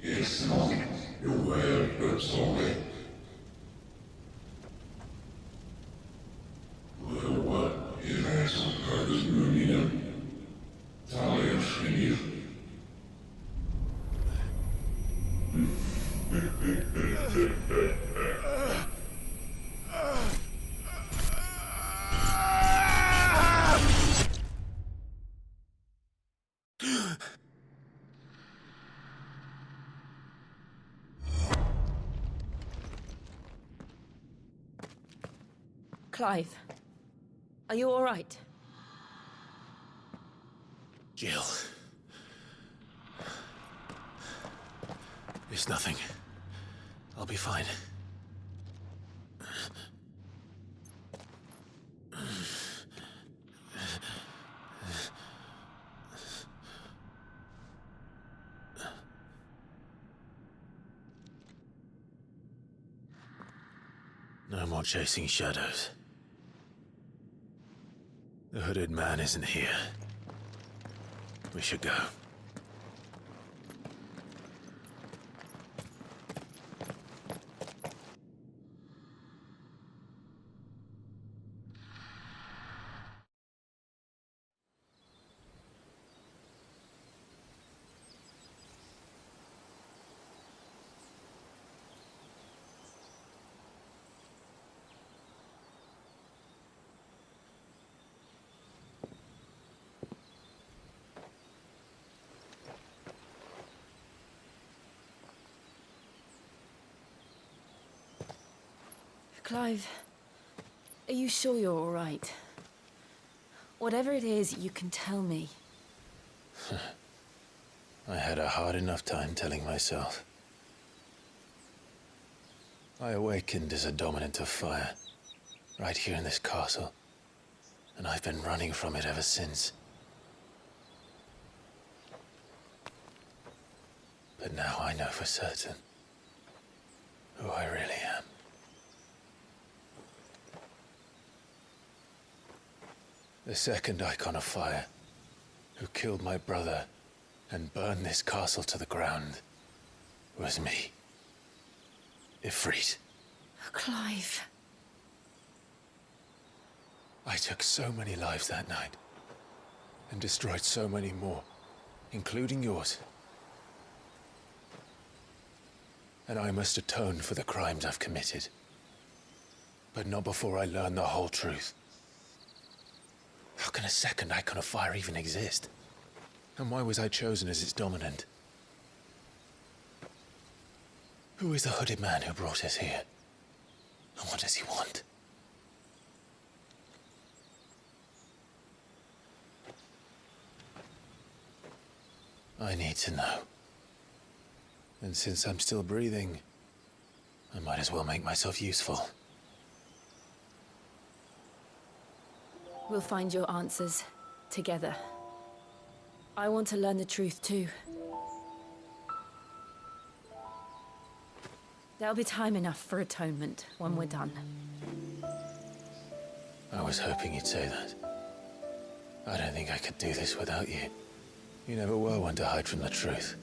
S3: It's not your word, but sorry. What is that some kind of moving? Talia Shinny.
S6: Clive, are you all right?
S8: Jill. It's nothing. I'll be fine. No more chasing shadows. The hooded man isn't here. We should go.
S6: Clive, are you sure you're all right? Whatever it is, you can tell me.
S16: I had a hard enough time telling myself. I awakened as a dominant of fire, right here in this castle, and I've been running from it ever since. But now I know for certain who I really am. The second icon of fire, who killed my brother and burned this castle to the ground, was me. Ifrit.
S6: Clive.
S16: I took so many lives that night, and destroyed so many more, including yours. And I must atone for the crimes I've committed. But not before I learn the whole truth. How can a second icon of fire even exist? And why was I chosen as its dominant? Who is the hooded man who brought us here? And what does he want? I need to know. And since I'm still breathing, I might as well make myself useful.
S6: We'll find your answers together. I want to learn the truth too. There'll be time enough for atonement when we're done.
S16: I was hoping you'd say that. I don't think I could do this without you. You never were one to hide from the truth,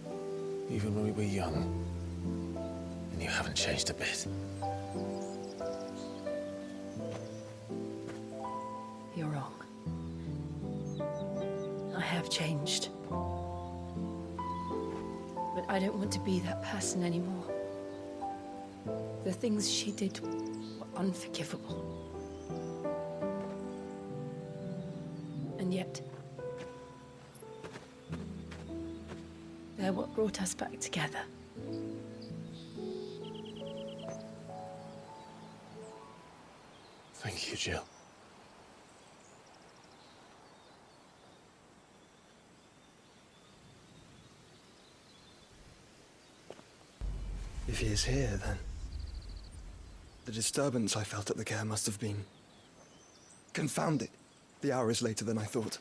S16: even when we were young. And you haven't changed a bit.
S6: You're wrong. I have changed. But I don't want to be that person anymore. The things she did were unforgivable. And yet, they're what brought us back together.
S16: Thank you, Jill.
S7: If he is here, then the disturbance I felt at the care must have been confounded. The hour is later than I thought.